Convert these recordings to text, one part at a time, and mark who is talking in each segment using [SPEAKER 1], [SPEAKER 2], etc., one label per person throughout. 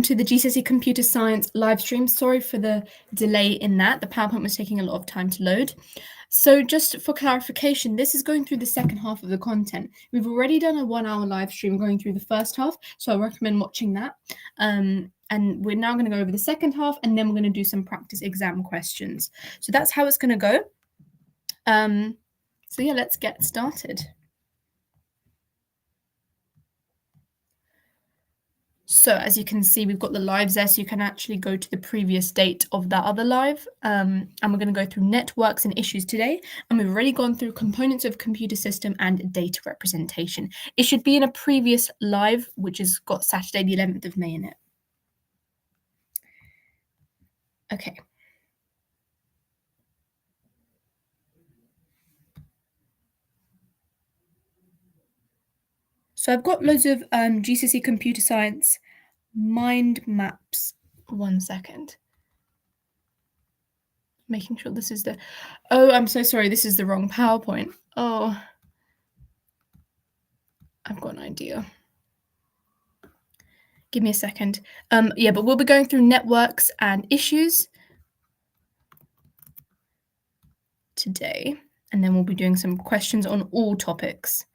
[SPEAKER 1] To the GCSE Computer Science live stream. Sorry for the delay in that. The PowerPoint was taking a lot of time to load. So just for clarification, this is going through the second half of the content. We've already done a 1 hour live stream going through the first half, so I recommend watching that. And we're now going to go over the second half, and then we're going to do some practice exam questions. So that's how it's going to go. So yeah, let's get started. So as you can see, we've got the lives there, so you can actually go to the previous date of that other live. And we're going to go through networks and issues today. And we've already gone through components of computer system and data representation. It should be in a previous live, which has got Saturday, the 11th of May in it. Okay. So I've got loads of GCSE computer science mind maps. 1 second. Making sure this is the... Oh, I'm so sorry. This is the wrong PowerPoint. Oh, I've got an idea. Give me a second. Yeah, but we'll be going through networks and issues today, and then we'll be doing some questions on all topics.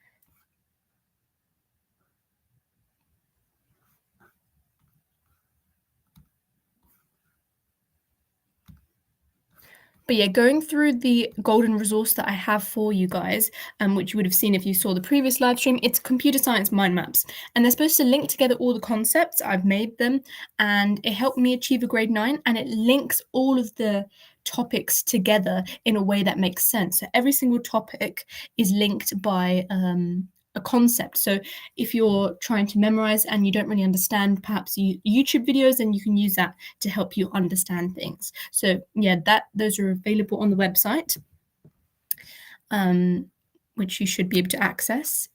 [SPEAKER 1] But yeah, going through the golden resource that I have for you guys, which you would have seen if you saw the previous live stream, it's computer science mind maps. And they're supposed to link together all the concepts. I've made them, and it helped me achieve a grade 9, and it links all of the topics together in a way that makes sense. So every single topic is linked by a concept. So if you're trying to memorize and you don't really understand perhaps YouTube videos, then you can use that to help you understand things. So yeah, those are available on the website, which you should be able to access.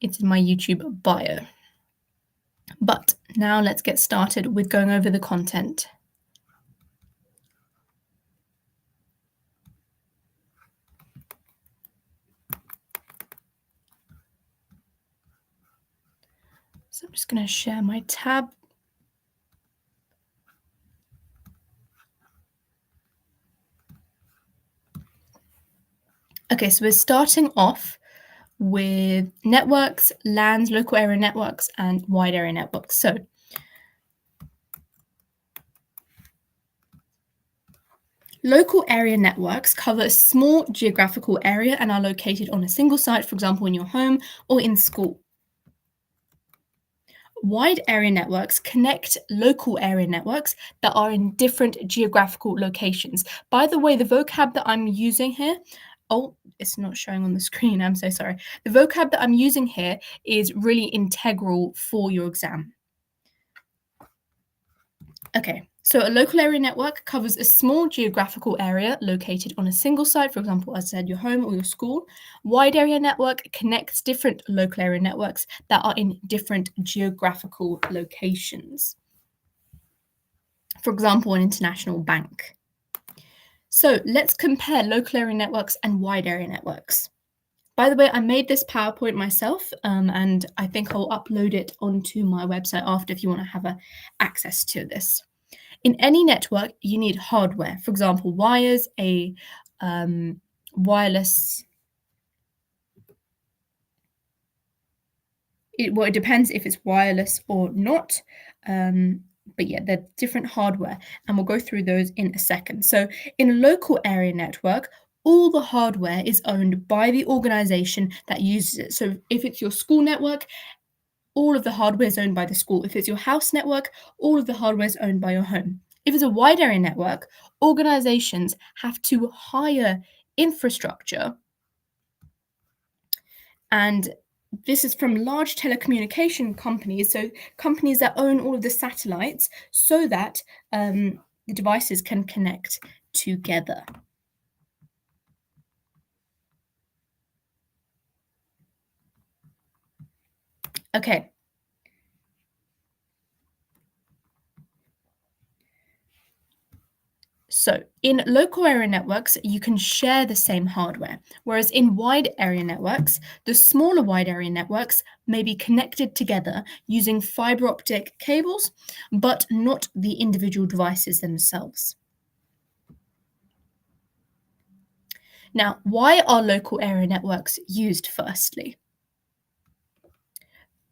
[SPEAKER 1] It's in my YouTube bio. But now let's get started with going over the content. So I'm just going to share my tab. Okay, so we're starting off with networks, LANs, local area networks, and wide area networks. So local area networks cover a small geographical area and are located on a single site, for example, in your home or in school. Wide area networks connect local area networks that are in different geographical locations. By the way, the vocab that I'm using here, oh, it's not showing on the screen, I'm so sorry. The vocab that I'm using here is really integral for your exam. Okay, so a local area network covers a small geographical area located on a single site, for example, as I said, your home or your school. Wide area network connects different local area networks that are in different geographical locations. For example, an international bank. So let's compare local area networks and wide area networks. By the way, I made this PowerPoint myself, and I think I'll upload it onto my website after if you want to have access to this. In any network, you need hardware. For example, wires, a wireless. It depends if it's wireless or not. But yeah, they're different hardware, and we'll go through those in a second. So in a local area network, all the hardware is owned by the organization that uses it. So if it's your school network, all of the hardware is owned by the school. If it's your house network, all of the hardware is owned by your home. If it's a wide area network, organizations have to hire infrastructure, and this is from large telecommunication companies, so companies that own all of the satellites, so that the devices can connect together. Okay. So in local area networks, you can share the same hardware, whereas in wide area networks, the smaller wide area networks may be connected together using fiber optic cables, but not the individual devices themselves. Now, why are local area networks used firstly?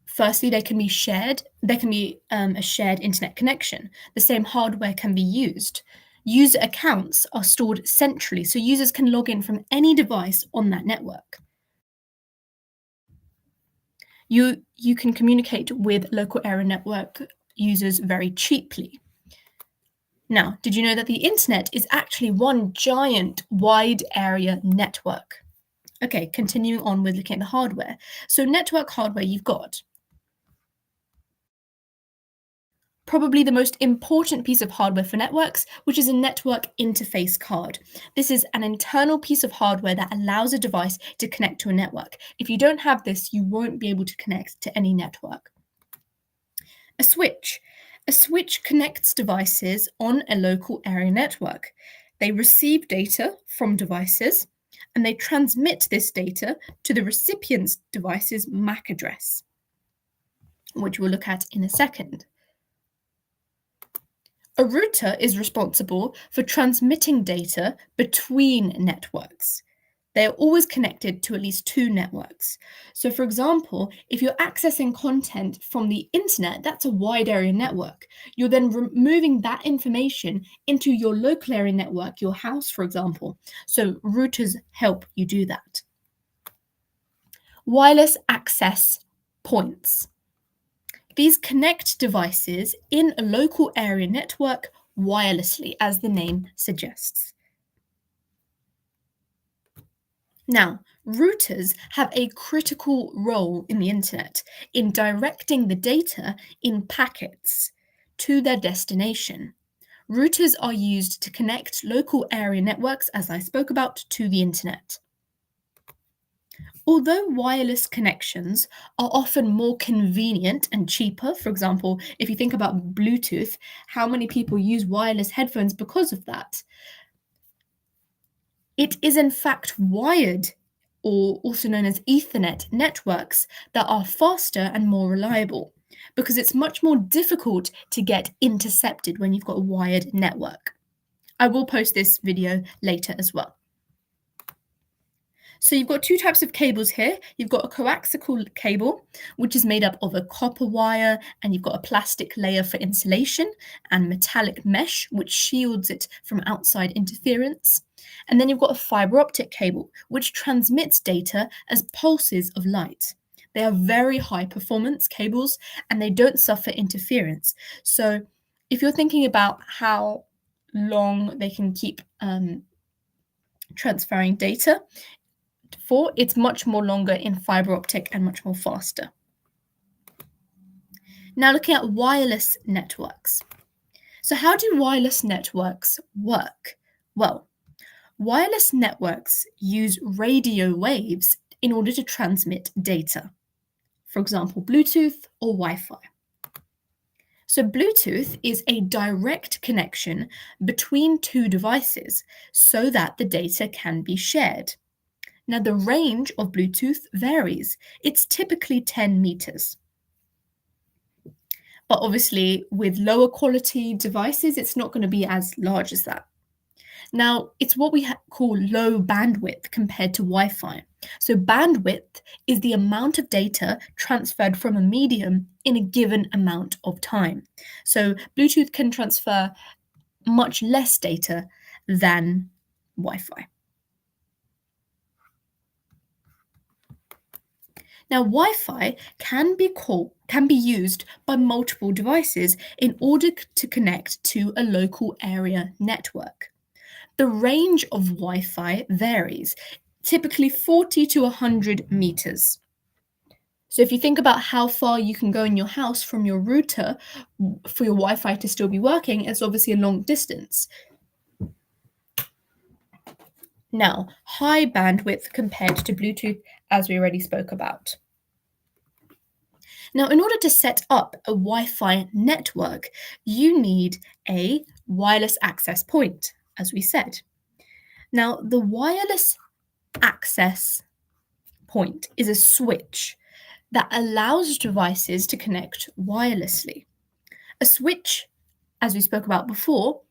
[SPEAKER 1] Firstly, they can be shared. There can be a shared internet connection. The same hardware can be used. User accounts are stored centrally, so users can log in from any device on that network. You can communicate with local area network users very cheaply. Now, did you know that the internet is actually one giant wide area network? Okay, continuing on with looking at the hardware. So network hardware you've got. Probably the most important piece of hardware for networks, which is a network interface card. This is an internal piece of hardware that allows a device to connect to a network. If you don't have this, you won't be able to connect to any network. A switch. A switch connects devices on a local area network. They receive data from devices and they transmit this data to the recipient's device's MAC address, which we'll look at in a second. A router is responsible for transmitting data between networks. They are always connected to at least two networks. So, for example, if you're accessing content from the internet, that's a wide area network. You're then moving that information into your local area network, your house, for example. So, routers help you do that. Wireless access points. These connect devices in a local area network wirelessly, as the name suggests. Now, routers have a critical role in the internet in directing the data in packets to their destination. Routers are used to connect local area networks, as I spoke about, to the internet. Although wireless connections are often more convenient and cheaper, for example, if you think about Bluetooth, how many people use wireless headphones because of that? It is in fact wired, or also known as Ethernet networks, that are faster and more reliable because it's much more difficult to get intercepted when you've got a wired network. I will post this video later as well. So you've got two types of cables here. You've got a coaxial cable, which is made up of a copper wire, and you've got a plastic layer for insulation and metallic mesh, which shields it from outside interference. And then you've got a fiber optic cable, which transmits data as pulses of light. They are very high performance cables and they don't suffer interference. So if you're thinking about how long they can keep transferring data, it's much more longer in fiber optic and much more faster. Now looking at wireless networks. So how do wireless networks work? Well, wireless networks use radio waves in order to transmit data. For example, Bluetooth or Wi-Fi. So Bluetooth is a direct connection between two devices so that the data can be shared. Now, the range of Bluetooth varies. It's typically 10 meters. But obviously, with lower quality devices, it's not going to be as large as that. Now, it's what we call low bandwidth compared to Wi-Fi. So bandwidth is the amount of data transferred from a medium in a given amount of time. So Bluetooth can transfer much less data than Wi-Fi. Now, Wi-Fi can be used by multiple devices in order to connect to a local area network. The range of Wi-Fi varies, typically 40 to 100 meters. So if you think about how far you can go in your house from your router for your Wi-Fi to still be working, it's obviously a long distance. Now, high bandwidth compared to Bluetooth, as we already spoke about. Now, in order to set up a Wi-Fi network, you need a wireless access point, as we said. Now, the wireless access point is a switch that allows devices to connect wirelessly. A switch, as we spoke about before,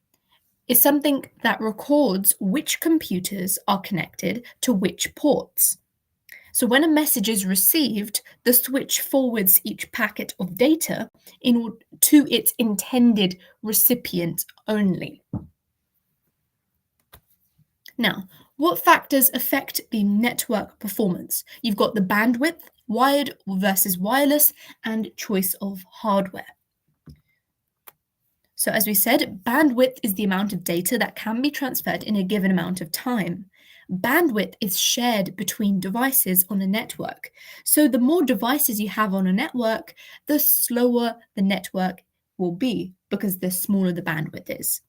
[SPEAKER 1] is something that records which computers are connected to which ports. So when a message is received, the switch forwards each packet of data to its intended recipient only. Now, what factors affect the network performance? You've got the bandwidth, wired versus wireless, and choice of hardware. So as we said, bandwidth is the amount of data that can be transferred in a given amount of time. Bandwidth is shared between devices on a network. So the more devices you have on a network, the slower the network will be because the smaller the bandwidth is.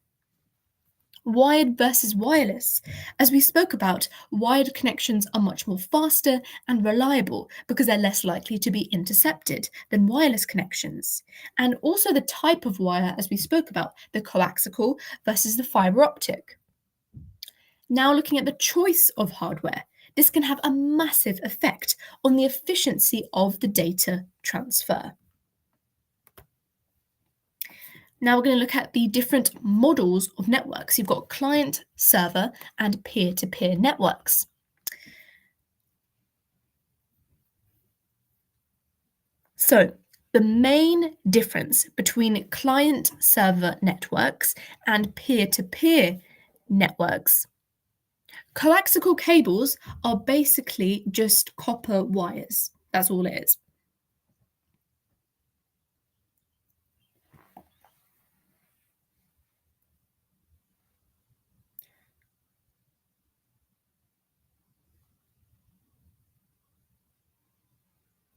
[SPEAKER 1] Wired versus wireless. As we spoke about, wired connections are much more faster and reliable because they're less likely to be intercepted than wireless connections. And also the type of wire, as we spoke about, the coaxial versus the fiber optic. Now looking at the choice of hardware, this can have a massive effect on the efficiency of the data transfer. Now we're going to look at the different models of networks. You've got client, server, and peer-to-peer networks. So the main difference between client-server networks and peer-to-peer networks. Coaxial cables are basically just copper wires. That's all it is.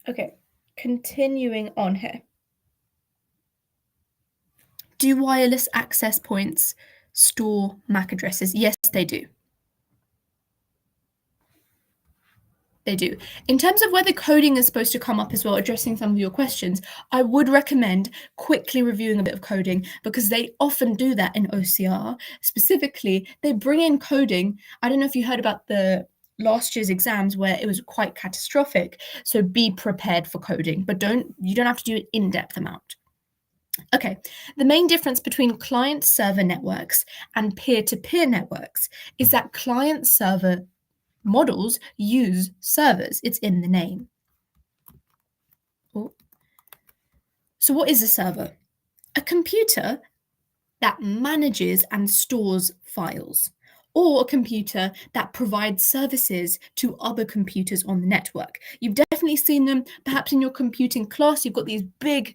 [SPEAKER 1] Okay, continuing on here. Do wireless access points store MAC addresses? Yes, they do. They do. In terms of whether coding is supposed to come up as well, addressing some of your questions, I would recommend quickly reviewing a bit of coding because they often do that in OCR. Specifically, they bring in coding. I don't know if you heard about the last year's exams where it was quite catastrophic. So be prepared for coding, but you don't have to do an in-depth amount. Okay, the main difference between client-server networks and peer-to-peer networks is that client-server models use servers. It's in the name. Oh. So what is a server? A computer that manages and stores files, or a computer that provides services to other computers on the network. You've definitely seen them, perhaps in your computing class, you've got these big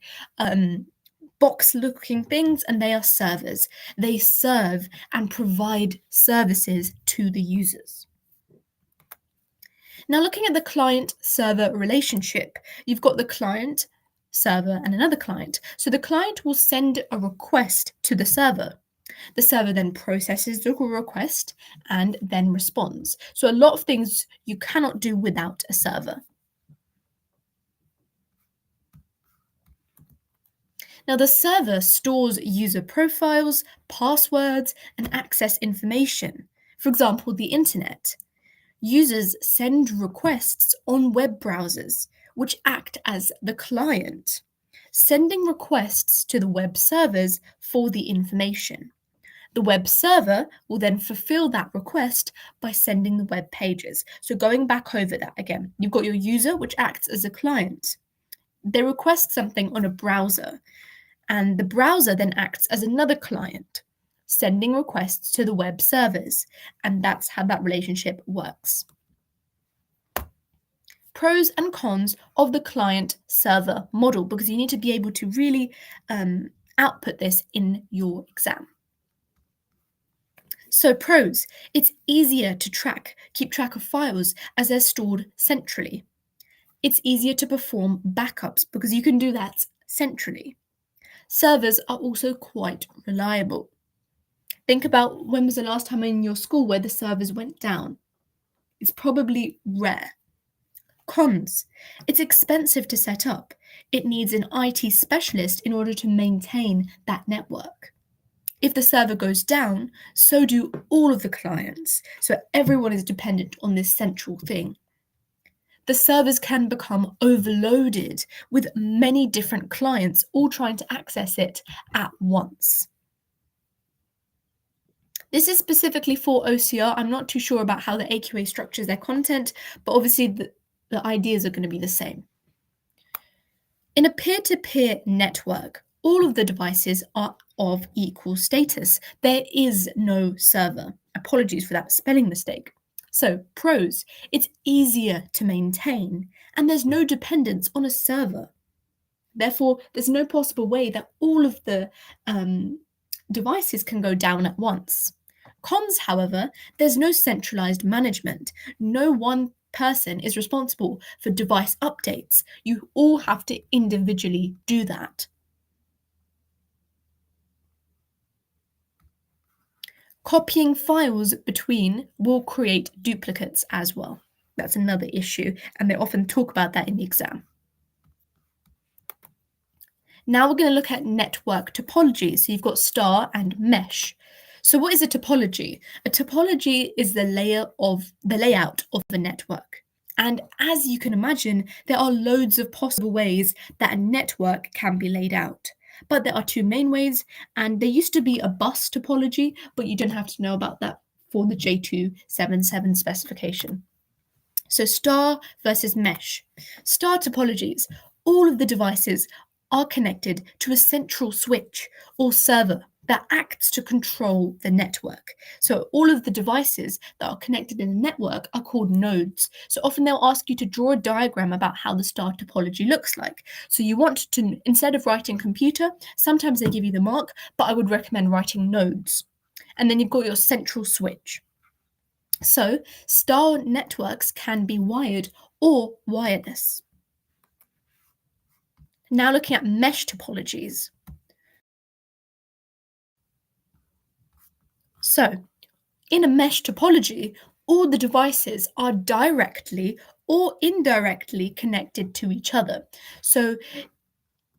[SPEAKER 1] box-looking things, and they are servers. They serve and provide services to the users. Now, looking at the client-server relationship, you've got the client, server, and another client. So the client will send a request to the server. The server then processes the request and then responds. So a lot of things you cannot do without a server. Now, the server stores user profiles, passwords, and access information. For example, the internet. Users send requests on web browsers, which act as the client, sending requests to the web servers for the information. The web server will then fulfill that request by sending the web pages. So going back over that again, you've got your user, which acts as a client. They request something on a browser, and the browser then acts as another client, sending requests to the web servers, and that's how that relationship works. Pros and cons of the client-server model, because you need to be able to really output this in your exam. So pros, it's easier to keep track of files as they're stored centrally. It's easier to perform backups because you can do that centrally. Servers are also quite reliable. Think about when was the last time in your school where the servers went down? It's probably rare. Cons. It's expensive to set up. It needs an IT specialist in order to maintain that network. If the server goes down, so do all of the clients. So everyone is dependent on this central thing. The servers can become overloaded with many different clients all trying to access it at once. This is specifically for OCR. I'm not too sure about how the AQA structures their content, but obviously the ideas are going to be the same. In a peer-to-peer network, all of the devices are of equal status. There is no server. Apologies for that spelling mistake. So, pros, it's easier to maintain, and there's no dependence on a server. Therefore, there's no possible way that all of the devices can go down at once. Cons, however, there's no centralized management. No one person is responsible for device updates. You all have to individually do that. Copying files between will create duplicates as well. That's another issue, and they often talk about that in the exam. Now we're going to look at network topologies. So you've got star and mesh. So what is a topology? A topology is the layout of a network. And as you can imagine, there are loads of possible ways that a network can be laid out. But there are two main ways, and there used to be a bus topology, but you don't have to know about that for the J277 specification. So star versus mesh. Star topologies. All of the devices are connected to a central switch or server that acts to control the network. So all of the devices that are connected in a network are called nodes. So often they'll ask you to draw a diagram about how the star topology looks like. So you want to, instead of writing computer, sometimes they give you the mark, but I would recommend writing nodes. And then you've got your central switch. So star networks can be wired or wireless. Now looking at mesh topologies. So in a mesh topology, all the devices are directly or indirectly connected to each other. So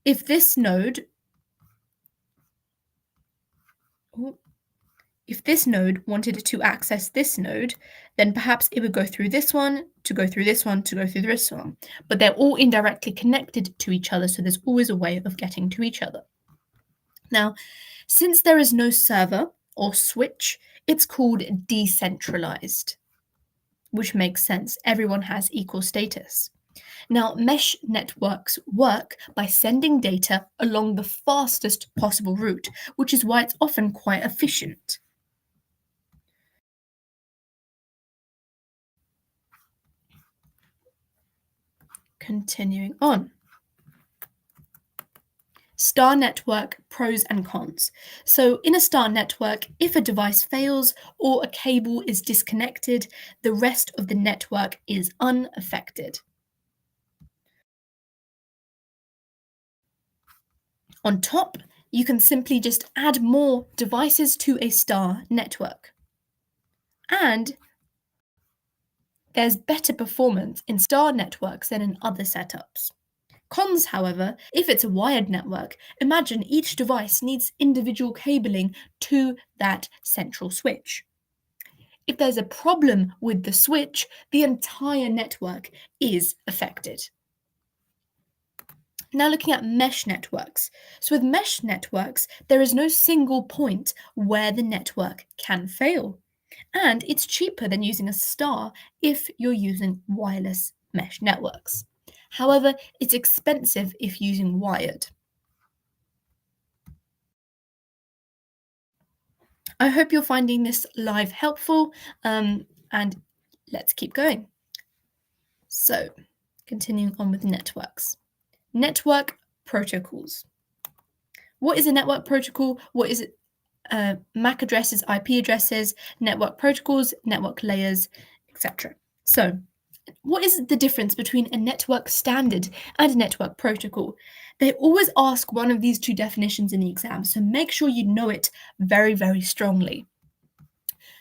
[SPEAKER 1] if this node wanted to access this node, then perhaps it would go through this one, to go through this one, to go through this one. But they're all indirectly connected to each other, so there's always a way of getting to each other. Now, since there is no server or switch, it's called decentralized, which makes sense. Everyone has equal status. Now, mesh networks work by sending data along the fastest possible route, which is why it's often quite efficient. Continuing on. Star network pros and cons. So in a star network, if a device fails or a cable is disconnected, the rest of the network is unaffected. On top, you can simply just add more devices to a star network. And there's better performance in star networks than in other setups. Cons, however, if it's a wired network, imagine each device needs individual cabling to that central switch. If there's a problem with the switch, the entire network is affected. Now looking at mesh networks. So with mesh networks, there is no single point where the network can fail. And it's cheaper than using a star if you're using wireless mesh networks. However, it's expensive if using wired. I hope you're finding this live helpful, and let's keep going. So, continuing on with networks. Network protocols. What is a network protocol? What is it? MAC addresses, IP addresses, network protocols, network layers, etc. So, what is the difference between a network standard and a network protocol? They always ask one of these two definitions in the exam, so make sure you know it very, very strongly.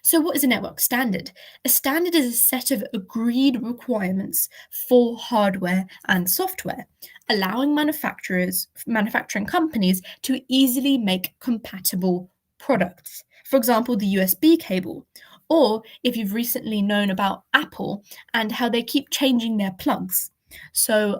[SPEAKER 1] So what is a network standard? A standard is a set of agreed requirements for hardware and software, allowing manufacturing companies to easily make compatible products. For example, the USB cable, or if you've recently known about Apple and how they keep changing their plugs. So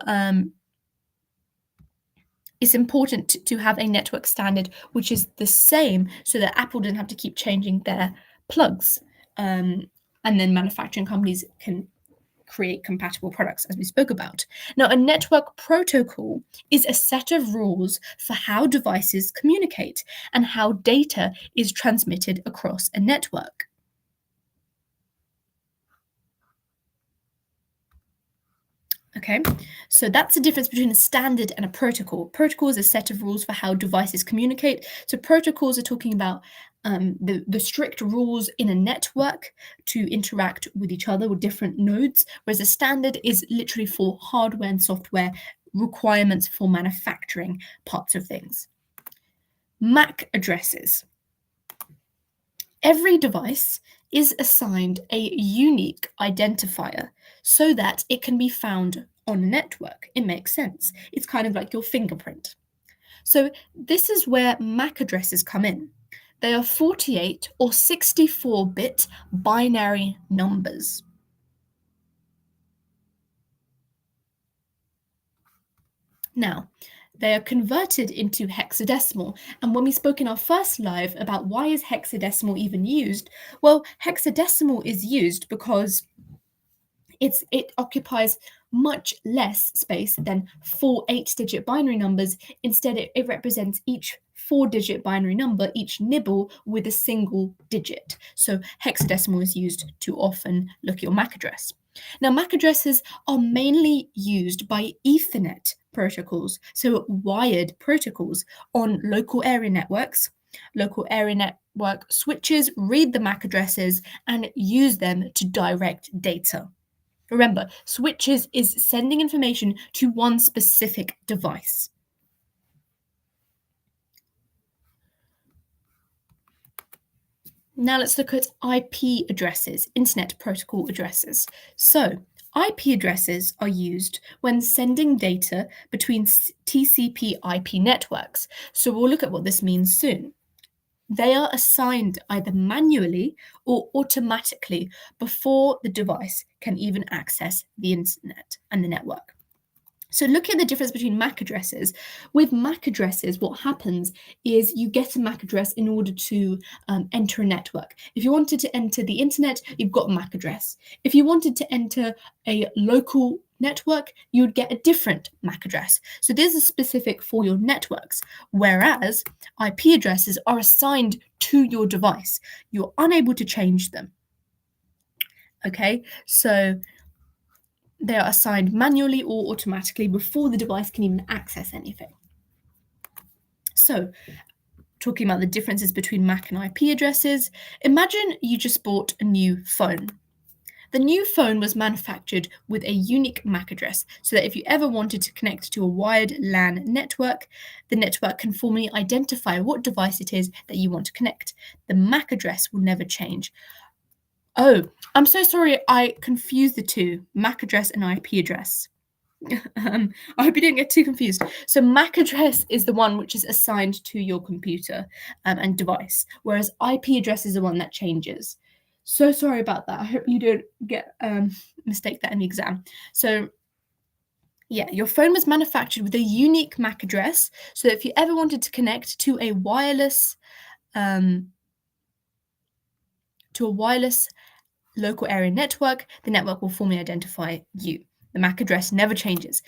[SPEAKER 1] it's important to have a network standard which is the same so that Apple doesn't have to keep changing their plugs. And then manufacturing companies can create compatible products, as we spoke about. Now, a network protocol is a set of rules for how devices communicate and how data is transmitted across a network. Okay, so that's the difference between a standard and a protocol. Protocol is a set of rules for how devices communicate. So protocols are talking about the strict rules in a network to interact with each other with different nodes, whereas a standard is literally for hardware and software requirements for manufacturing parts of things. MAC addresses. Every device is assigned a unique identifier so that it can be found on a network. It makes sense. It's kind of like your fingerprint. So this is where MAC addresses come in. They are 48 or 64-bit binary numbers. Now, they are converted into hexadecimal. And when we spoke in our first live about why is hexadecimal even used, well, hexadecimal is used because it occupies much less space than 4 8-digit binary numbers. Instead, it represents each 4-digit binary number, each nibble with a single digit. So hexadecimal is used to often look at your MAC address. Now, MAC addresses are mainly used by Ethernet protocols, so wired protocols on local area networks. Local area network switches read the MAC addresses and use them to direct data. Remember, switches is sending information to one specific device. Now let's look at IP addresses, Internet Protocol addresses. So, IP addresses are used when sending data between TCP/IP networks. So we'll look at what this means soon. They are assigned either manually or automatically before the device can even access the internet and the network. So look at the difference between MAC addresses. With MAC addresses, what happens is you get a MAC address in order to enter a network. If you wanted to enter the internet, you've got a MAC address. If you wanted to enter a local network, you'd get a different MAC address. So this is specific for your networks, whereas IP addresses are assigned to your device. You're unable to change them. Okay, so they are assigned manually or automatically before the device can even access anything. So, talking about the differences between MAC and IP addresses, imagine you just bought a new phone. The new phone was manufactured with a unique MAC address so that if you ever wanted to connect to a wired LAN network, the network can formally identify what device it is that you want to connect. The MAC address will never change. Oh, I'm so sorry, I confused the two, MAC address and IP address. I hope you didn't get too confused. So MAC address is the one which is assigned to your computer and device, whereas IP address is the one that changes. So sorry about that. I hope you don't get mistake that in the exam. So yeah, your phone was manufactured with a unique MAC address, so if you ever wanted to connect to a wireless local area network, the network will formally identify you. The MAC address never changes.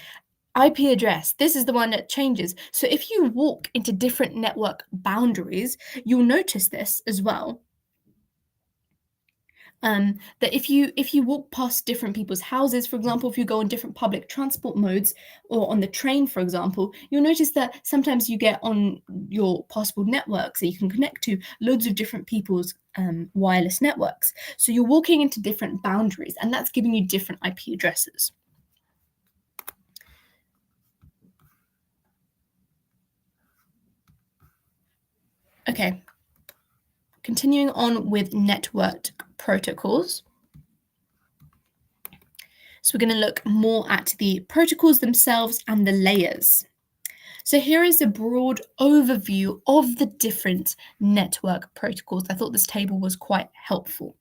[SPEAKER 1] IP address, this is the one that changes. So if you walk into different network boundaries, you'll notice this as well. That if you walk past different people's houses, for example, if you go on different public transport modes or on the train, for example, you'll notice that sometimes you get on your possible networks that you can connect to loads of different people's wireless networks. So you're walking into different boundaries, and that's giving you different IP addresses. Okay, continuing on with network protocols. So we're going to look more at the protocols themselves and the layers. So here is a broad overview of the different network protocols. I thought this table was quite helpful.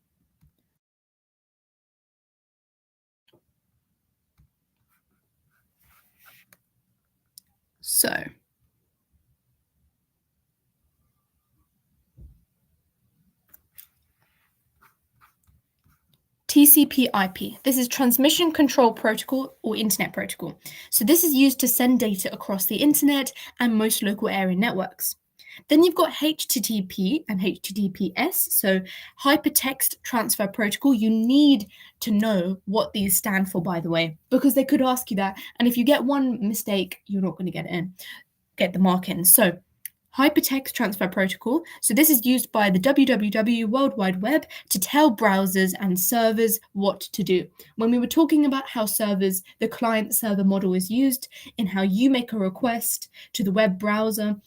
[SPEAKER 1] So TCP/IP. This is Transmission Control Protocol or Internet Protocol. So this is used to send data across the internet and most local area networks. Then you've got HTTP and HTTPS, so Hypertext Transfer Protocol. You need to know what these stand for, by the way, because they could ask you that. And if you get one mistake, you're not going to get the mark in. So Hypertext Transfer Protocol. So this is used by the www World Wide Web to tell browsers and servers what to do. When we were talking about how servers, the client-server model is used in how you make a request to the web browser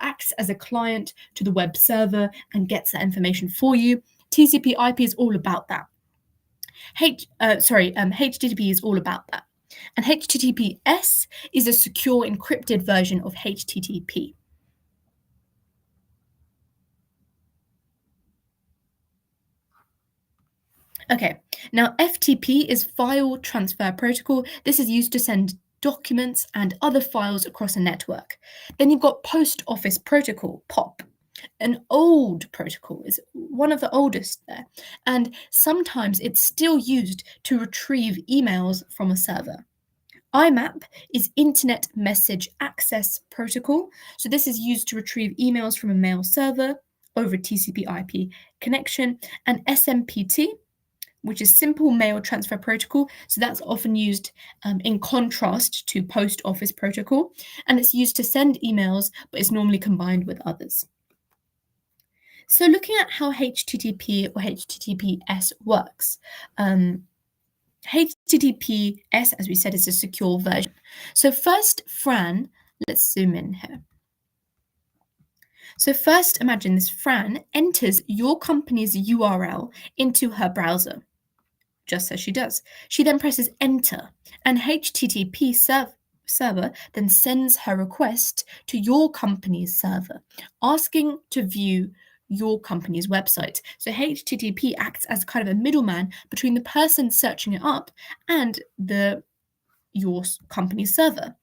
[SPEAKER 1] acts as a client to the web server and gets that information for you. TCP/IP is all about that. HTTP is all about that. And HTTPS is a secure encrypted version of HTTP. Okay, now FTP is File Transfer Protocol. This is used to send documents and other files across a network. Then you've got Post Office Protocol, POP. An old protocol, is one of the oldest there, and sometimes it's still used to retrieve emails from a server. IMAP is Internet Message Access Protocol. So this is used to retrieve emails from a mail server over TCP/IP connection, and SMPT, which is Simple Mail Transfer Protocol. So that's often used in contrast to Post Office Protocol, and it's used to send emails, but it's normally combined with others. So looking at how HTTP or HTTPS works, HTTPS, as we said, is a secure version. So first, Fran, let's zoom in here. So first, imagine this Fran enters your company's URL into her browser, just as she does. She then presses enter, and HTTP server then sends her request to your company's server, asking to view your company's website. So HTTP acts as kind of a middleman between the person searching it up and your company's server.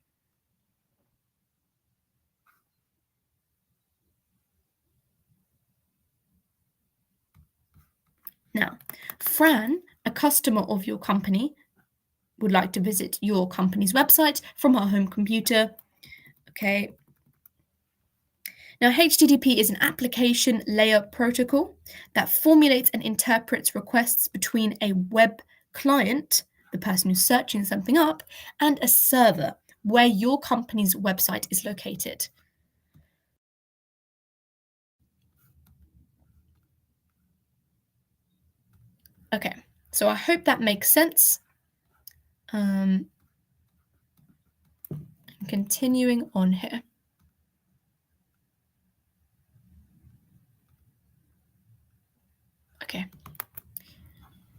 [SPEAKER 1] Now, Fran, a customer of your company, would like to visit your company's website from her home computer. Okay. Now, HTTP is an application layer protocol that formulates and interprets requests between a web client, the person who's searching something up, and a server where your company's website is located. Okay, so I hope that makes sense. Continuing on here. Okay,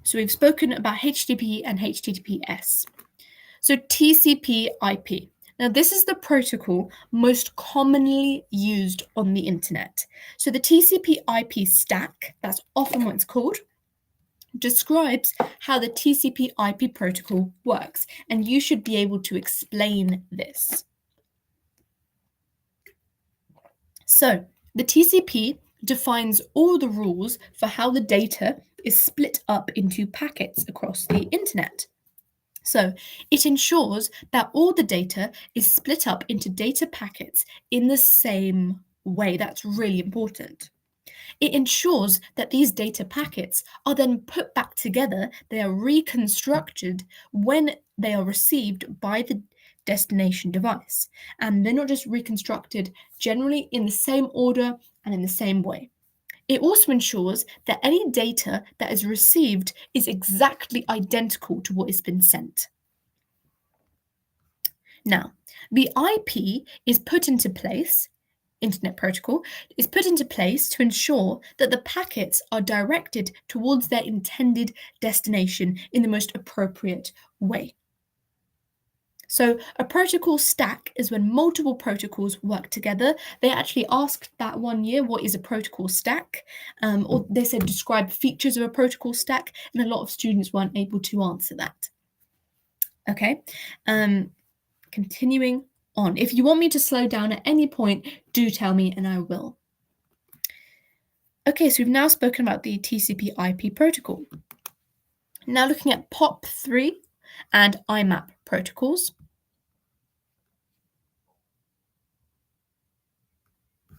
[SPEAKER 1] so we've spoken about HTTP and HTTPS. So TCP/IP. Now, this is the protocol most commonly used on the internet. So the TCP/IP stack, that's often what it's called, describes how the TCP/IP protocol works, and you should be able to explain this. So the TCP defines all the rules for how the data is split up into packets across the internet. So it ensures that all the data is split up into data packets in the same way. That's really important. It ensures that these data packets are then put back together, they are reconstructed when they are received by the destination device. And they're not just reconstructed generally in the same order and in the same way. It also ensures that any data that is received is exactly identical to what has been sent. Now, the IP is put into place, Internet Protocol is put into place to ensure that the packets are directed towards their intended destination in the most appropriate way. So a protocol stack is when multiple protocols work together. They actually asked that one year, what is a protocol stack? Or they said describe features of a protocol stack, and a lot of students weren't able to answer that. Okay, continuing on. If you want me to slow down at any point, do tell me and I will. Okay, so we've now spoken about the TCP/IP protocol. Now looking at POP3 and IMAP protocols.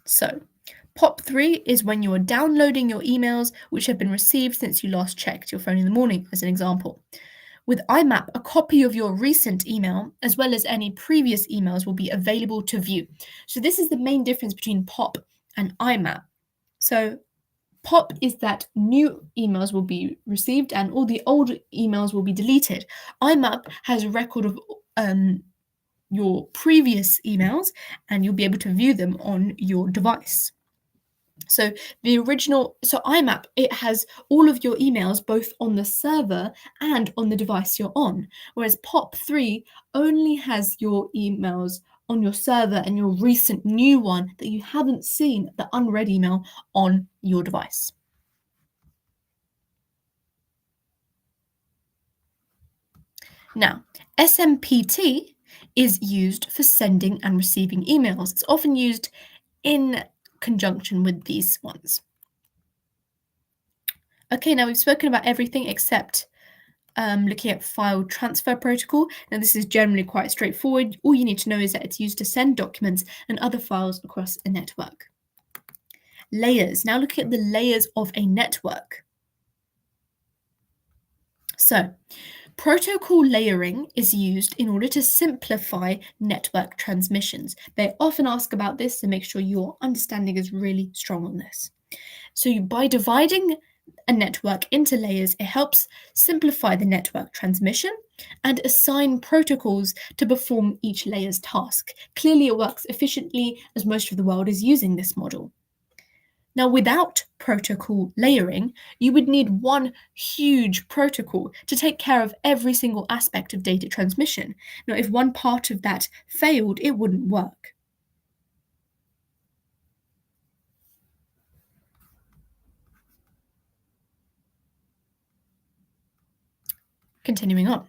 [SPEAKER 1] So, POP3 is when you are downloading your emails which have been received since you last checked your phone in the morning, as an example. With IMAP, a copy of your recent email, as well as any previous emails, will be available to view. So this is the main difference between POP and IMAP. So POP is that new emails will be received and all the old emails will be deleted. IMAP has a record of your previous emails and you'll be able to view them on your device. So IMAP, it has all of your emails both on the server and on the device you're on, whereas POP3 only has your emails on your server and your recent new one that you haven't seen, the unread email, on your device. Now, SMPT is used for sending and receiving emails. It's often used in conjunction with these ones. Okay, now we've spoken about everything except looking at file transfer protocol. Now this is generally quite straightforward. All you need to know is that it's used to send documents and other files across a network. Layers. Now looking at the layers of a network. So, protocol layering is used in order to simplify network transmissions. They often ask about this, so make sure your understanding is really strong on this. So by dividing a network into layers, it helps simplify the network transmission and assign protocols to perform each layer's task. Clearly, it works efficiently as most of the world is using this model. Now, without protocol layering, you would need one huge protocol to take care of every single aspect of data transmission. Now, if one part of that failed, it wouldn't work. Continuing on.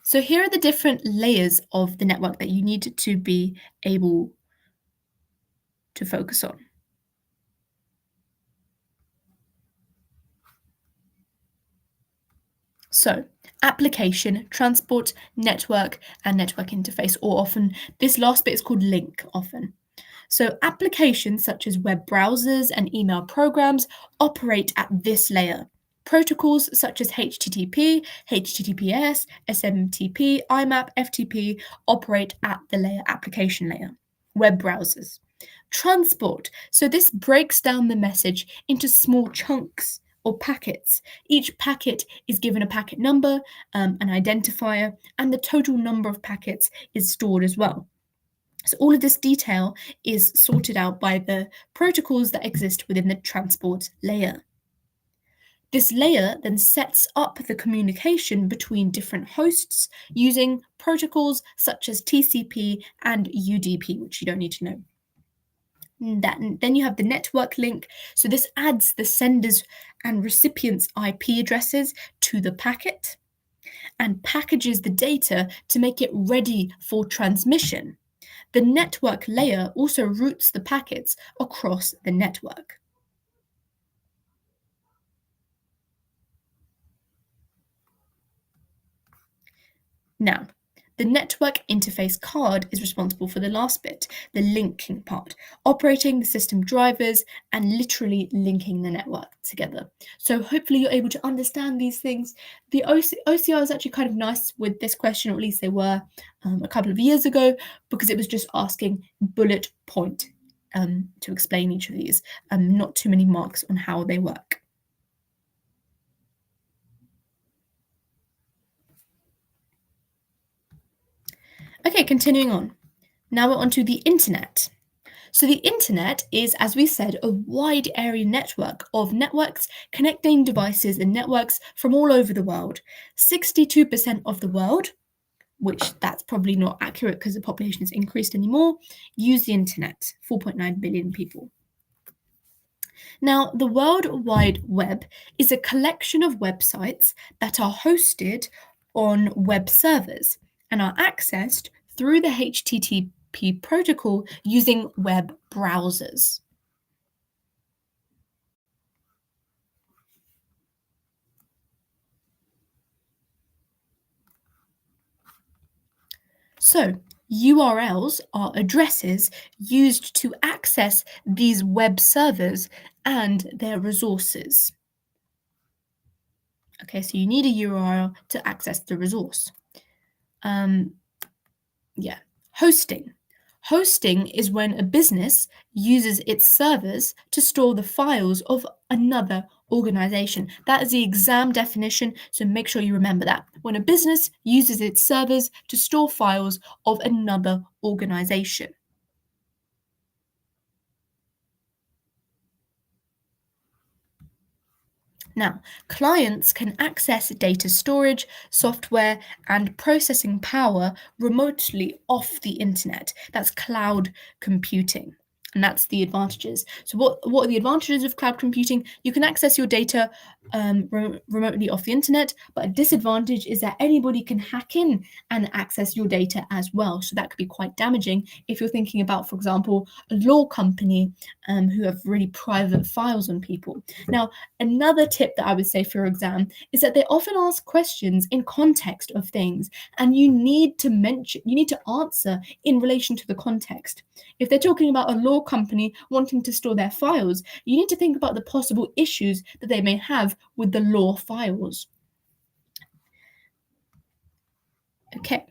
[SPEAKER 1] So here are the different layers of the network that you need to be able to focus on. So, application, transport, network, and network interface, or often this last bit is called link often. So applications such as web browsers and email programs operate at this layer. Protocols such as HTTP, HTTPS, SMTP, IMAP, FTP operate at the application layer. Web browsers. Transport. So this breaks down the message into small chunks or packets. Each packet is given a packet number, an identifier, and the total number of packets is stored as well. So all of this detail is sorted out by the protocols that exist within the transport layer. This layer then sets up the communication between different hosts using protocols such as TCP and UDP, which you don't need to know. Then you have the network link. So this adds the senders and recipients' IP addresses to the packet and packages the data to make it ready for transmission. The network layer also routes the packets across the network. Now, the network interface card is responsible for the last bit, the linking part, operating the system drivers and literally linking the network together. So hopefully you're able to understand these things. The OCR is actually kind of nice with this question, or at least they were a couple of years ago, because it was just asking bullet point to explain each of these, not too many marks on how they work. Okay, continuing on. Now we're onto the internet. So the internet is, as we said, a wide area network of networks connecting devices and networks from all over the world. 62% of the world which that's probably not accurate because the population has increased anymore, use the internet, 4.9 billion people. Now, the World Wide Web is a collection of websites that are hosted on web servers and are accessed through the HTTP protocol using web browsers. So, URLs are addresses used to access these web servers and their resources. Okay, so you need a URL to access the resource. Hosting. Hosting is when a business uses its servers to store the files of another organization. That is the exam definition, so make sure you remember that. When a business uses its servers to store files of another organization. Now, clients can access data storage, software, and processing power remotely off the internet. That's cloud computing. And that's the advantages. So what are the advantages of cloud computing? You can access your data remotely off the internet, but a disadvantage is that anybody can hack in and access your data as well. So that could be quite damaging if you're thinking about, for example, a law company who have really private files on people. Now, another tip that I would say for your exam is that they often ask questions in context of things, and you need to answer in relation to the context. If they're talking about a law company wanting to store their files, you need to think about the possible issues that they may have with the law files. Okay.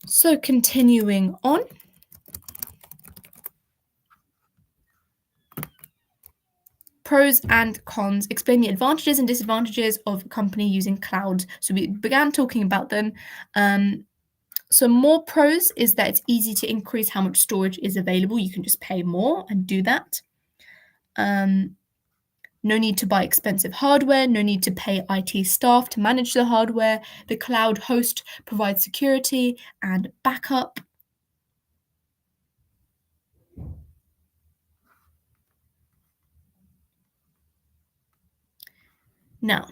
[SPEAKER 1] So continuing on. Pros and cons. Explain the advantages and disadvantages of a company using cloud. So we began talking about them. So more pros is that it's easy to increase how much storage is available. You can just pay more and do that. No need to buy expensive hardware, no need to pay IT staff to manage the hardware. The cloud host provides security and backup. Now,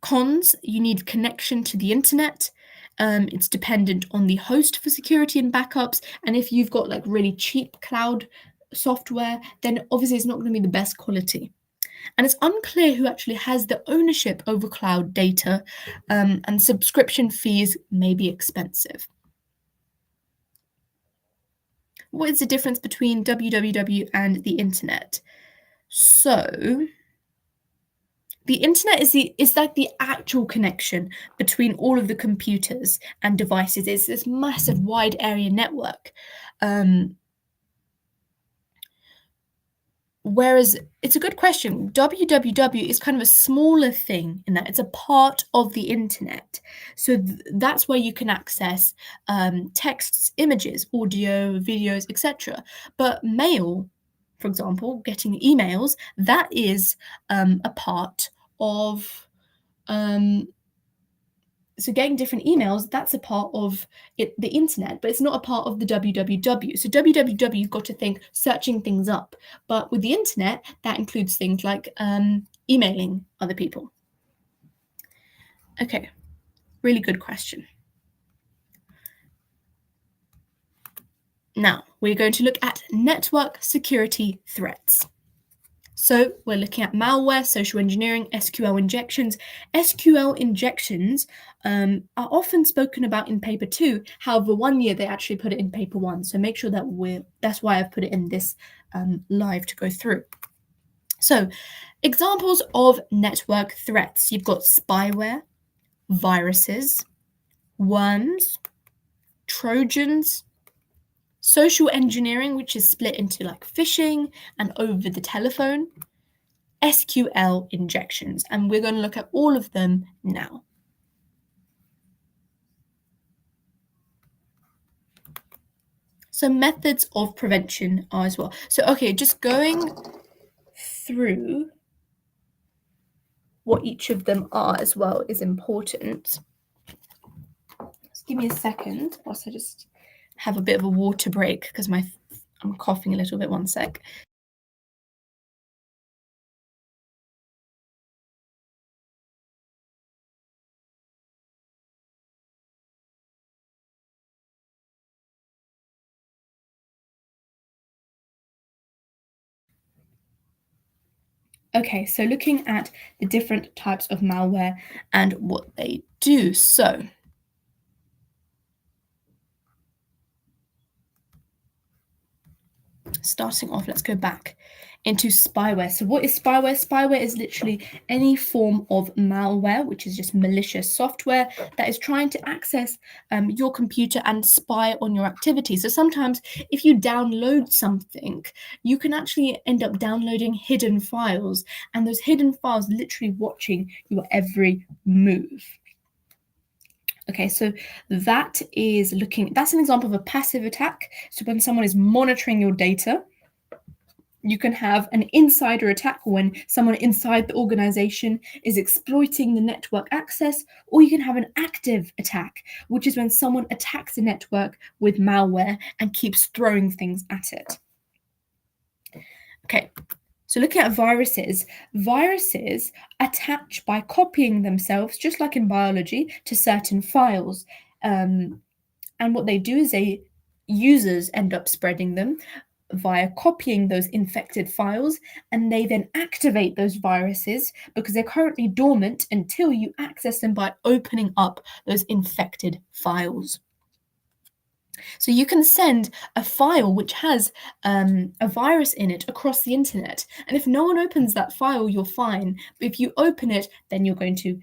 [SPEAKER 1] cons, you need connection to the internet. It's dependent on the host for security and backups. And if you've got like really cheap cloud software, then obviously it's not going to be the best quality. And it's unclear who actually has the ownership over cloud data, and subscription fees may be expensive. What is the difference between www and the internet? So, the internet is like the actual connection between all of the computers and devices. It's this massive wide area network. Whereas it's a good question. www is kind of a smaller thing in that it's a part of the internet. So that's where you can access texts, images, audio, videos, etc. But mail, for example, getting emails, that is a part of so getting different emails, that's a part of the internet, but it's not a part of the www. So www, you've got to think searching things up. But with the internet, that includes things like emailing other people. Okay, really good question. Now, we're going to look at network security threats. So we're looking at malware, social engineering, SQL injections. SQL injections are often spoken about in paper 2. However, 1 year they actually put it in paper 1. So make sure that that's why I've put it in this live to go through. So examples of network threats. You've got spyware, viruses, worms, Trojans, social engineering, which is split into like phishing and over the telephone, SQL injections, and we're going to look at all of them now. So So methods of prevention are as well. So, okay, just going through what each of them are as well is important. Just give me a second whilst I just have a bit of a water break because I'm coughing a little bit. One sec. Okay, so looking at the different types of malware and what they do. So, starting off, let's go back into spyware. So what is spyware? Spyware is literally any form of malware, which is just malicious software that is trying to access your computer and spy on your activities. So sometimes if you download something, you can actually end up downloading hidden files, and those hidden files literally watching your every move. Okay, so that's an example of a passive attack. So when someone is monitoring your data, you can have an insider attack when someone inside the organization is exploiting the network access, or you can have an active attack, which is when someone attacks the network with malware and keeps throwing things at it. Okay, so looking at viruses attach by copying themselves, just like in biology, to certain files. And what they do is users end up spreading them via copying those infected files, and they then activate those viruses because they're currently dormant until you access them by opening up those infected files. So you can send a file which has a virus in it across the internet, and if no one opens that file, you're fine. But if you open it, then you're going to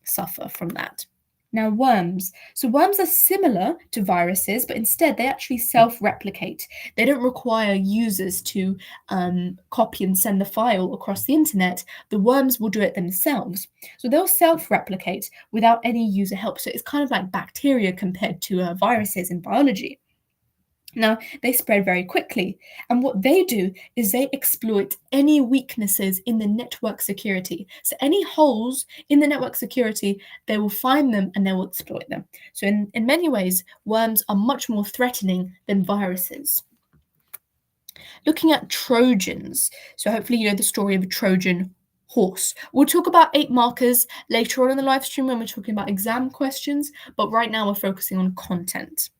[SPEAKER 1] suffer from that. Now, worms. So worms are similar to viruses, but instead they actually self-replicate. They don't require users to copy and send the file across the internet. The worms will do it themselves. So they'll self-replicate without any user help. So it's kind of like bacteria compared to viruses in biology. Now, they spread very quickly, and what they do is they exploit any weaknesses in the network security. So any holes in the network security, they will find them and they will exploit them. So in many ways, worms are much more threatening than viruses. Looking at Trojans, so hopefully you know the story of a Trojan horse. We'll talk about 8 markers later on in the live stream when we're talking about exam questions, but right now we're focusing on content.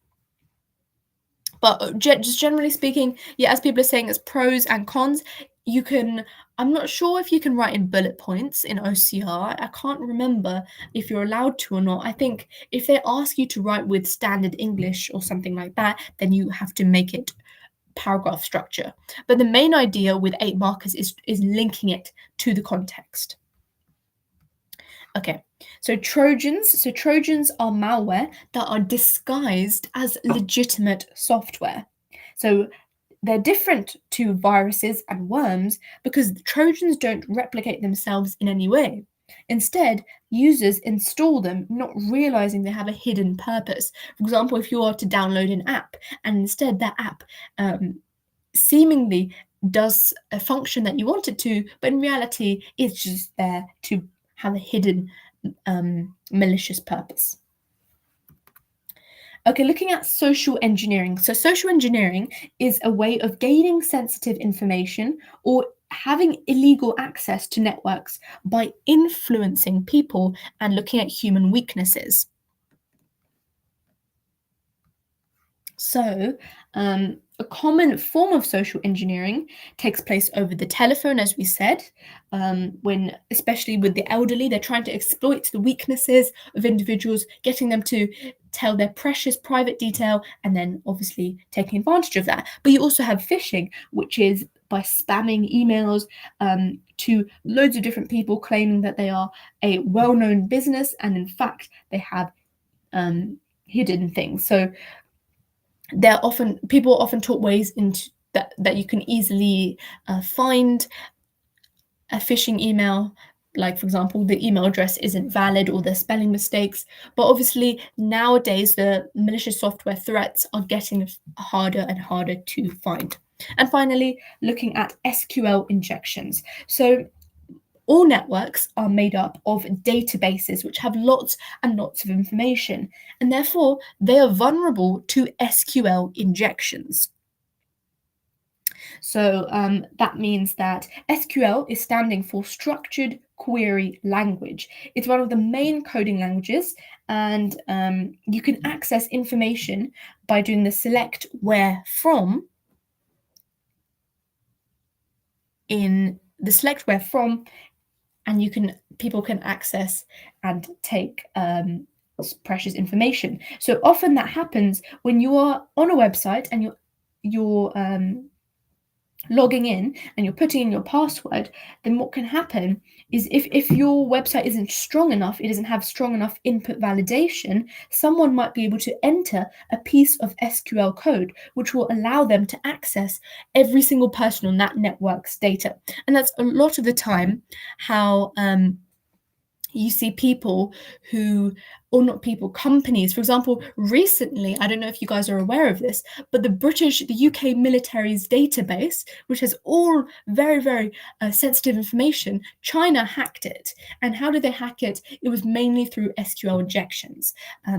[SPEAKER 1] But just generally speaking, yeah, as people are saying, it's pros and cons. I'm not sure if you can write in bullet points in OCR. I can't remember if you're allowed to or not. I think if they ask you to write with standard English or something like that, then you have to make it paragraph structure. But the main idea with 8 markers is linking it to the context. Okay, so Trojans are malware that are disguised as legitimate software. So they're different to viruses and worms because Trojans don't replicate themselves in any way. Instead, users install them not realizing they have a hidden purpose. For example, if you are to download an app and instead that app seemingly does a function that you want it to, but in reality, it's just there to have a hidden malicious purpose. Okay, looking at social engineering. So social engineering is a way of gaining sensitive information or having illegal access to networks by influencing people and looking at human weaknesses. So, a common form of social engineering takes place over the telephone, as we said, when, especially with the elderly, they're trying to exploit the weaknesses of individuals, getting them to tell their precious private detail, and then obviously taking advantage of that. But you also have phishing, which is by spamming emails to loads of different people claiming that they are a well-known business, and in fact, they have hidden things. So people are often taught ways into that you can easily find a phishing email, like, for example, the email address isn't valid or there's spelling mistakes. But obviously, nowadays, the malicious software threats are getting harder and harder to find. And finally, looking at SQL injections. So all networks are made up of databases which have lots and lots of information, and therefore they are vulnerable to SQL injections. So that means that SQL is standing for Structured Query Language. It's one of the main coding languages, and you can access information by doing the select where from in the select where from, and people can access and take precious information. So often that happens when you are on a website and you're logging in and you're putting in your password. Then what can happen is if your website isn't strong enough, it doesn't have strong enough input validation, someone might be able to enter a piece of SQL code which will allow them to access every single person on that network's data. And that's a lot of the time how you see people who, or not people, companies. For example, recently, I don't know if you guys are aware of this, but the UK military's database, which has all very, very sensitive information, China hacked it. And how did they hack it? It was mainly through SQL injections,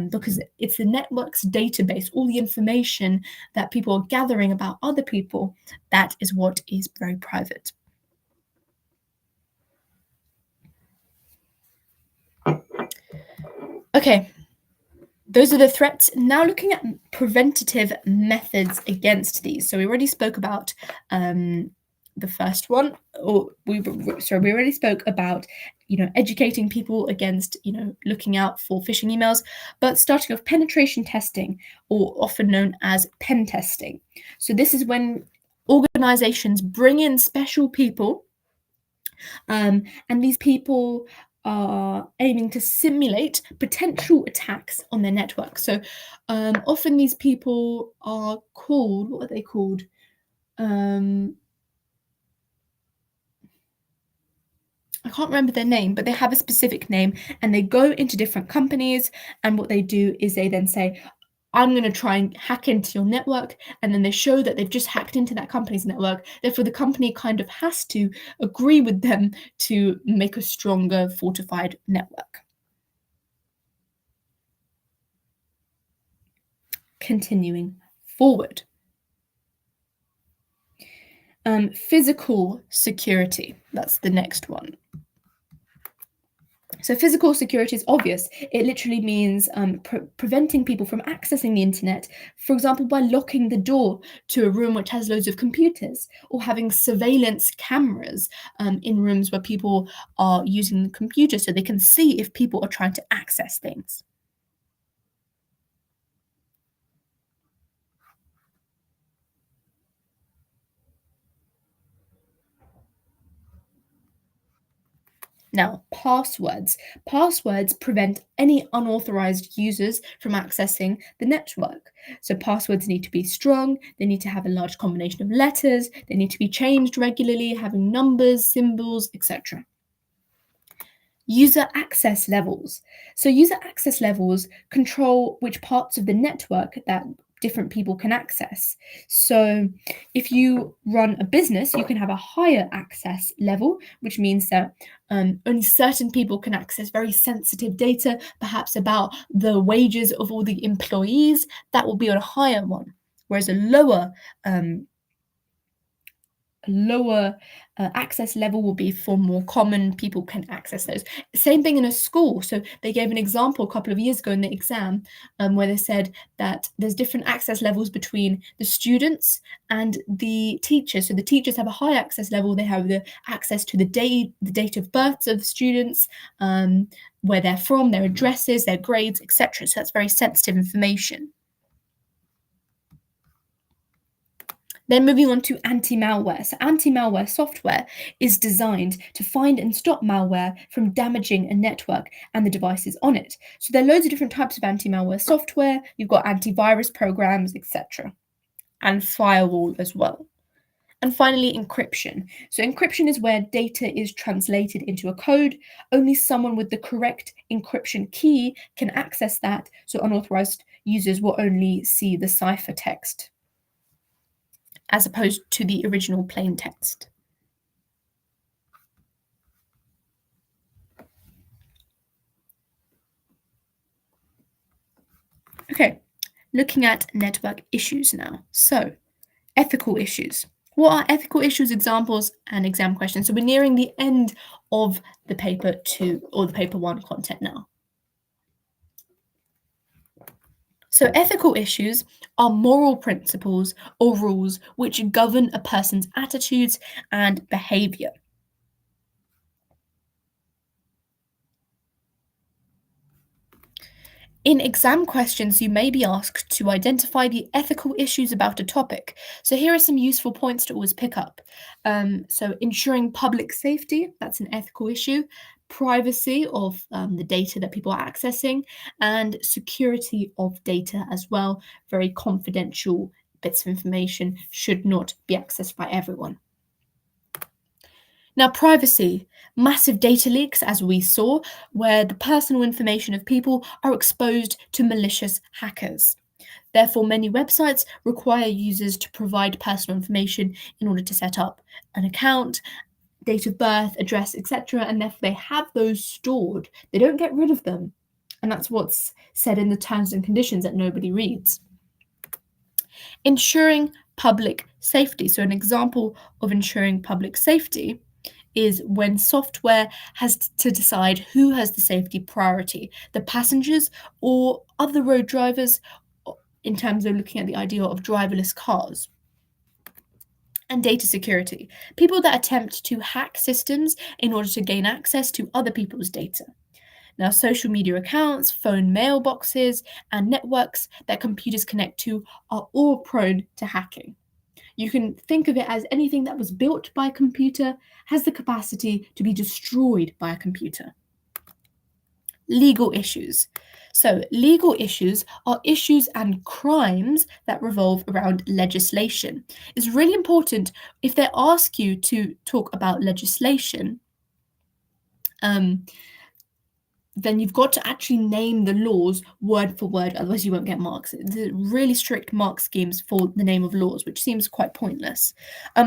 [SPEAKER 1] because it's the network's database, all the information that people are gathering about other people, that is what is very private. Okay, those are the threats. Now looking at preventative methods against these. So we already spoke about the first one, or we already spoke about, educating people against, looking out for phishing emails, but starting off penetration testing, or often known as pen testing. So this is when organizations bring in special people, and these people are aiming to simulate potential attacks on their network. So often these people are called, what are they called? I can't remember their name, but they have a specific name, and they go into different companies, and what they do is they then say, I'm going to try and hack into your network, and then they show that they've just hacked into that company's network. Therefore, the company kind of has to agree with them to make a stronger, fortified network. Continuing forward. Physical security, that's the next one. So physical security is obvious. It literally means preventing people from accessing the internet, for example, by locking the door to a room which has loads of computers, or having surveillance cameras in rooms where people are using the computer so they can see if people are trying to access things. Now, passwords. Passwords prevent any unauthorized users from accessing the network. So passwords need to be strong, they need to have a large combination of letters, they need to be changed regularly, having numbers, symbols, etc. User access levels. So user access levels control which parts of the network that different people can access. So if you run a business, you can have a higher access level, which means that only certain people can access very sensitive data, perhaps about the wages of all the employees. That will be on a higher one, whereas a lower access level will be for more common people can access those. Same thing in a school. So they gave an example a couple of years ago in the exam where they said that there's different access levels between the students and the teachers. So the teachers have a high access level. They have the access to the date of births of the students, where they're from, their addresses, their grades, etc. So that's very sensitive information. Then moving on to anti-malware. So anti-malware software is designed to find and stop malware from damaging a network and the devices on it. So there are loads of different types of anti-malware software. You've got antivirus programs, etc. And firewall as well. And finally, encryption. So encryption is where data is translated into a code. Only someone with the correct encryption key can access that, so unauthorized users will only see the ciphertext as opposed to the original plain text. Okay, looking at network issues now. So, ethical issues. What are ethical issues, examples, and exam questions? So we're nearing the end of the paper 2 or the paper 1 content now. So ethical issues are moral principles or rules which govern a person's attitudes and behavior. In exam questions, you may be asked to identify the ethical issues about a topic. So here are some useful points to always pick up. So ensuring public safety, that's an ethical issue. Privacy of the data that people are accessing, and security of data as well. Very confidential bits of information should not be accessed by everyone. Now, privacy, massive data leaks, as we saw, where the personal information of people are exposed to malicious hackers. Therefore, many websites require users to provide personal information in order to set up an account, date of birth, address, etc. And therefore, they have those stored. They don't get rid of them. And that's what's said in the terms and conditions that nobody reads. Ensuring public safety. So, an example of ensuring public safety is when software has to decide who has the safety priority, the passengers or other road drivers, in terms of looking at the idea of driverless cars. And data security, people that attempt to hack systems in order to gain access to other people's data. Now, social media accounts, phone mailboxes, and networks that computers connect to are all prone to hacking. You can think of it as anything that was built by a computer has the capacity to be destroyed by a computer. Legal issues. So, legal issues are issues and crimes that revolve around legislation. It's really important if they ask you to talk about legislation, then you've got to actually name the laws word for word, otherwise you won't get marks. There's really strict mark schemes for the name of laws, which seems quite pointless.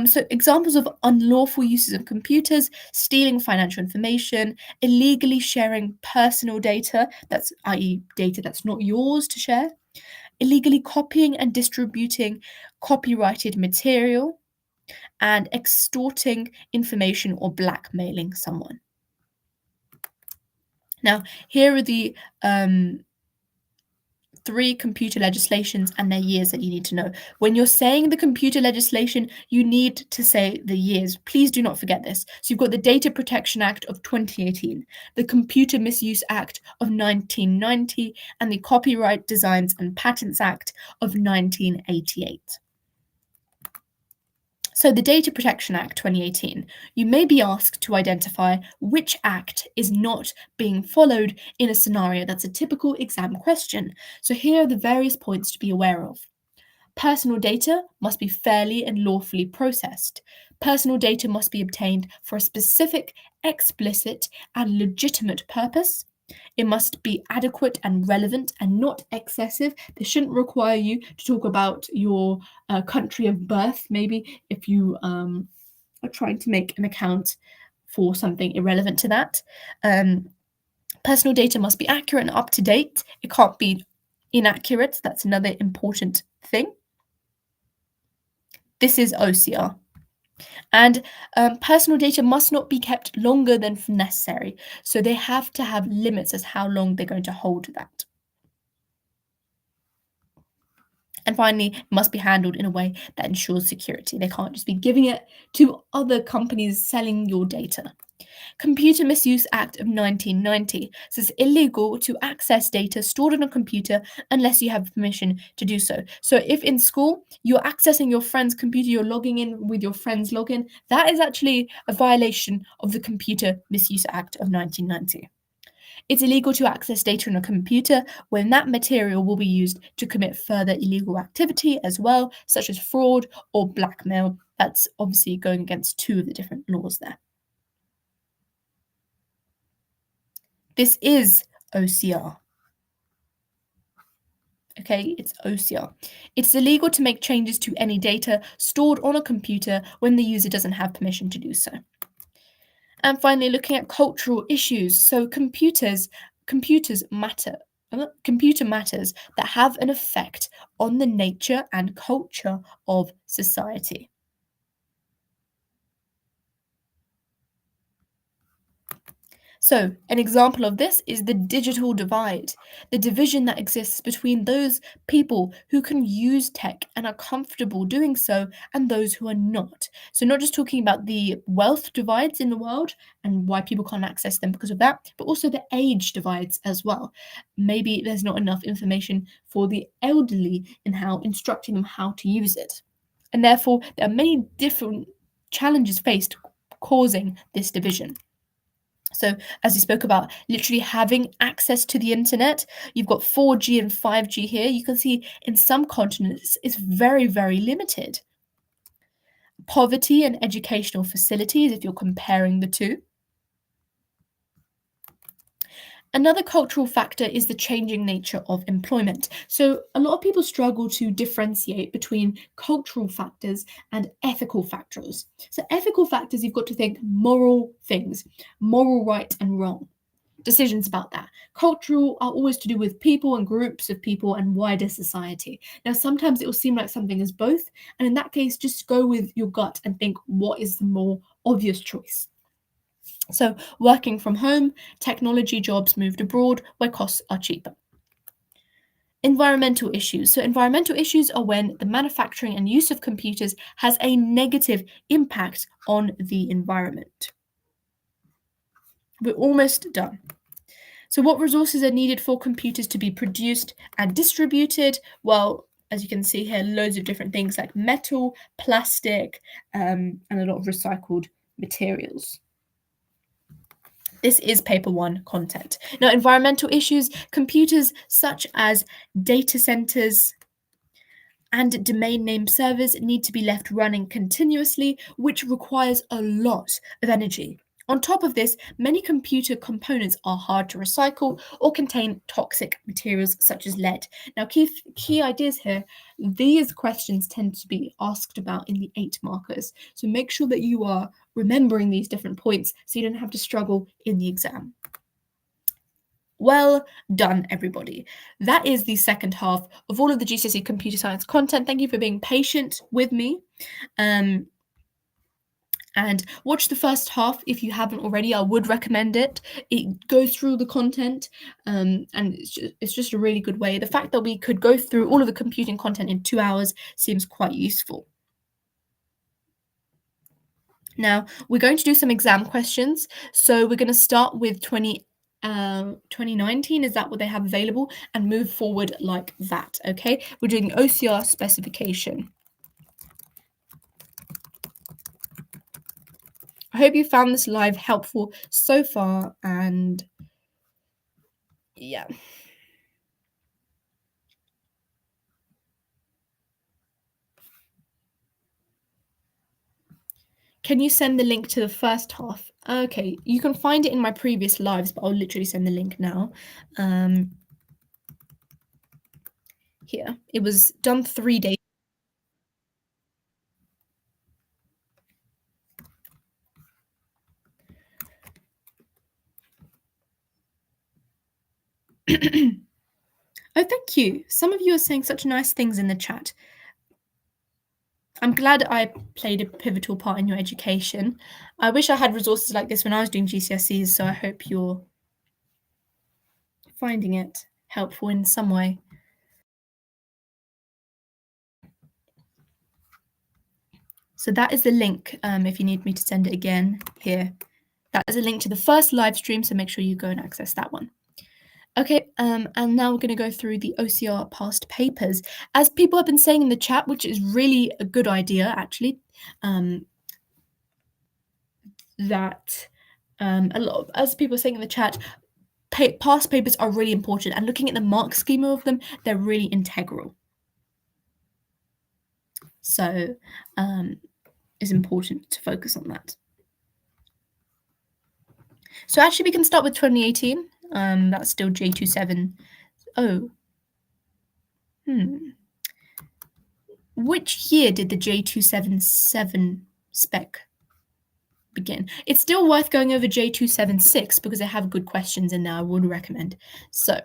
[SPEAKER 1] So examples of unlawful uses of computers, stealing financial information, illegally sharing personal data, that's i.e. data that's not yours to share, illegally copying and distributing copyrighted material, and extorting information or blackmailing someone. Now, here are the 3 computer legislations and their years that you need to know. When you're saying the computer legislation, you need to say the years. Please do not forget this. So you've got the Data Protection Act of 2018, the Computer Misuse Act of 1990, and the Copyright Designs and Patents Act of 1988. So the Data Protection Act 2018, you may be asked to identify which act is not being followed in a scenario. That's a typical exam question. So here are the various points to be aware of. Personal data must be fairly and lawfully processed. Personal data must be obtained for a specific, explicit, and legitimate purpose. It must be adequate and relevant and not excessive. This shouldn't require you to talk about your country of birth, maybe if you are trying to make an account for something irrelevant to that. Personal data must be accurate and up to date. It can't be inaccurate. That's another important thing. This is OCR. And personal data must not be kept longer than necessary. So they have to have limits as how long they're going to hold that. And finally, it must be handled in a way that ensures security. They can't just be giving it to other companies selling your data. Computer Misuse Act of 1990 says it's illegal to access data stored on a computer unless you have permission to do so. So if in school you're accessing your friend's computer, you're logging in with your friend's login, that is actually a violation of the Computer Misuse Act of 1990. It's illegal to access data on a computer when that material will be used to commit further illegal activity as well, such as fraud or blackmail. That's obviously going against two of the different laws there. This is OCR. Okay, it's OCR. It's illegal to make changes to any data stored on a computer when the user doesn't have permission to do so. And finally, looking at cultural issues. So computers matter. Computer matters that have an effect on the nature and culture of society. So, an example of this is the digital divide, the division that exists between those people who can use tech and are comfortable doing so and those who are not. So, not just talking about the wealth divides in the world and why people can't access them because of that, but also the age divides as well. Maybe there's not enough information for the elderly in how instructing them how to use it. And therefore, there are many different challenges faced causing this division. So, as we spoke about, literally having access to the internet, you've got 4G and 5G here. You can see in some continents it's very, very limited. Poverty and educational facilities, if you're comparing the two. Another cultural factor is the changing nature of employment. So, a lot of people struggle to differentiate between cultural factors and ethical factors. So, ethical factors, you've got to think moral things, moral right and wrong, decisions about that. Cultural are always to do with people and groups of people and wider society. Now, sometimes it will seem like something is both, and in that case, just go with your gut and think what is the more obvious choice. So, working from home, technology jobs moved abroad where costs are cheaper. Environmental issues. So, environmental issues are when the manufacturing and use of computers has a negative impact on the environment. We're almost done. So, what resources are needed for computers to be produced and distributed? Well, as you can see here, loads of different things like metal, plastic, and a lot of recycled materials. This is paper one content. Now, environmental issues, computers such as data centers and domain name servers need to be left running continuously, which requires a lot of energy. On top of this, many computer components are hard to recycle or contain toxic materials such as lead. Now, key ideas here, these questions tend to be asked about in the 8 markers. So make sure that you are remembering these different points so you don't have to struggle in the exam. Well done, everybody. That is the second half of all of the GCSE computer science content. Thank you for being patient with me. And watch the first half if you haven't already. I would recommend it. It goes through the content, and it's just a really good way. The fact that we could go through all of the computing content in 2 hours seems quite useful. Now, we're going to do some exam questions. So we're going to start with 2019, is that what they have available, and move forward like that, okay? We're doing OCR specification. I hope you found this live helpful so far, and yeah. Can you send the link to the first half? Okay, you can find it in my previous lives, but I'll literally send the link now. Here, it was done 3 days. Oh, thank you. Some of you are saying such nice things in the chat. I'm glad I played a pivotal part in your education. I wish I had resources like this when I was doing GCSEs, so I hope you're finding it helpful in some way. So that is the link, if you need me to send it again here. That is a link to the first live stream, so make sure you go and access that one. Okay, and now we're going to go through the OCR past papers. As people have been saying in the chat, which is really a good idea, actually, that as people are saying in the chat, past papers are really important, and looking at the mark schema of them, they're really integral. So it's important to focus on that. So actually, we can start with 2018. That's still J27. Oh. Which year did the J277 spec begin? It's still worth going over J276 because they have good questions in there. I would recommend. So,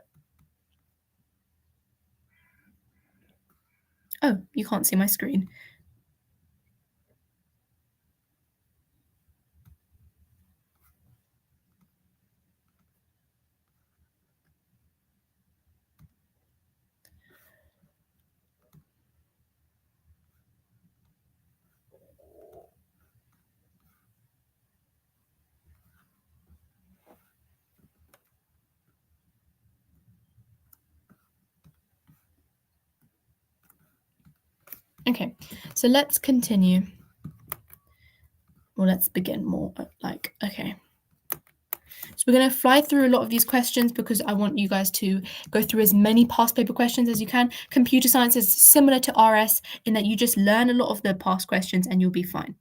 [SPEAKER 1] oh, you can't see my screen. Okay, so let's continue. Well, let's begin more okay. So we're going to fly through a lot of these questions because I want you guys to go through as many past paper questions as you can. Computer science is similar to RS in that you just learn a lot of the past questions and you'll be fine.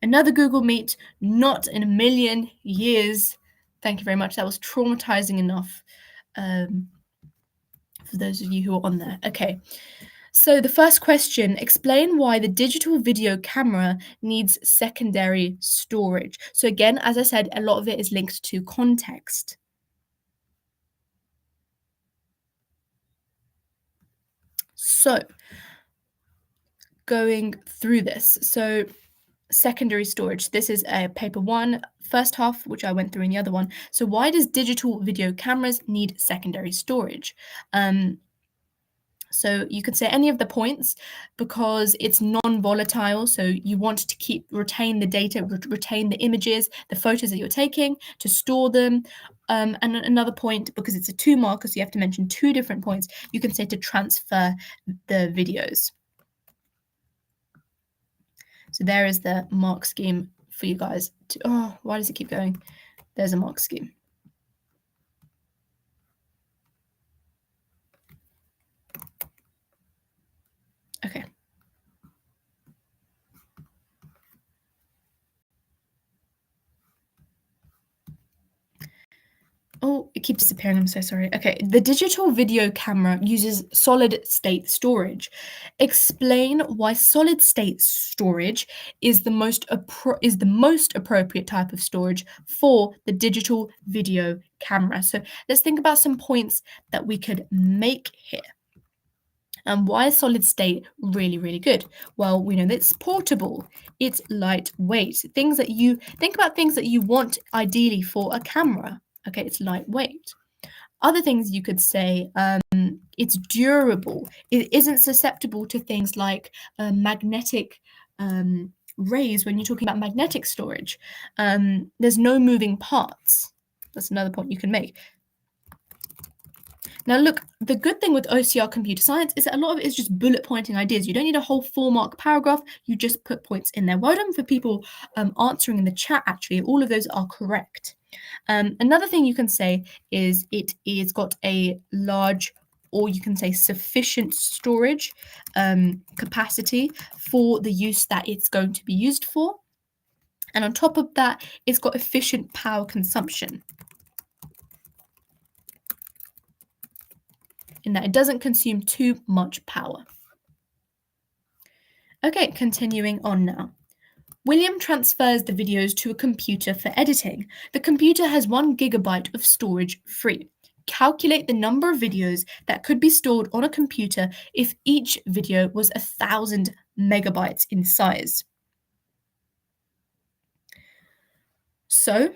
[SPEAKER 1] Another Google Meet, not in a million years. Thank you very much. That was traumatizing enough for those of you who are on there. Okay. So the first question, explain why the digital video camera needs secondary storage. So again, as I said, a lot of it is linked to context. So going through this. So secondary storage. This is a paper 1, first half, which I went through in the other one. So why does digital video cameras need secondary storage? So you could say any of the points because it's non-volatile. So you want to retain the data, retain the images, the photos that you're taking to store them. And another point, because it's a 2 marker, so you have to mention 2 different points, you can say to transfer the videos. So there is the mark scheme for you guys. Why does it keep going? There's a mark scheme. Okay. Oh, it keeps disappearing. I'm so sorry. Okay. The digital video camera uses solid state storage. Explain why solid state storage is the most appropriate type of storage for the digital video camera. So let's think about some points that we could make here. And why is solid state really, really good? Well, we know that it's portable, it's lightweight. Things that you think about, things that you want ideally for a camera. Okay, it's lightweight. Other things you could say, it's durable. It isn't susceptible to things like magnetic rays when you're talking about magnetic storage. There's no moving parts. That's another point you can make. Now, look, the good thing with OCR computer science is that a lot of it is just bullet pointing ideas. You don't need a whole 4-mark paragraph. You just put points in there. Well done for people answering in the chat, actually. All of those are correct. Another thing you can say is it is got a large, or you can say sufficient storage capacity for the use that it's going to be used for. And on top of that, it's got efficient power consumption, in that it doesn't consume too much power. Okay, continuing on now. William transfers the videos to a computer for editing. The computer has 1 gigabyte of storage free. Calculate the number of videos that could be stored on a computer if each video was 1,000 megabytes in size. So,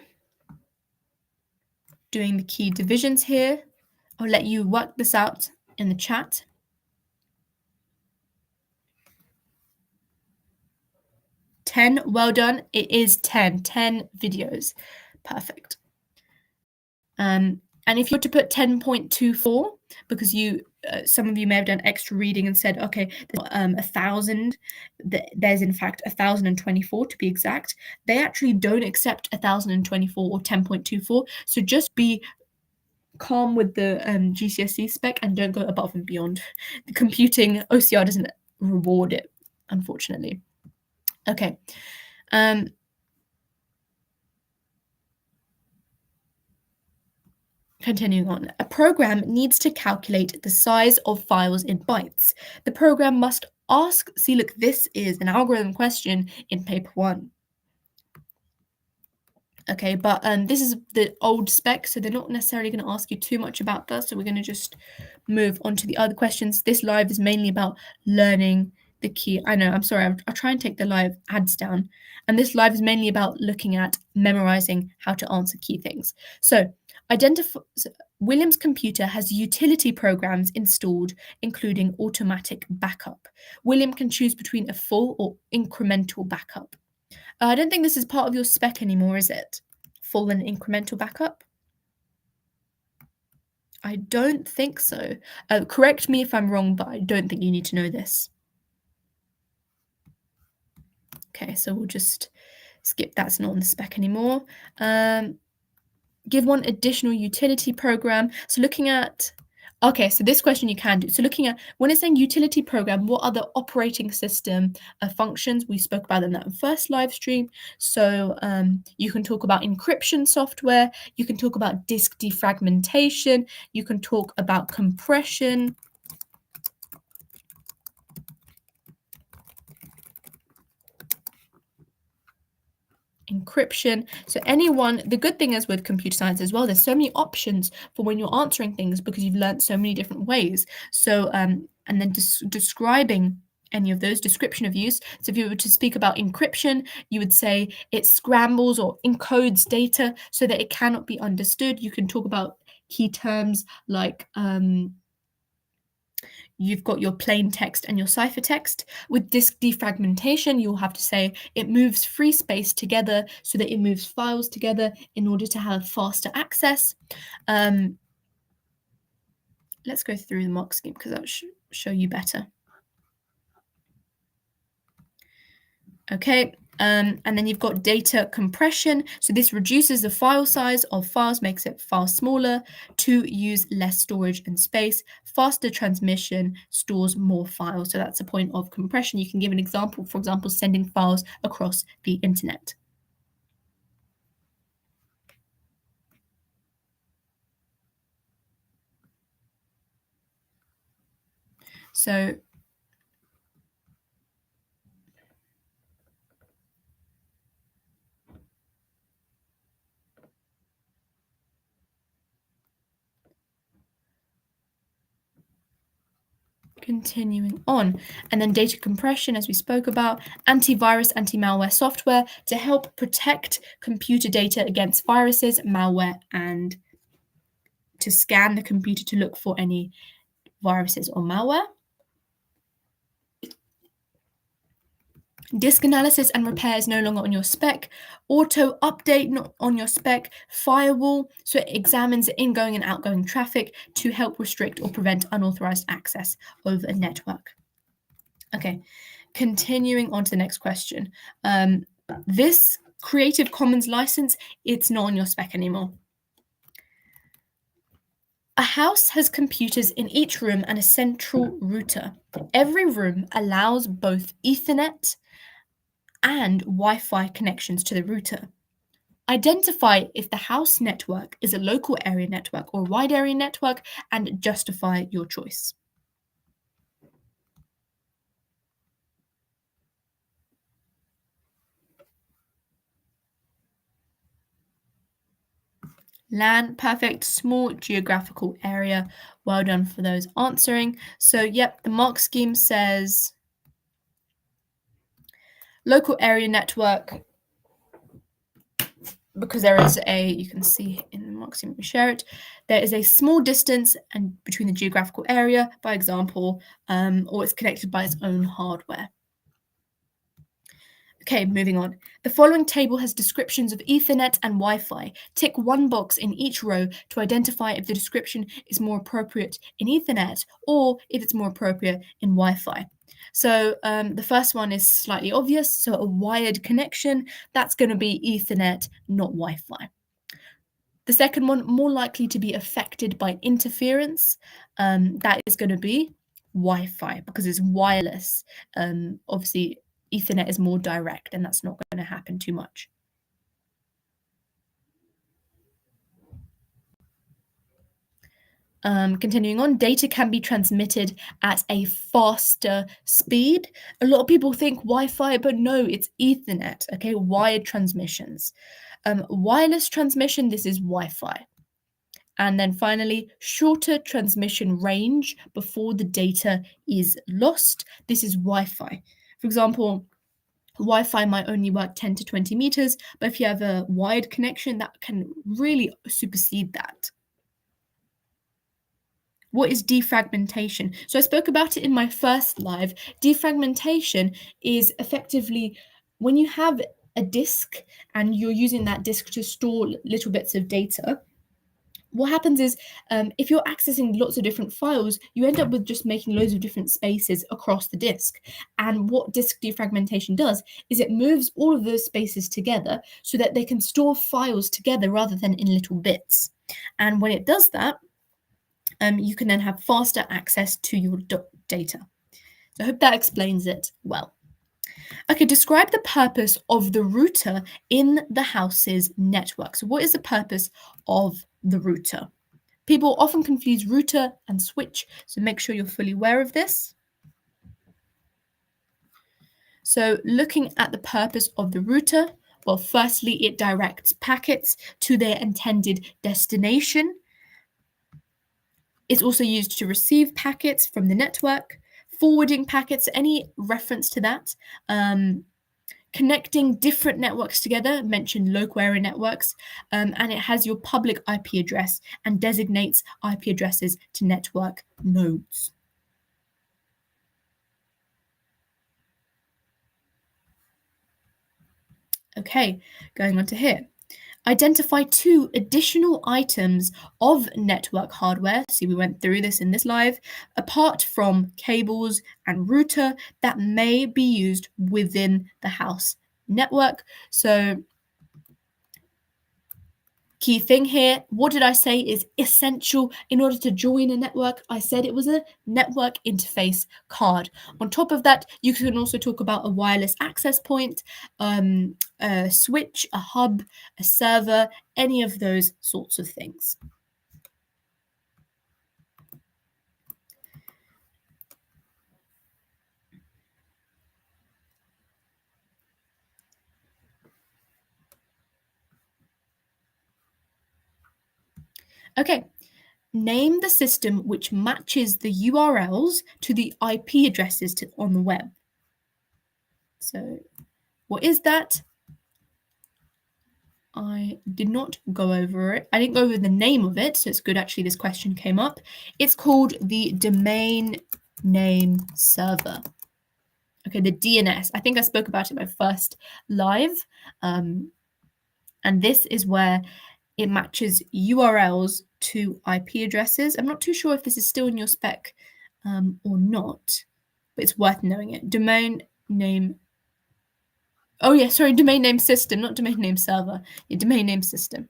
[SPEAKER 1] doing the key divisions here, I'll let you work this out in the chat. 10, well done. It is 10 videos. Perfect. And if you were to put 10.24, because some of you may have done extra reading and said, okay, 1,000, there's in fact 1,024 to be exact. They actually don't accept 1,024 or 10.24. So just be calm with the GCSE spec and don't go above and beyond. The computing OCR doesn't reward it, unfortunately. Okay. Continuing on, a program needs to calculate the size of files in bytes. The program must ask, see, look, this is an algorithm question in paper 1. Okay, but this is the old spec, so they're not necessarily going to ask you too much about that. So we're going to just move on to the other questions. This live is mainly about learning the key. I know, I'm sorry, I'll try and take the live ads down. And this live is mainly about looking at memorizing how to answer key things. So William's computer has utility programs installed, including automatic backup. William can choose between a full or incremental backup. I don't think this is part of your spec anymore, is it? Full and incremental backup? I don't think so. Correct me if I'm wrong, but I don't think you need to know this. Okay, so we'll just skip that's not on the spec anymore. Give one additional utility program. So looking at, okay, so this question you can do. So looking at, when it's saying utility program, what are the operating system functions? We spoke about in that first live stream. So you can talk about encryption software. You can talk about disk defragmentation. You can talk about compression. Encryption. So the good thing is with computer science as well, there's so many options for when you're answering things because you've learned so many different ways. So and then describing any of those, description of use. So if you were to speak about encryption, you would say it scrambles or encodes data so that it cannot be understood. You can talk about key terms like you've got your plain text and your ciphertext. With disk defragmentation, you'll have to say it moves free space together so that it moves files together in order to have faster access. Let's go through the mark scheme because that'll show you better. Okay, and then you've got data compression. So this reduces the file size of files, makes it file smaller to use less storage and space. Faster transmission stores more files. So that's the point of compression. You can give an example, for example, sending files across the internet. So continuing on, and then data compression, as we spoke about, antivirus, anti-malware software to help protect computer data against viruses, malware, and to scan the computer to look for any viruses or malware. Disk analysis and repair is no longer on your spec. Auto update not on your spec. Firewall, so it examines the ingoing and outgoing traffic to help restrict or prevent unauthorized access over a network. Okay, continuing on to the next question. This Creative Commons license, it's not on your spec anymore. A house has computers in each room and a central router. Every room allows both Ethernet and Wi-Fi connections to the router. Identify if the house network is a local area network or wide area network and justify your choice. LAN, perfect, small geographical area. Well done for those answering. So, yep, the mark scheme says local area network, because there is you can see in the mark scheme, we share it, there is a small distance and between the geographical area, by example, or it's connected by its own hardware. Okay, moving on. The following table has descriptions of Ethernet and Wi-Fi. Tick one box in each row to identify if the description is more appropriate in Ethernet or if it's more appropriate in Wi-Fi. So the first one is slightly obvious. So a wired connection, that's going to be Ethernet, not Wi-Fi. The second one, more likely to be affected by interference, that is going to be Wi-Fi because it's wireless. Obviously, Ethernet is more direct, and that's not going to happen too much. Continuing on, data can be transmitted at a faster speed. A lot of people think Wi-Fi, but no, it's Ethernet, okay? Wired transmissions. Wireless transmission, this is Wi-Fi. And then finally, shorter transmission range before the data is lost. This is Wi-Fi. For example, Wi-Fi might only work 10 to 20 meters, but if you have a wired connection, that can really supersede that. What is defragmentation? So I spoke about it in my first live. Defragmentation is effectively when you have a disk and you're using that disk to store little bits of data. What happens is if you're accessing lots of different files, you end up with just making loads of different spaces across the disk. And what disk defragmentation does is it moves all of those spaces together so that they can store files together rather than in little bits. And when it does that, you can then have faster access to your data. So I hope that explains it well. Okay, describe the purpose of the router in the house's network. So what is the purpose of the router? People often confuse router and switch, so make sure you're fully aware of this. So looking at the purpose of the router, well, firstly, it directs packets to their intended destination. It's also used to receive packets from the network, forwarding packets, any reference to that. Connecting different networks together, mentioned local area networks, and it has your public IP address and designates IP addresses to network nodes. Okay, going on to here. Identify 2 additional items of network hardware. See, we went through this in this live, apart from cables and router that may be used within the house network. So key thing here, what did I say is essential in order to join a network? I said it was a network interface card. On top of that, you can also talk about a wireless access point, a switch, a hub, a server, any of those sorts of things. Okay, name the system which matches the URLs to the IP addresses on the web. So what is that? I did not go over it. I didn't go over the name of it, so it's good actually this question came up. It's called the domain name server. Okay, the DNS. I think I spoke about it in my first live. And this is where it matches URLs to IP addresses. I'm not too sure if this is still in your spec or not, but it's worth knowing it. Domain name. Oh yeah, sorry, domain name system, not domain name server. Yeah, domain name system.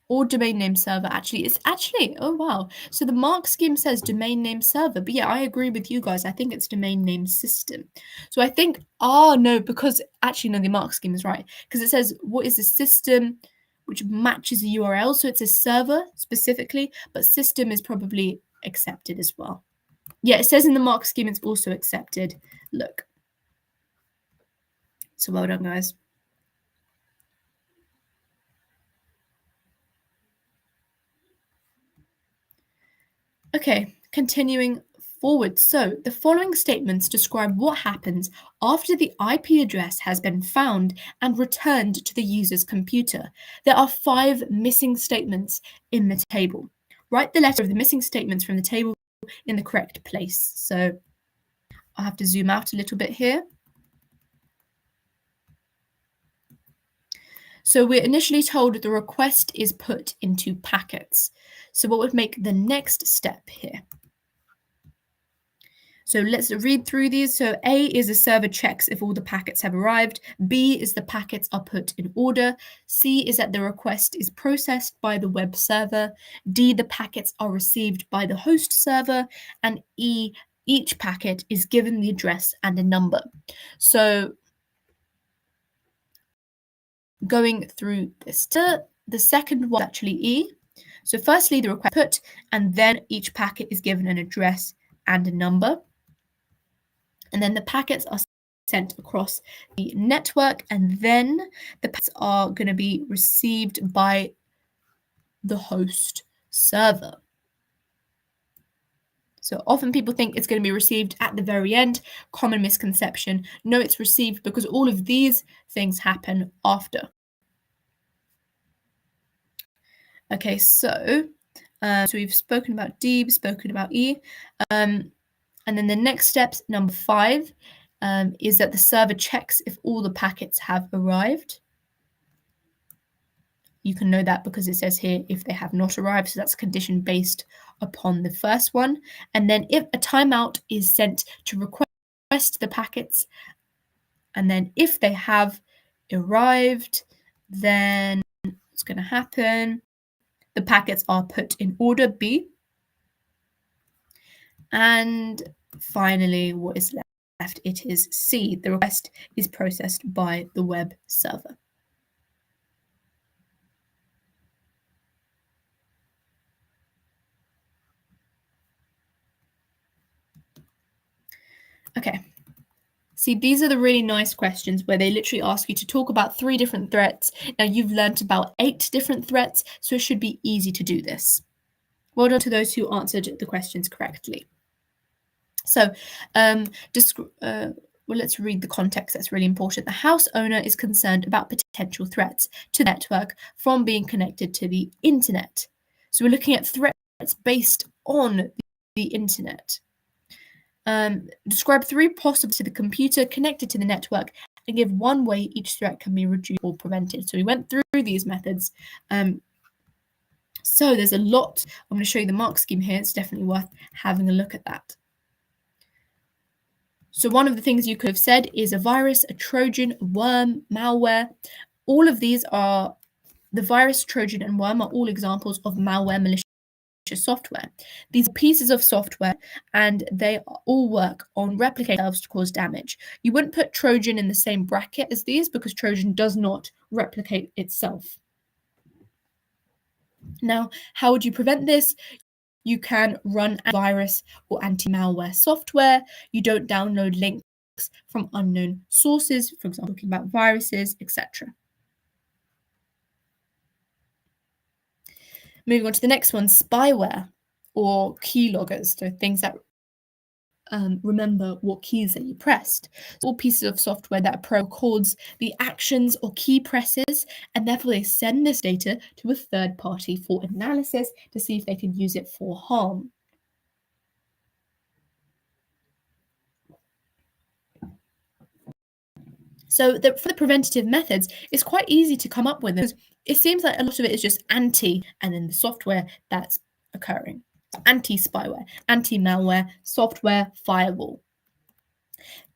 [SPEAKER 1] Or domain name server, actually. It's actually, oh wow. So the mark scheme says domain name server, but yeah, I agree with you guys. I think it's domain name system. So I think, no, because actually, no, the mark scheme is right. Because it says, what is the system which matches a URL? So it's a server specifically, but system is probably accepted as well. Yeah, it says in the mark scheme it's also accepted. Look. So well done, guys. Okay, continuing forward. So the following statements describe what happens after the IP address has been found and returned to the user's computer. There are 5 missing statements in the table. Write the letter of the missing statements from the table in the correct place. So I'll have to zoom out a little bit here. So we're initially told the request is put into packets. So what would make the next step here? So let's read through these. So A is the server checks if all the packets have arrived. B is the packets are put in order. C is that the request is processed by the web server. D, the packets are received by the host server. And E, each packet is given the address and a number. So going through this, the second one is actually E. So firstly, the request put, and then each packet is given an address and a number. And then the packets are sent across the network, and then the packets are going to be received by the host server. So often people think it's going to be received at the very end. Common misconception. No, it's received because all of these things happen after. Okay, so we've spoken about D, we've spoken about E. And then the next steps, number 5, is that the server checks if all the packets have arrived. You can know that because it says here if they have not arrived, so that's a condition based upon the first one. And then if a timeout is sent to request the packets, and then if they have arrived, then what's going to happen? The packets are put in order, B. And finally, what is left? It is C. The request is processed by the web server. Okay. See, these are the really nice questions where they literally ask you to talk about 3 different threats. Now, you've learnt about 8 different threats, so it should be easy to do this. Well done to those who answered the questions correctly. So, let's read the context. That's really important. The house owner is concerned about potential threats to the network from being connected to the internet. So we're looking at threats based on the internet. Describe 3 possible to the computer connected to the network and give 1 way each threat can be reduced or prevented. So we went through these methods. So there's a lot. I'm going to show you the mark scheme here. It's definitely worth having a look at that. So one of the things you could have said is a virus, a Trojan, a worm, malware. All of these are, the virus, Trojan, and worm are all examples of malware malicious software. These are pieces of software and they all work on replicating themselves to cause damage. You wouldn't put Trojan in the same bracket as these because Trojan does not replicate itself. Now, how would you prevent this? You can run antivirus or anti-malware software. You don't download links from unknown sources, for example, talking about viruses, etc. Moving on to the next one, spyware or keyloggers, so things that remember what keys that you pressed. So all pieces of software that records the actions or key presses, and therefore they send this data to a third party for analysis to see if they can use it for harm. So for the preventative methods, it's quite easy to come up with because it seems like a lot of it is just anti and then the software that's occurring. Anti-spyware, anti-malware, software, firewall.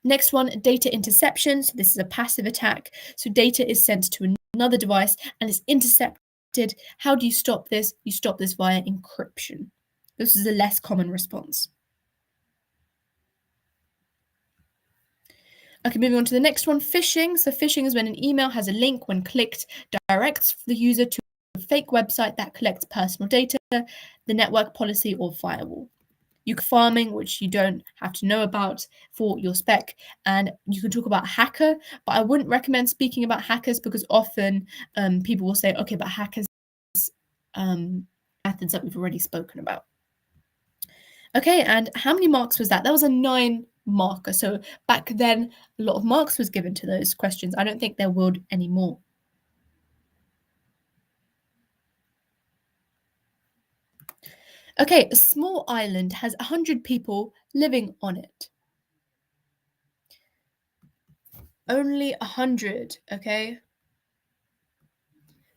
[SPEAKER 1] Next one, data interception. So this is a passive attack. So data is sent to another device and is intercepted. How do you stop this? You stop this via encryption. This is a less common response. Okay, moving on to the next one, phishing. So phishing is when an email has a link, when clicked, directs the user to a fake website that collects personal data, the network policy or firewall. You can farming, which you don't have to know about for your spec, and you can talk about hacker, but I wouldn't recommend speaking about hackers because often people will say, okay, but hackers methods that we've already spoken about. Okay, and how many marks was that? That was a 9 marker. So back then, a lot of marks was given to those questions. I don't think there would anymore. Okay, a small island has 100 people living on it. Only 100, okay?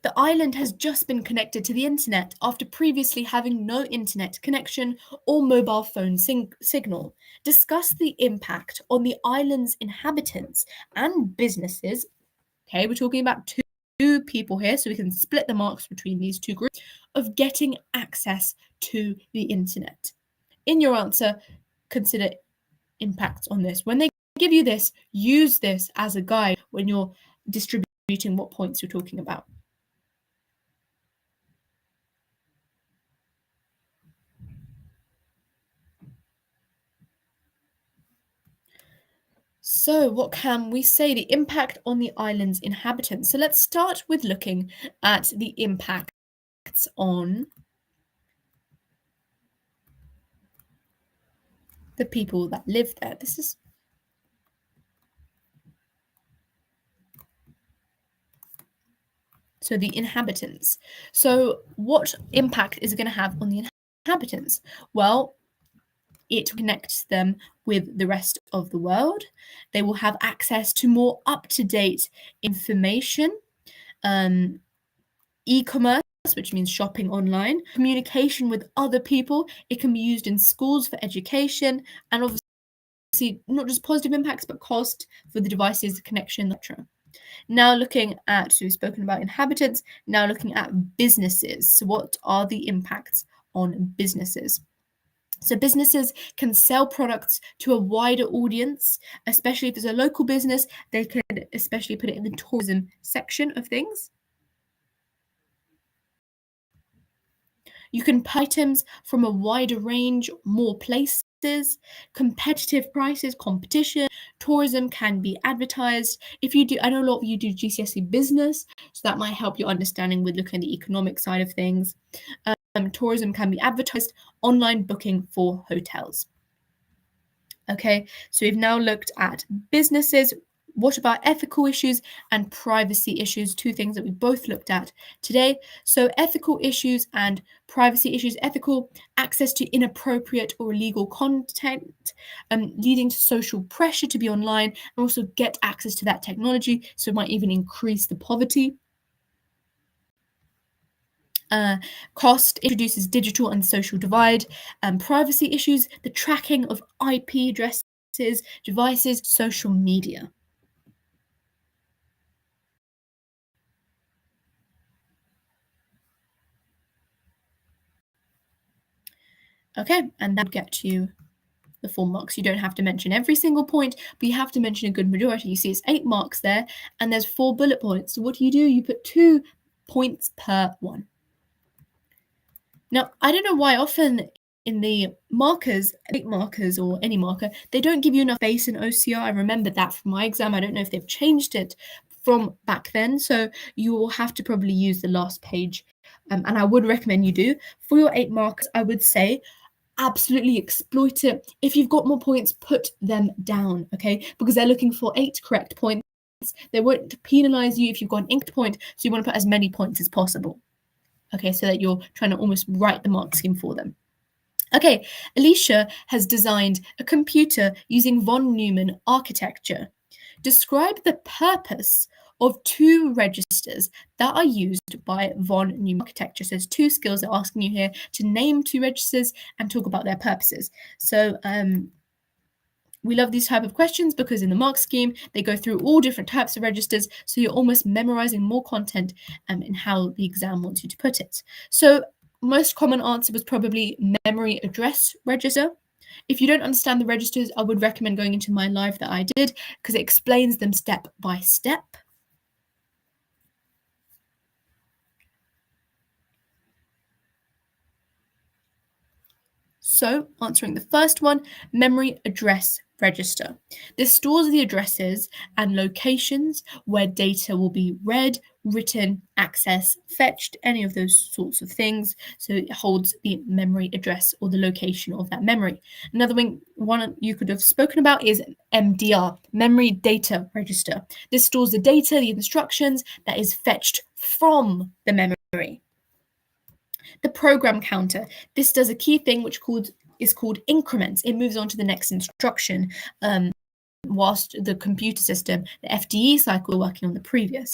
[SPEAKER 1] The island has just been connected to the internet after previously having no internet connection or mobile phone signal. Discuss the impact on the island's inhabitants and businesses. Okay, we're talking about two people here, so we can split the marks between these two groups of getting access to the internet. In your answer, consider impacts on this. When they give you this, use this as a guide when you're distributing what points you're talking about. So, what can we say? The impact on the island's inhabitants. So, let's start with looking at the impacts on the people that live there. This is so the inhabitants. So, what impact is it going to have on the inhabitants? Well, it connects them with the rest of the world. They will have access to more up-to-date information, e-commerce, which means shopping online, communication with other people. It can be used in schools for education, and obviously not just positive impacts, but cost for the devices, the connection, etc. Now looking at, so we've spoken about inhabitants, now looking at businesses. So what are the impacts on businesses? So businesses can sell products to a wider audience, especially if it's a local business. They could especially put it in the tourism section of things. You can buy items from a wider range, more places, competitive prices, competition. Tourism can be advertised. If you do, I know a lot of you do GCSE business, so that might help your understanding with looking at the economic side of things. Tourism can be advertised, online booking for hotels. Okay, so we've now looked at businesses. What about ethical issues and privacy issues? Two things that we both looked at today. So ethical issues and privacy issues. Ethical, access to inappropriate or illegal content, leading to social pressure to be online and also get access to that technology. So it might even increase the poverty. Cost introduces digital and social divide, privacy issues, the tracking of IP addresses, devices, social media. Okay, and that gets you the full marks. You don't have to mention every single point, but you have to mention a good majority. You see it's 8 marks there, and there's 4 bullet points. So what do? You put 2 points per one. Now, I don't know why often in the markers, 8 markers or any marker, they don't give you enough space in OCR. I remember that from my exam. I don't know if they've changed it from back then. So you will have to probably use the last page. And I would recommend you do. For your 8 markers, I would say absolutely exploit it. If you've got more points, put them down, okay? Because they're looking for 8 correct points. They won't penalize you if you've got an inked point. So you want to put as many points as possible. Okay, so that you're trying to almost write the mark scheme for them. Okay, Alicia has designed a computer using von Neumann architecture. Describe the purpose of 2 registers that are used by von Neumann architecture. So there's 2 skills they're asking you here to name 2 registers and talk about their purposes. So we love these type of questions because in the mark scheme, they go through all different types of registers. So you're almost memorizing more content in how the exam wants you to put it. So most common answer was probably memory address register. If you don't understand the registers, I would recommend going into my live that I did because it explains them step by step. So, answering the first one, memory address register. This stores the addresses and locations where data will be read, written, accessed, fetched, any of those sorts of things. So it holds the memory address or the location of that memory. Another one you could have spoken about is MDR, memory data register. This stores the data, the instructions that is fetched from the memory. The program counter. This does a key thing which is called increments. It moves on to the next instruction whilst the computer system, the FDE cycle, working on the previous.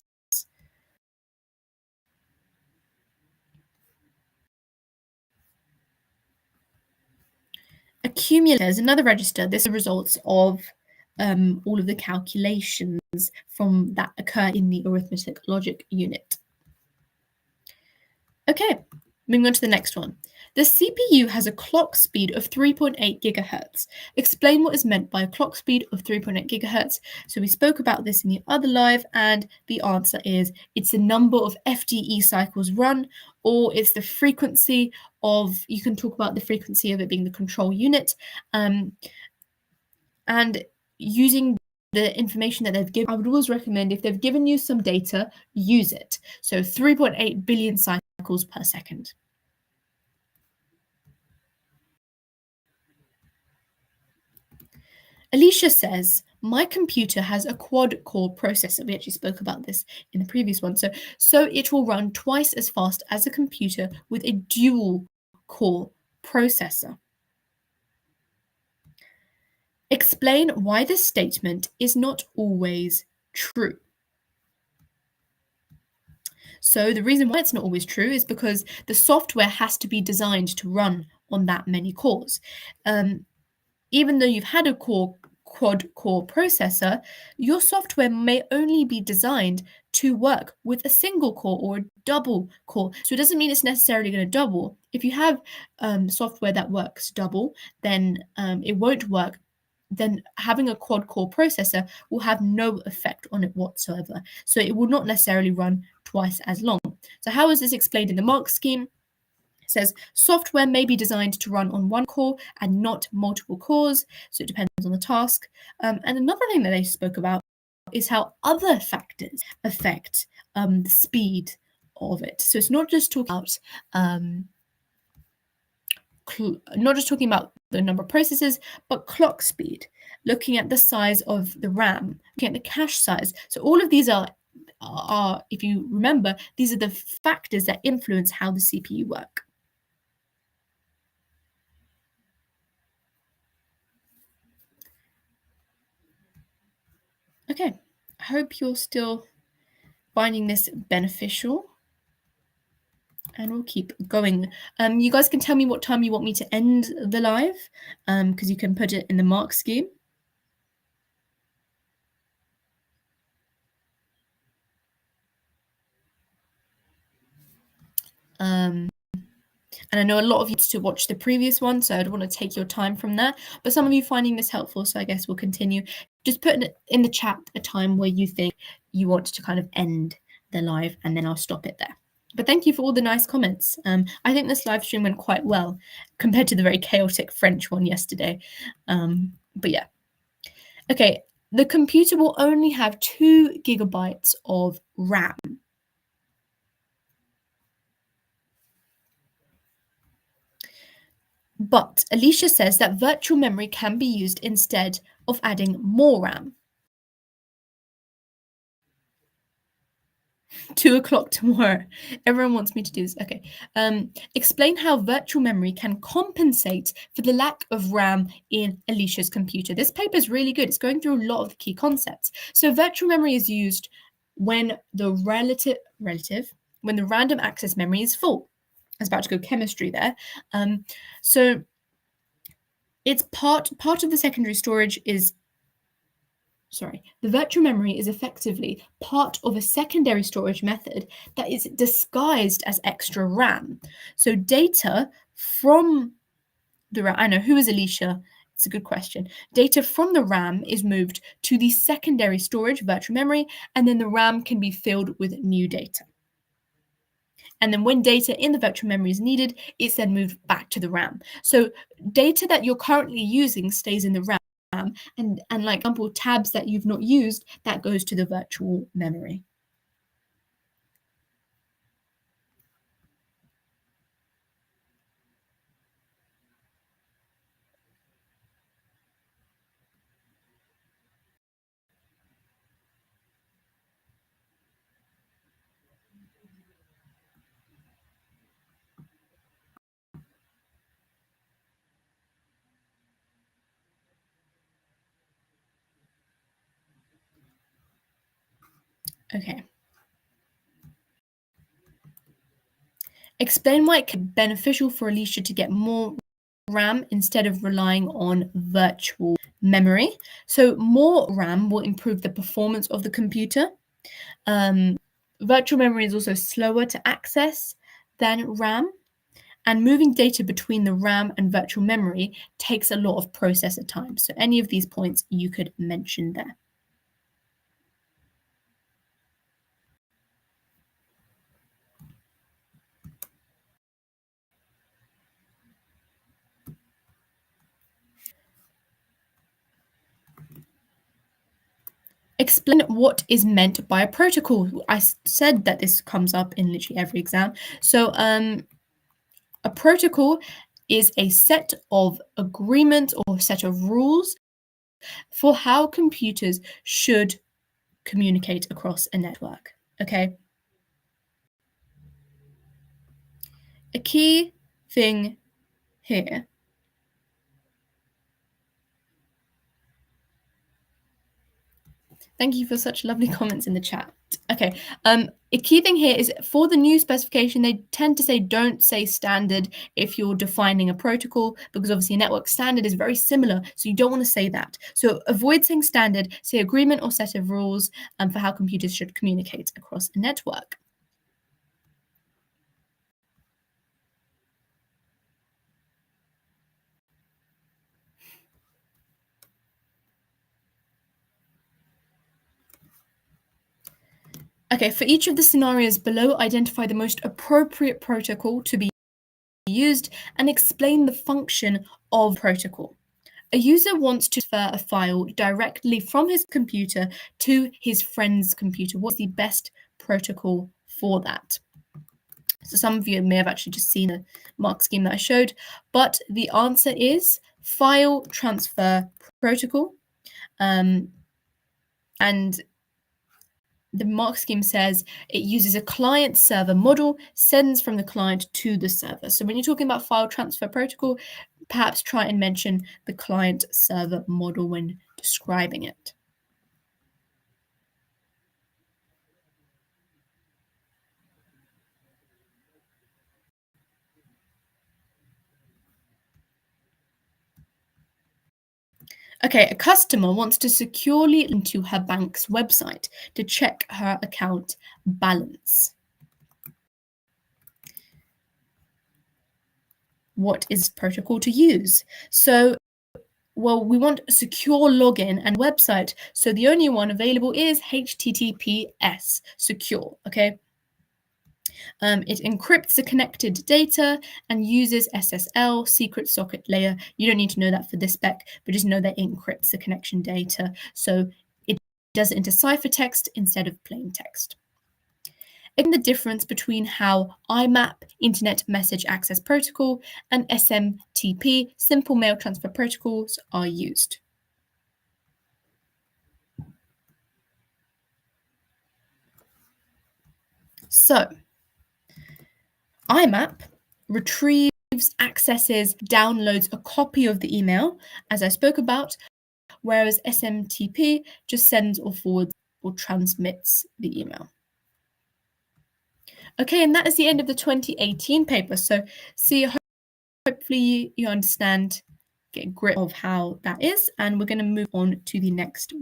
[SPEAKER 1] Accumulator is another register. This is the results of all of the calculations from that occur in the arithmetic logic unit. Okay, moving on to the next one. The CPU has a clock speed of 3.8 gigahertz. Explain what is meant by a clock speed of 3.8 gigahertz. So we spoke about this in the other live, and the answer is it's the number of FDE cycles run, or it's the frequency of, you can talk about the frequency of it being the control unit, and using the information that they've given. I would always recommend, if they've given you some data, use it. So 3.8 billion cycles per second. Alicia says, my computer has a quad-core processor. We actually spoke about this in the previous one. So it will run twice as fast as a computer with a dual-core processor. Explain why this statement is not always true. So the reason why it's not always true is because the software has to be designed to run on that many cores. Even though you've had a quad-core processor, your software may only be designed to work with a single core or a double core. So it doesn't mean it's necessarily going to double. If you have software that works double, then it won't work. Then having a quad-core processor will have no effect on it whatsoever. So it will not necessarily run twice as long. So how is this explained in the mark scheme? It says software may be designed to run on one core and not multiple cores, so it depends on the task. And another thing that they spoke about is how other factors affect the speed of it. So it's not just talking about the number of processes, but clock speed, looking at the size of the RAM, looking at the cache size. So all of these are, if you remember, these are the factors that influence how the CPU work. Okay, I hope you're still finding this beneficial, and we'll keep going. You guys can tell me what time you want me to end the live, because you can put it in the mark scheme. And I know a lot of you to watch the previous one, so I don't want to take your time from that. But some of you finding this helpful, so I guess we'll continue. Just put in the chat a time where you think you want to kind of end the live, and then I'll stop it there. But thank you for all the nice comments. I think this live stream went quite well compared to the very chaotic French one yesterday. But yeah. Okay, the computer will only have 2 gigabytes of RAM. But Alicia says that virtual memory can be used instead of adding more RAM. 2:00 tomorrow. Everyone wants me to do this. Okay. Explain how virtual memory can compensate for the lack of RAM in Alicia's computer. This paper is really good. It's going through a lot of the key concepts. So virtual memory is used when the when the random access memory is full. I was about to go chemistry there. So it's part of the secondary storage is the virtual memory is effectively part of a secondary storage method that is disguised as extra RAM. So data from the RAM, I know, who is Alicia? It's a good question. Data from the RAM is moved to the secondary storage, virtual memory, and then the RAM can be filled with new data. And then when data in the virtual memory is needed, it's then moved back to the RAM. So data that you're currently using stays in the RAM. And like example, tabs that you've not used, that goes to the virtual memory. Okay. Explain why it can be beneficial for Alicia to get more RAM instead of relying on virtual memory. So more RAM will improve the performance of the computer. Virtual memory is also slower to access than RAM, and moving data between the RAM and virtual memory takes a lot of processor time. So any of these points you could mention there. Explain what is meant by a protocol. I said that this comes up in literally every exam. So a protocol is a set of agreements or set of rules for how computers should communicate across a network. Okay. A key thing here. Thank you for such lovely comments in the chat. Okay, a key thing here is for the new specification, they tend to say don't say standard if you're defining a protocol, because obviously a network standard is very similar, so you don't want to say that. So avoid saying standard, say agreement or set of rules for how computers should communicate across a network. Okay, for each of the scenarios below, identify the most appropriate protocol to be used and explain the function of protocol. A user wants to transfer a file directly from his computer to his friend's computer. What's the best protocol for that? So some of you may have actually just seen a mark scheme that I showed, but the answer is file transfer protocol. And the mark scheme says it uses a client server model, sends from the client to the server. So when you're talking about file transfer protocol, perhaps try and mention the client server model when describing it. Okay, a customer wants to securely into her bank's website to check her account balance. What is protocol to use? So, well, we want a secure login and website. So the only one available is HTTPS, secure, okay? It encrypts the connected data and uses SSL, secret socket layer. You don't need to know that for this spec, but just know that it encrypts the connection data. So it does it into ciphertext instead of plain text. And the difference between how IMAP, Internet Message Access Protocol, and SMTP, Simple Mail Transfer Protocols, are used. So, IMAP retrieves, accesses, downloads a copy of the email, as I spoke about, whereas SMTP just sends or forwards or transmits the email. Okay, and that is the end of the 2018 paper. So, hopefully you understand, get a grip of how that is, and we're going to move on to the next one.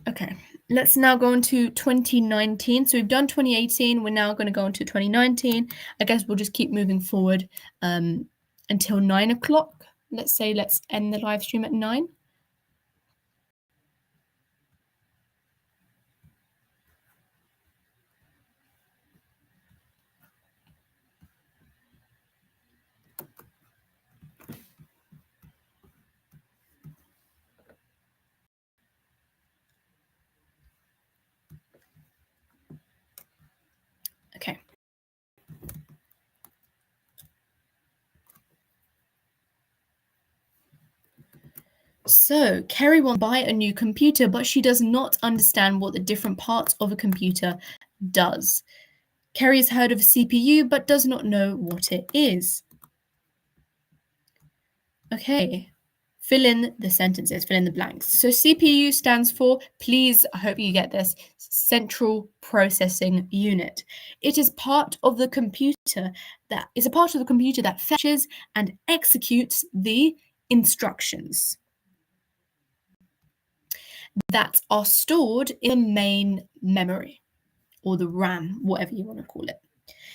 [SPEAKER 1] Okay, let's now go into 2019. So we've done 2018. We're now going to go into 2019. I guess we'll just keep moving forward until 9 o'clock. Let's end the live stream at 9. Okay. So, Kerry wants to buy a new computer, but she does not understand what the different parts of a computer does. Kerry has heard of a CPU, but does not know what it is. Okay, fill in the sentences, fill in the blanks. So CPU stands for, please, I hope you get this, Central Processing Unit. It is part of the computer that fetches and executes the instructions that are stored in the main memory, or the RAM, whatever you want to call it.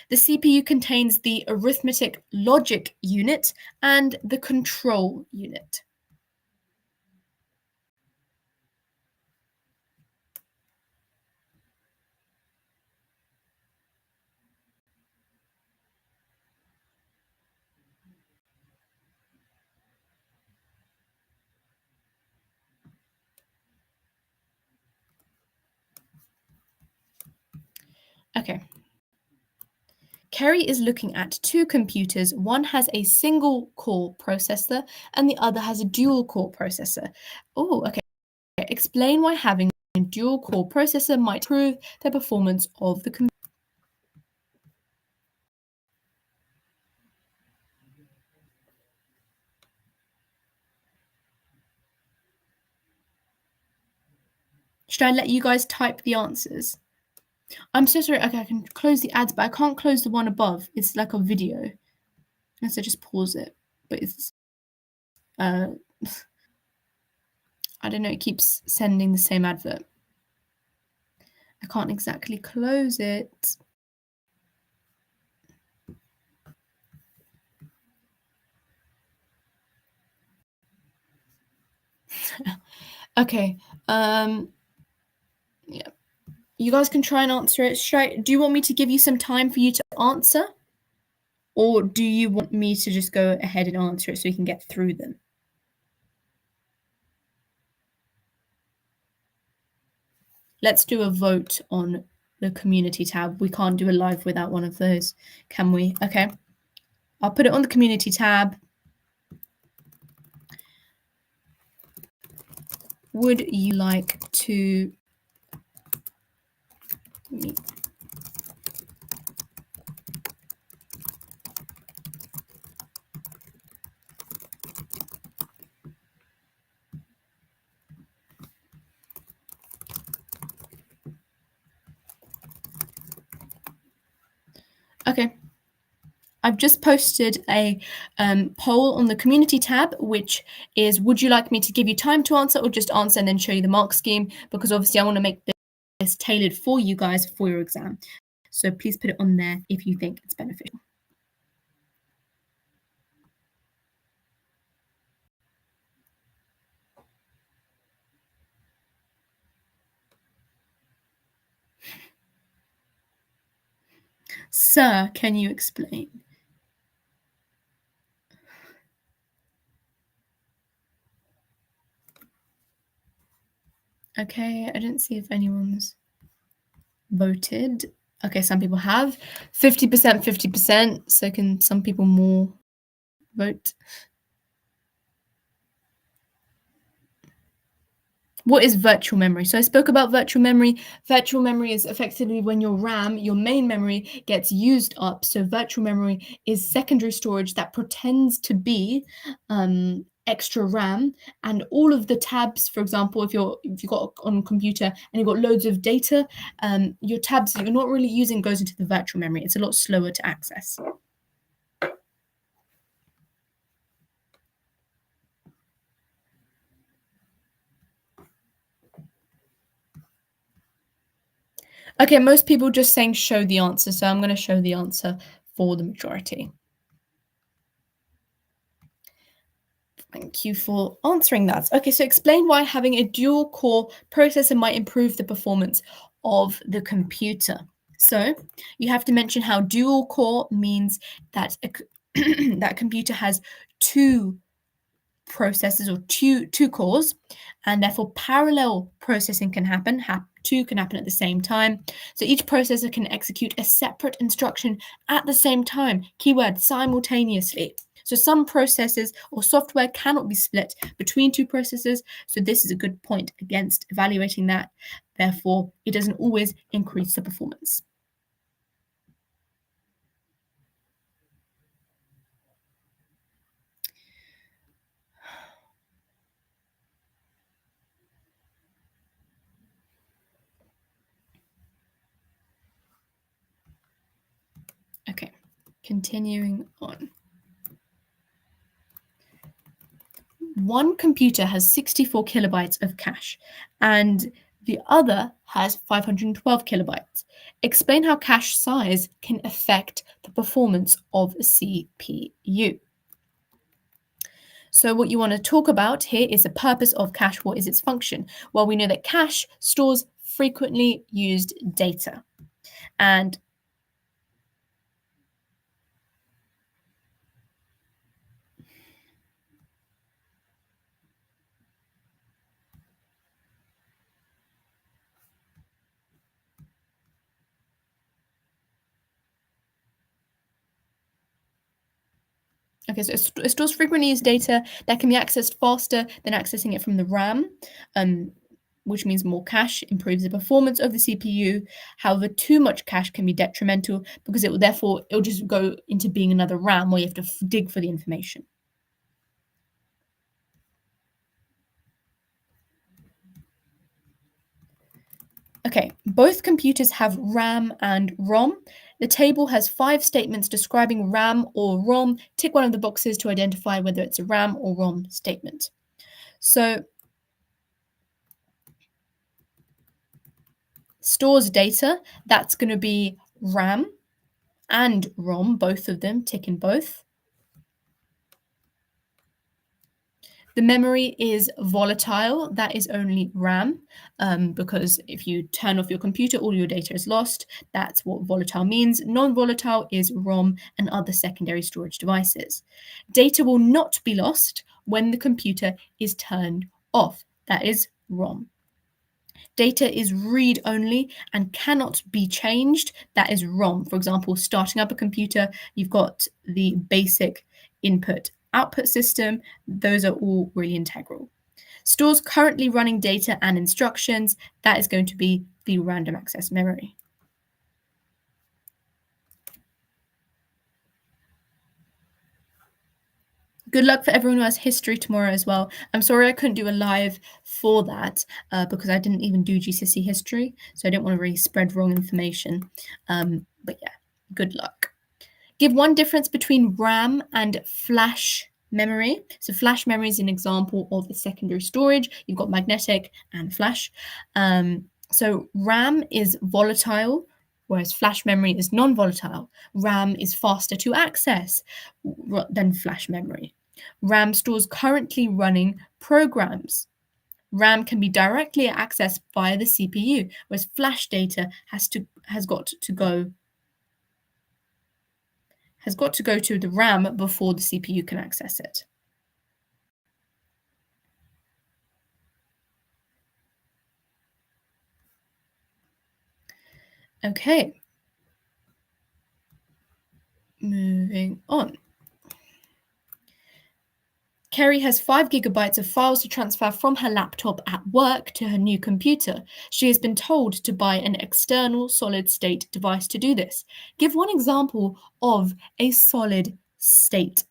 [SPEAKER 1] The CPU contains the arithmetic logic unit and the control unit. Okay. Kerry is looking at two computers. One has a single core processor and the other has a dual core processor. Oh, okay. Explain why having a dual core processor might improve the performance of the computer. Should I let you guys type the answers? I'm so sorry. Okay, I can close the ads, but I can't close the one above. It's like a video. And so just pause it. But it's I don't know, it keeps sending the same advert. I can't exactly close it. Okay. Yeah. You guys can try and answer it. Do you want me to give you some time for you to answer? Or do you want me to just go ahead and answer it so we can get through them? Let's do a vote on the community tab. We can't do a live without one of those, can we? Okay. I'll put it on the community tab. Would you like to meet? Okay. I've just posted a poll on the community tab, which is, would you like me to give you time to answer or just answer and then show you the mark scheme? Because obviously I want to make this tailored for you guys for your exam. So please put it on there if you think it's beneficial. Sir, can you explain? Okay, I didn't see if anyone's voted. Okay, some people have. 50%, 50%. So can some people more vote? What is virtual memory? So I spoke about virtual memory. Virtual memory is effectively when your RAM, your main memory, gets used up. So virtual memory is secondary storage that pretends to be extra RAM, and all of the tabs, for example, if you've got on a computer and you've got loads of data, your tabs that you're not really using goes into the virtual memory. It's a lot slower to access. Okay, most people just saying show the answer, so I'm going to show the answer for the majority. Thank you for answering that. Okay, so explain why having a dual core processor might improve the performance of the computer. So you have to mention how dual core means that that computer has two processors or two cores, and therefore parallel processing can happen. Two can happen at the same time. So each processor can execute a separate instruction at the same time. Keyword simultaneously. So some processes or software cannot be split between two processes. So this is a good point against evaluating that. Therefore, it doesn't always increase the performance. Okay, continuing on. One computer has 64 kilobytes of cache and the other has 512 kilobytes. Explain how cache size can affect the performance of a CPU. So what you want to talk about here is the purpose of cache. What is its function? Well, we know that cache stores frequently used data. And okay, so it stores frequently used data that can be accessed faster than accessing it from the RAM, which means more cache improves the performance of the CPU. However, too much cache can be detrimental because it'll just go into being another RAM where you have to dig for the information. Okay, both computers have RAM and ROM. The table has 5 statements describing RAM or ROM. Tick one of the boxes to identify whether it's a RAM or ROM statement. So, stores data, that's going to be RAM and ROM, both of them, tick in both. The memory is volatile, that is only RAM, because if you turn off your computer, all your data is lost. That's what volatile means. Non-volatile is ROM and other secondary storage devices. Data will not be lost when the computer is turned off. That is ROM. Data is read-only and cannot be changed. That is ROM. For example, starting up a computer, you've got the basic input-output system. Those are all really integral. Stores currently running data and instructions. That is going to be the random access memory. Good luck for everyone who has history tomorrow as well. I'm sorry I couldn't do a live for that because I didn't even do GCSE history, so I didn't want to really spread wrong information. But yeah, good luck. Give one difference between RAM and flash memory. So flash memory is an example of the secondary storage. You've got magnetic and flash. So RAM is volatile, whereas flash memory is non-volatile. RAM is faster to access than flash memory. RAM stores currently running programs. RAM can be directly accessed via the CPU, whereas flash data has got to go to the RAM before the CPU can access it. Okay. Moving on. Kerry has 5 gigabytes of files to transfer from her laptop at work to her new computer. She has been told to buy an external solid-state device to do this. Give one example of a solid-state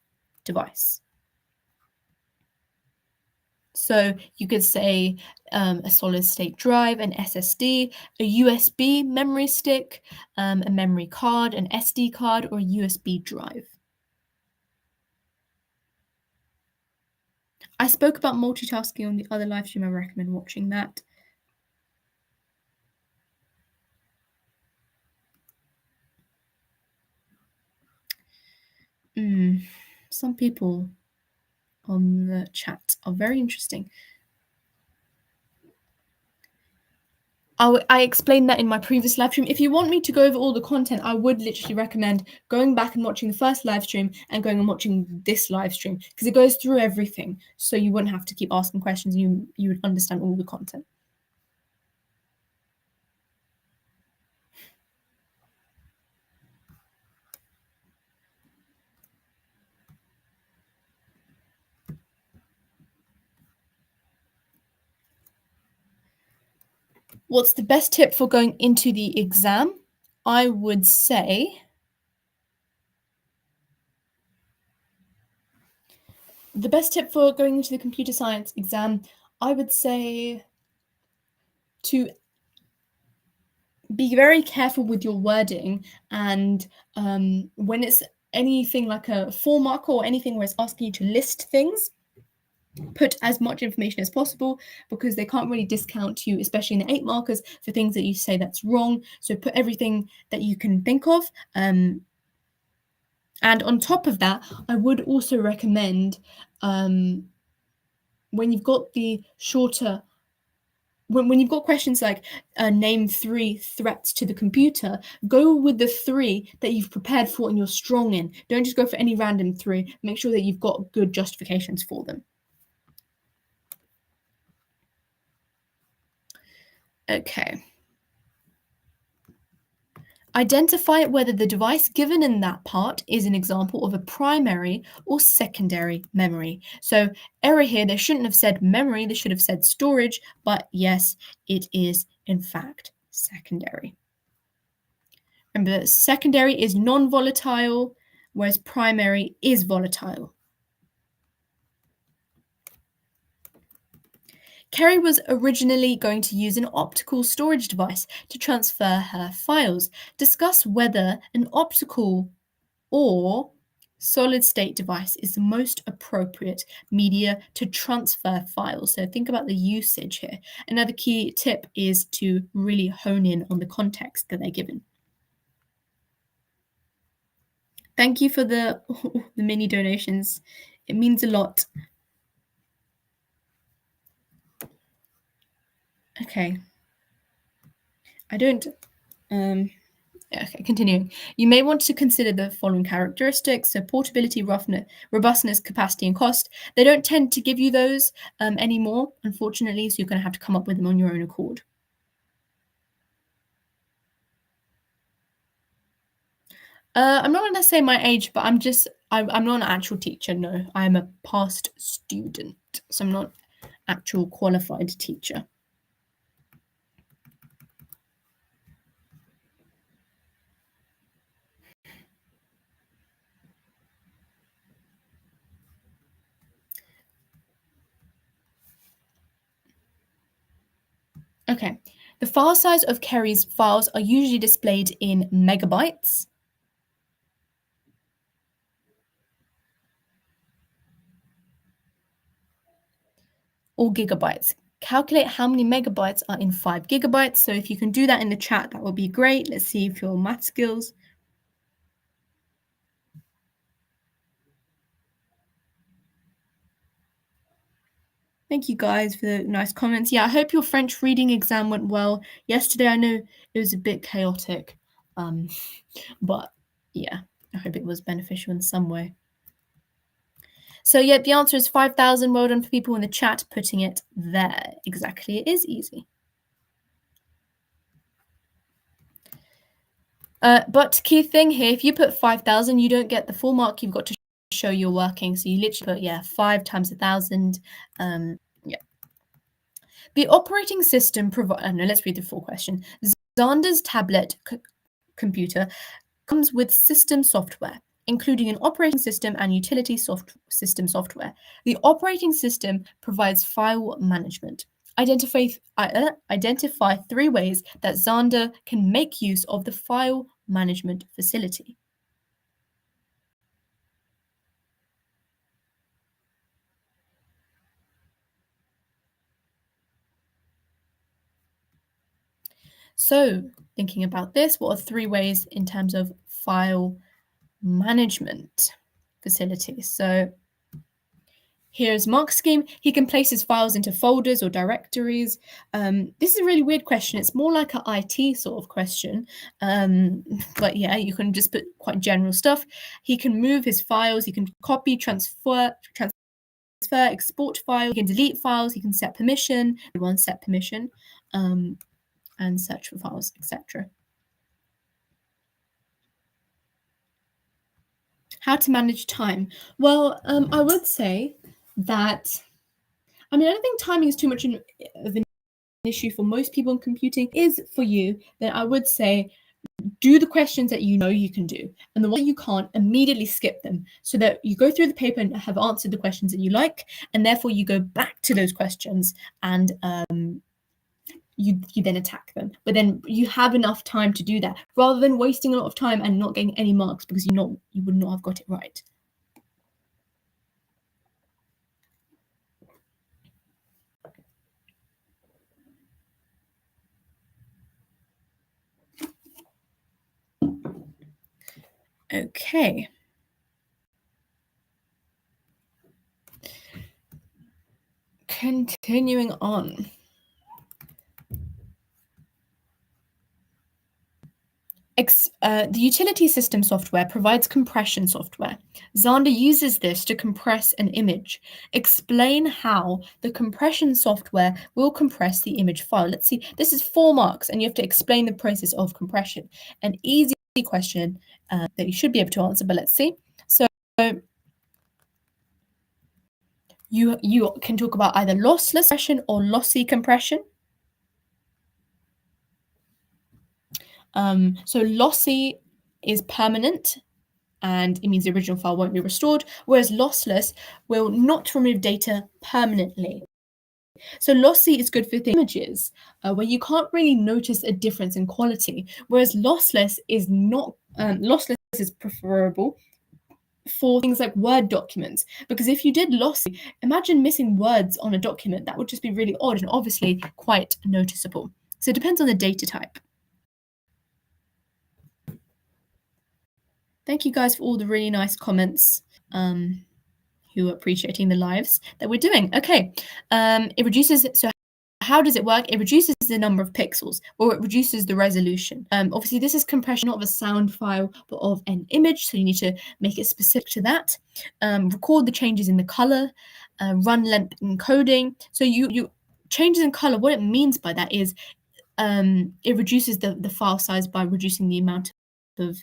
[SPEAKER 1] device. So you could say a solid-state drive, an SSD, a USB memory stick, a memory card, an SD card, or a USB drive. I spoke about multitasking on the other live stream. I recommend watching that. Some people on the chat are very interesting. I explained that in my previous live stream. If you want me to go over all the content, I would literally recommend going back and watching the first live stream and going and watching this live stream because it goes through everything. So you wouldn't have to keep asking questions. You would understand all the content. What's the best tip for going into the exam? I would say the best tip for going into the computer science exam, I would say to be very careful with your wording, and when it's anything like a 4 marker or anything where it's asking you to list things, put as much information as possible, because they can't really discount you, especially in the 8 markers, for things that you say that's wrong. So put everything that you can think of. And on top of that, I would also recommend, when you've got the shorter, when you've got questions like name 3 threats to the computer, go with the 3 that you've prepared for and you're strong in. Don't just go for any random 3. Make sure that you've got good justifications for them. Okay. Identify whether the device given in that part is an example of a primary or secondary memory. So error here, they shouldn't have said memory, they should have said storage, but yes, it is in fact secondary. Remember, secondary is non-volatile, whereas primary is volatile. Kerry was originally going to use an optical storage device to transfer her files. Discuss whether an optical or solid-state device is the most appropriate media to transfer files. So think about the usage here. Another key tip is to really hone in on the context that they're given. Thank you for the mini donations. It means a lot. Okay. I don't... Okay, continuing. You may want to consider the following characteristics: so portability, robustness, capacity, and cost. They don't tend to give you those anymore, unfortunately, so you're going to have to come up with them on your own accord. I'm not going to say my age, but I'm not an actual teacher, no. I'm a past student, so I'm not actual qualified teacher. Okay, the file size of Kerry's files are usually displayed in megabytes. Or gigabytes. Calculate how many megabytes are in 5 gigabytes. So if you can do that in the chat, that would be great. Let's see if your math skills. Thank you guys for the nice comments. Yeah, I hope your French reading exam went well. Yesterday, I know it was a bit chaotic, but yeah, I hope it was beneficial in some way. So yeah, the answer is 5,000. Well done for people in the chat putting it there. Exactly, it is easy. But key thing here, if you put 5,000, you don't get the full mark. You've got to show you're working. So you literally put, 5 times 1,000. Yeah. The operating system no, let's read the full question. Xander's tablet computer comes with system software, including an operating system and utility system software. The operating system provides file management. Identify 3 ways that Xander can make use of the file management facility. So, thinking about this, what are 3 ways in terms of file management facilities? So, here's Mark's scheme. He can place his files into folders or directories. This is a really weird question. It's more like an IT sort of question. But yeah, you can just put quite general stuff. He can move his files. He can copy, transfer, export files. He can delete files. He can set permission. Set permission, and search for files, etc. How to manage time? Well, I would say that, I don't think timing is too much of an issue for most people in computing is for you, then I would say do the questions that you know you can do, and the ones that you can't, immediately skip them, so that you go through the paper and have answered the questions that you like, and therefore you go back to those questions and you then attack them. But then you have enough time to do that, rather than wasting a lot of time and not getting any marks because you would not have got it right. Okay. Continuing on. The utility system software provides compression software. Xander uses this to compress an image. Explain how the compression software will compress the image file. Let's see, this is 4 marks, and you have to explain the process of compression. An easy question that you should be able to answer, but let's see. So you can talk about either lossless compression or lossy compression. So lossy is permanent, and it means the original file won't be restored, whereas lossless will not remove data permanently. So lossy is good for images where you can't really notice a difference in quality, whereas lossless is not. Lossless is preferable for things like Word documents, because if you did lossy, imagine missing words on a document. That would just be really odd and obviously quite noticeable. So it depends on the data type. Thank you guys for all the really nice comments. Who are appreciating the lives that we're doing. Okay, it reduces. So how does it work? It reduces the number of pixels, or it reduces the resolution. Obviously, this is compression not of a sound file, but of an image. So you need to make it specific to that. Record the changes in the color. Run length encoding. So you changes in color. What it means by that is it reduces the file size by reducing the amount of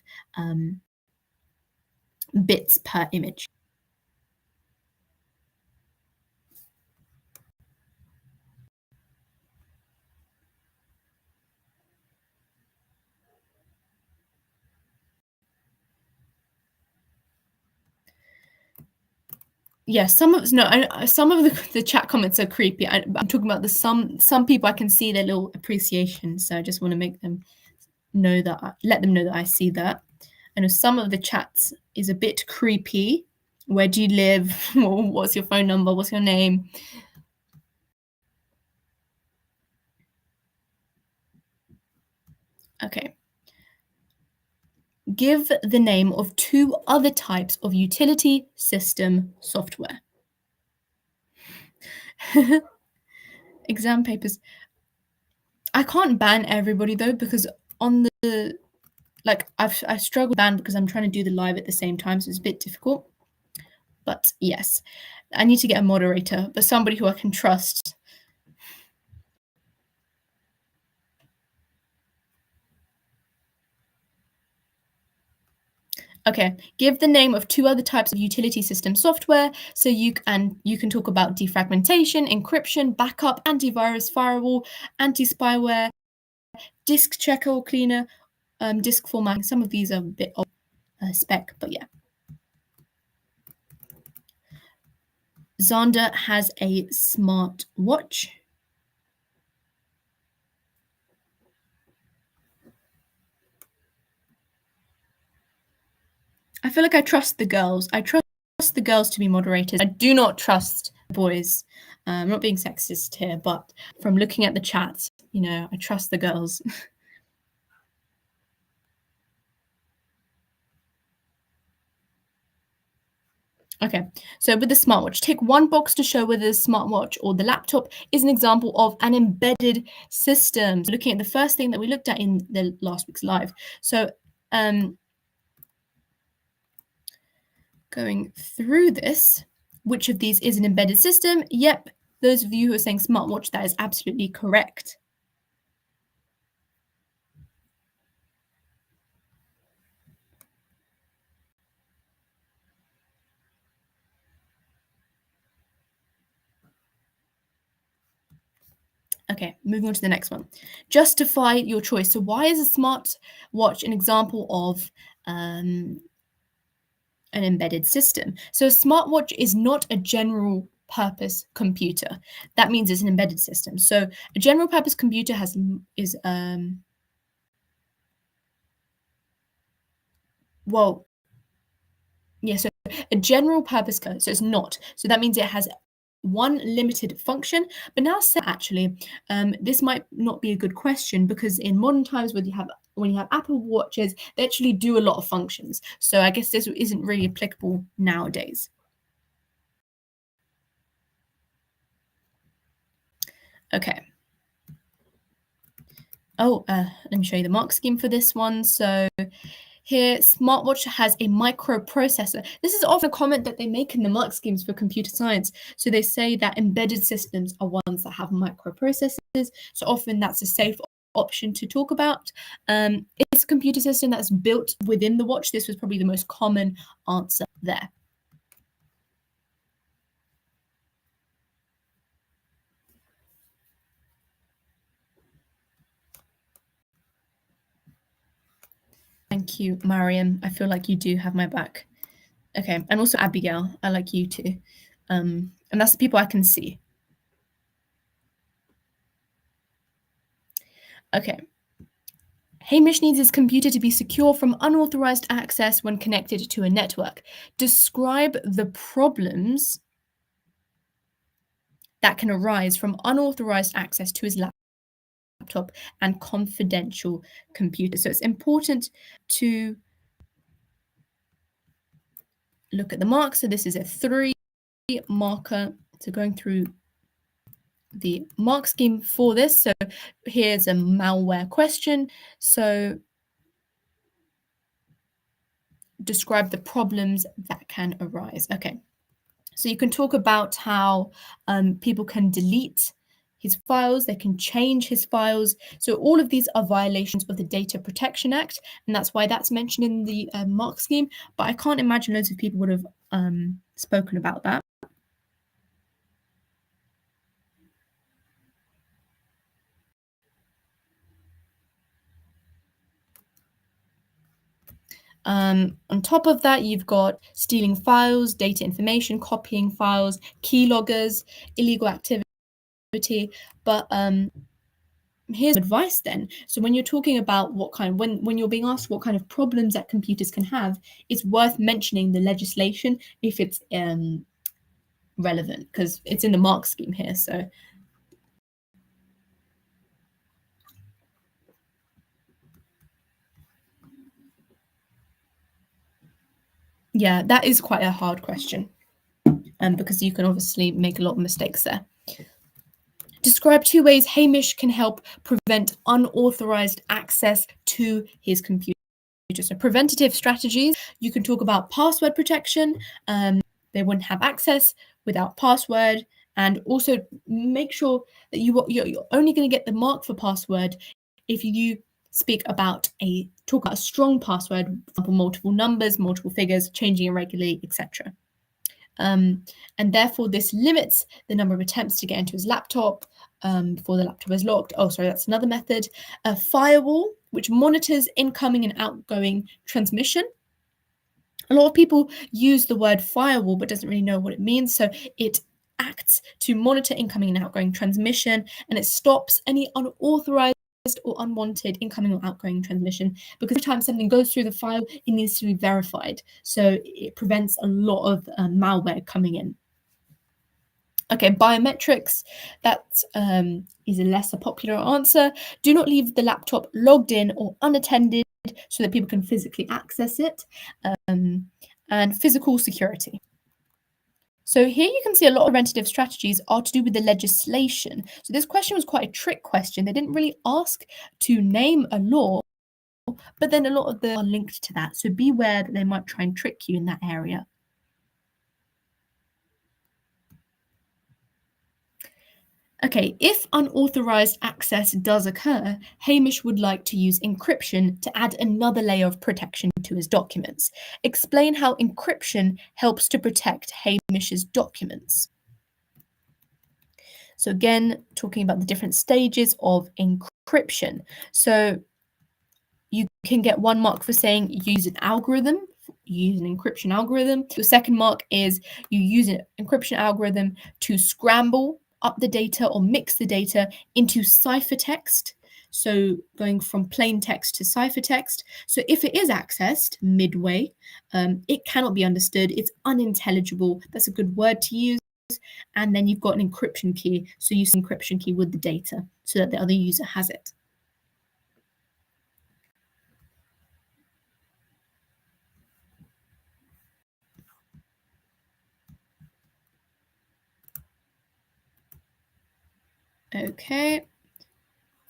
[SPEAKER 1] bits per image. Yeah, some of the chat comments are creepy. I'm talking about some people I can see their little appreciation, so I just want to make them know that let them know that I see that. I know some of the chats is a bit creepy. Where do you live? What's your phone number? What's your name? Okay. Give the name of 2 other types of utility system software. Exam papers. I can't ban everybody though, because on the I struggle with ban because I'm trying to do the live at the same time, so it's a bit difficult. But yes, I need to get a moderator, but somebody who I can trust. Okay, give the name of 2 other types of utility system software. So you can talk about defragmentation, encryption, backup, antivirus, firewall, anti-spyware, disk checker or cleaner, disk formatting. Some of these are a bit off spec, but yeah. Xander has a smart watch. I feel like I trust the girls. I trust the girls to be moderators. I do not trust boys. I'm not being sexist here, but from looking at the chat, I trust the girls. Okay, so with the smartwatch, tick 1 box to show whether the smartwatch or the laptop is an example of an embedded system. So looking at the first thing that we looked at in the last week's live. So going through this, which of these is an embedded system? Yep, those of you who are saying smartwatch, that is absolutely correct. Okay, moving on to the next one. Justify your choice. So why is a smart watch an example of an embedded system? So a smartwatch is not a general purpose computer. That means it's an embedded system. So a general purpose computer so a general purpose code. So it's not. So that means it has one limited function. But now, actually, this might not be a good question because in modern times, when you have Apple Watches, they actually do a lot of functions. So I guess this isn't really applicable nowadays. Okay. Oh, let me show you the mark scheme for this one. So here, smartwatch has a microprocessor. This is often a comment that they make in the mark schemes for computer science. So they say that embedded systems are ones that have microprocessors. So often that's a safe option to talk about. It's a computer system that's built within the watch. This was probably the most common answer there. Thank you, Mariam. I feel like you do have my back. Okay, and also Abigail, I like you too. And that's the people I can see. Okay. Hamish needs his computer to be secure from unauthorized access when connected to a network. Describe the problems that can arise from unauthorized access to his laptop and confidential computer. So it's important to look at the mark. So this is a 3 marker. So going through the mark scheme for this. So here's a malware question. So describe the problems that can arise. Okay. So you can talk about how people can delete his files, they can change his files. So all of these are violations of the Data Protection Act, and that's why that's mentioned in the mark scheme. But I can't imagine loads of people would have spoken about that. On top of that, you've got stealing files, data information, copying files, keyloggers, illegal activity. But here's advice then. So when you're talking about when you're being asked what kind of problems that computers can have, it's worth mentioning the legislation if it's relevant, because it's in the mark scheme here. So yeah, that is quite a hard question, because you can obviously make a lot of mistakes there. Describe 2 ways Hamish can help prevent unauthorized access to his computer. So preventative strategies, you can talk about password protection. They wouldn't have access without password, and also make sure that you're only going to get the mark for password if you talk about a strong password, for example, multiple numbers, multiple figures, changing irregularly, etc. And therefore, this limits the number of attempts to get into his laptop before the laptop is locked. Oh, sorry, that's another method. A firewall, which monitors incoming and outgoing transmission. A lot of people use the word firewall but doesn't really know what it means. So it acts to monitor incoming and outgoing transmission, and it stops any unauthorized or unwanted incoming or outgoing transmission, because every time something goes through the file, it needs to be verified. So it prevents a lot of malware coming in. Okay, biometrics, that is a lesser popular answer. Do not leave the laptop logged in or unattended so that people can physically access it. And physical security. So here you can see a lot of preventative strategies are to do with the legislation. So this question was quite a trick question. They didn't really ask to name a law, but then a lot of them are linked to that. So beware that they might try and trick you in that area. Okay, if unauthorized access does occur, Hamish would like to use encryption to add another layer of protection to his documents. Explain how encryption helps to protect Hamish's documents. So again, talking about the different stages of encryption. So you can get 1 mark for saying you use an algorithm, you use an encryption algorithm. Your second mark is you use an encryption algorithm to scramble up the data or mix the data into ciphertext. So going from plain text to ciphertext. So if it is accessed midway, it cannot be understood. It's unintelligible. That's a good word to use. And then you've got an encryption key. So you use an encryption key with the data so that the other user has it. Okay.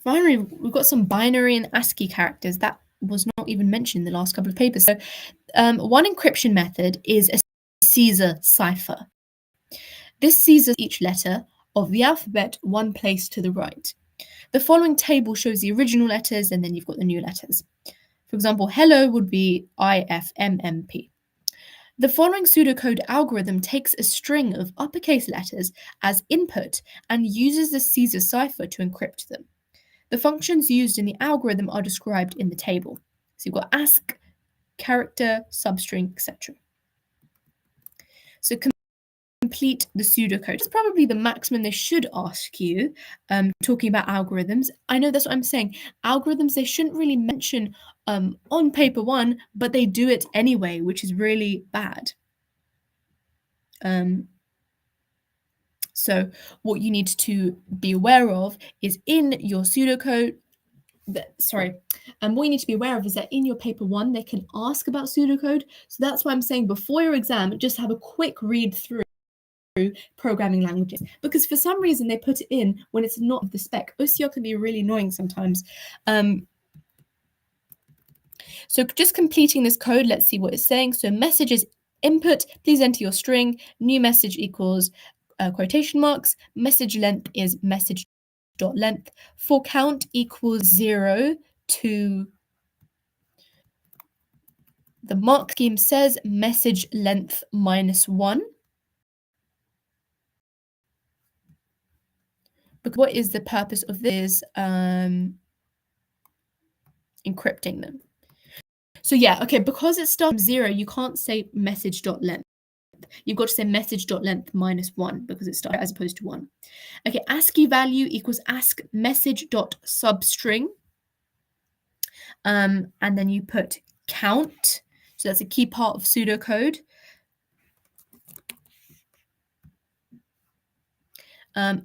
[SPEAKER 1] Finally, we've got some binary and ASCII characters. That was not even mentioned in the last couple of papers. So one encryption method is a Caesar cipher. This Caesars each letter of the alphabet one place to the right. The following table shows the original letters and then you've got the new letters. For example, hello would be IFMMP. The following pseudocode algorithm takes a string of uppercase letters as input and uses the Caesar cipher to encrypt them. The functions used in the algorithm are described in the table. So you've got ask, character, substring, etc. So complete the pseudocode. It's probably the maximum they should ask you, talking about algorithms. I know that's what I'm saying. Algorithms, they shouldn't really mention on paper 1, but they do it anyway, which is really bad. So what you need to be aware of is in your pseudocode, what you need to be aware of is that in your paper 1, they can ask about pseudocode. So that's why I'm saying before your exam, just have a quick read through programming languages, because for some reason they put it in when it's not the spec. OCR can be really annoying sometimes. So just completing this code, let's see what it's saying. So message is input, please enter your string, new message equals quotation marks, message length is message.length, for count equals 0 to the mark scheme says message length -1. But what is the purpose of this? Encrypting them. So yeah, okay, because it starts from 0, you can't say message.length. You've got to say message.length -1 because it starts as opposed to 1. Okay, ASCII value equals ask message.substring. And then you put count. So that's a key part of pseudocode.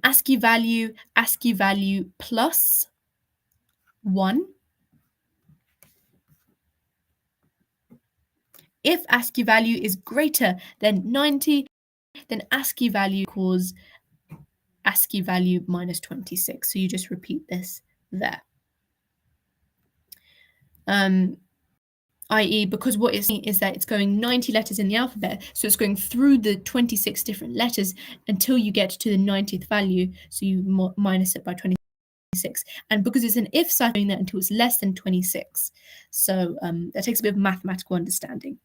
[SPEAKER 1] ASCII value plus 1. If ASCII value is greater than 90, then ASCII value equals ASCII value -26. So you just repeat this there. I.e., because what it's saying is that it's going 90 letters in the alphabet, so it's going through the 26 different letters until you get to the 90th value, so you minus it by 26. And because it's an if cipher, doing that until it's less than 26. So that takes a bit of mathematical understanding.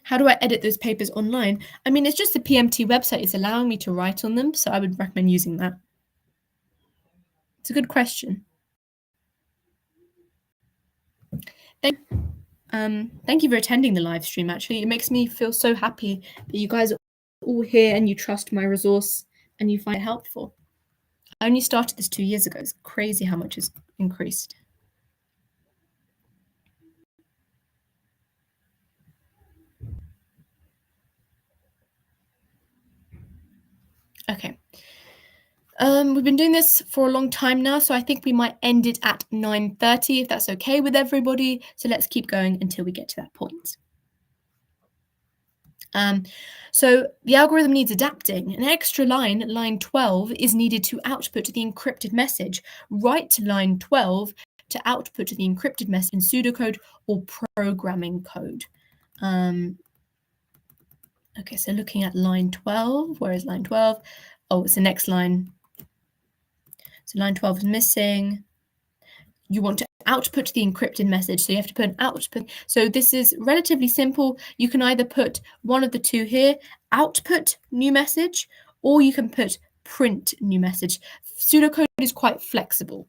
[SPEAKER 1] How do I edit those papers online? I mean, it's just the PMT website. It's allowing me to write on them, so I would recommend using that. It's a good question. Thank you for attending the live stream, actually. It makes me feel so happy that you guys are all here and you trust my resource and you find it helpful. I only started this 2 years ago. It's crazy how much has increased. Okay. We've been doing this for a long time now, so I think we might end it at 9:30 if that's okay with everybody. So let's keep going until we get to that point. So the algorithm needs adapting. An extra line, line 12, is needed to output the encrypted message. Write line 12 to output the encrypted message in pseudocode or programming code. Okay, so looking at line 12, where is line 12? Oh, it's the next line. So line 12 is missing. You want to output the encrypted message, so you have to put an output. So this is relatively simple. You can either put one of the two here, output new message, or you can put print new message. Pseudocode is quite flexible.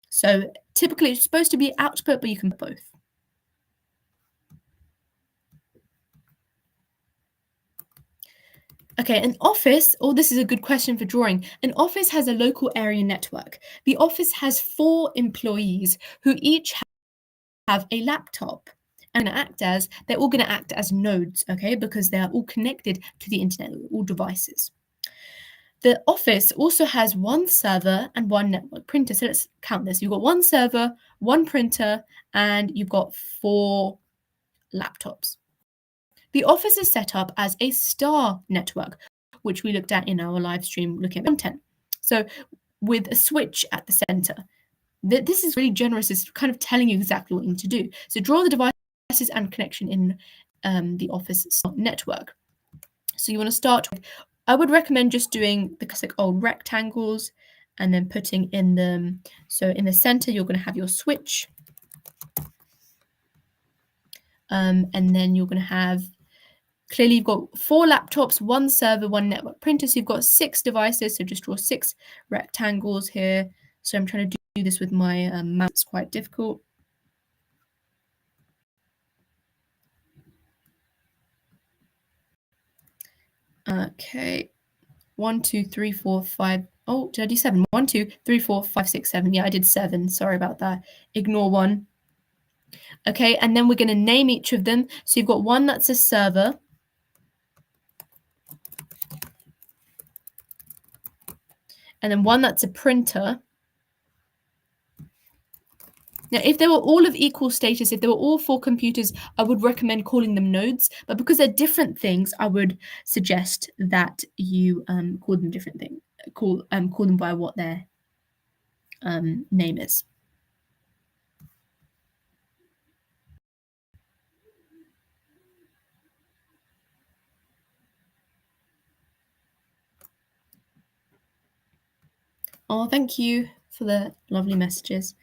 [SPEAKER 1] So typically it's supposed to be output, but you can put both. Okay, an office, this is a good question for drawing. An office has a local area network. The office has 4 employees who each have a laptop. And they're all going to act as nodes, okay, because they're all connected to the internet, all devices. The office also has 1 server and 1 network printer. So let's count this. You've got 1 server, 1 printer, and you've got 4 laptops. The office is set up as a star network, which we looked at in our live stream looking at content. So with a switch at the center. This is really generous. It's kind of telling you exactly what you need to do. So draw the devices and connection in the office network. So you want to start with, I would recommend just doing the classic old rectangles and then putting in them. So in the center, you're going to have your switch. And then you're going to have, clearly you've got 4 laptops, 1 server, 1 network printer. So you've got 6 devices. So just draw 6 rectangles here. So I'm trying to do this with my mouse. It's quite difficult. Okay, 1, 2, 3, 4, 5. Oh, did I do 7? 1, 2, 3, 4, 5, 6, 7. Yeah, I did 7. Sorry about that. Ignore 1. Okay, and then we're going to name each of them. So you've got one that's a server. And then one that's a printer. Now, if they were all of equal status, if they were all 4 computers, I would recommend calling them nodes. But because they're different things, I would suggest that you call them different things. Call them by what their name is. Oh, thank you for the lovely messages.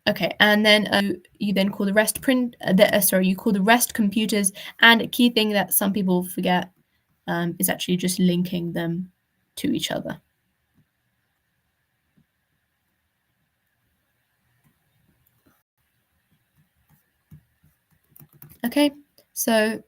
[SPEAKER 1] Okay, and then you then call the rest you call the rest computers. And a key thing that some people forget is actually just linking them to each other. Okay, so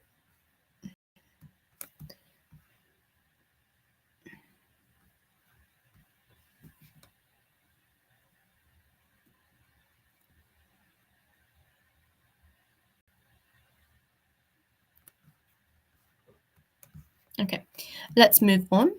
[SPEAKER 1] okay, let's move on.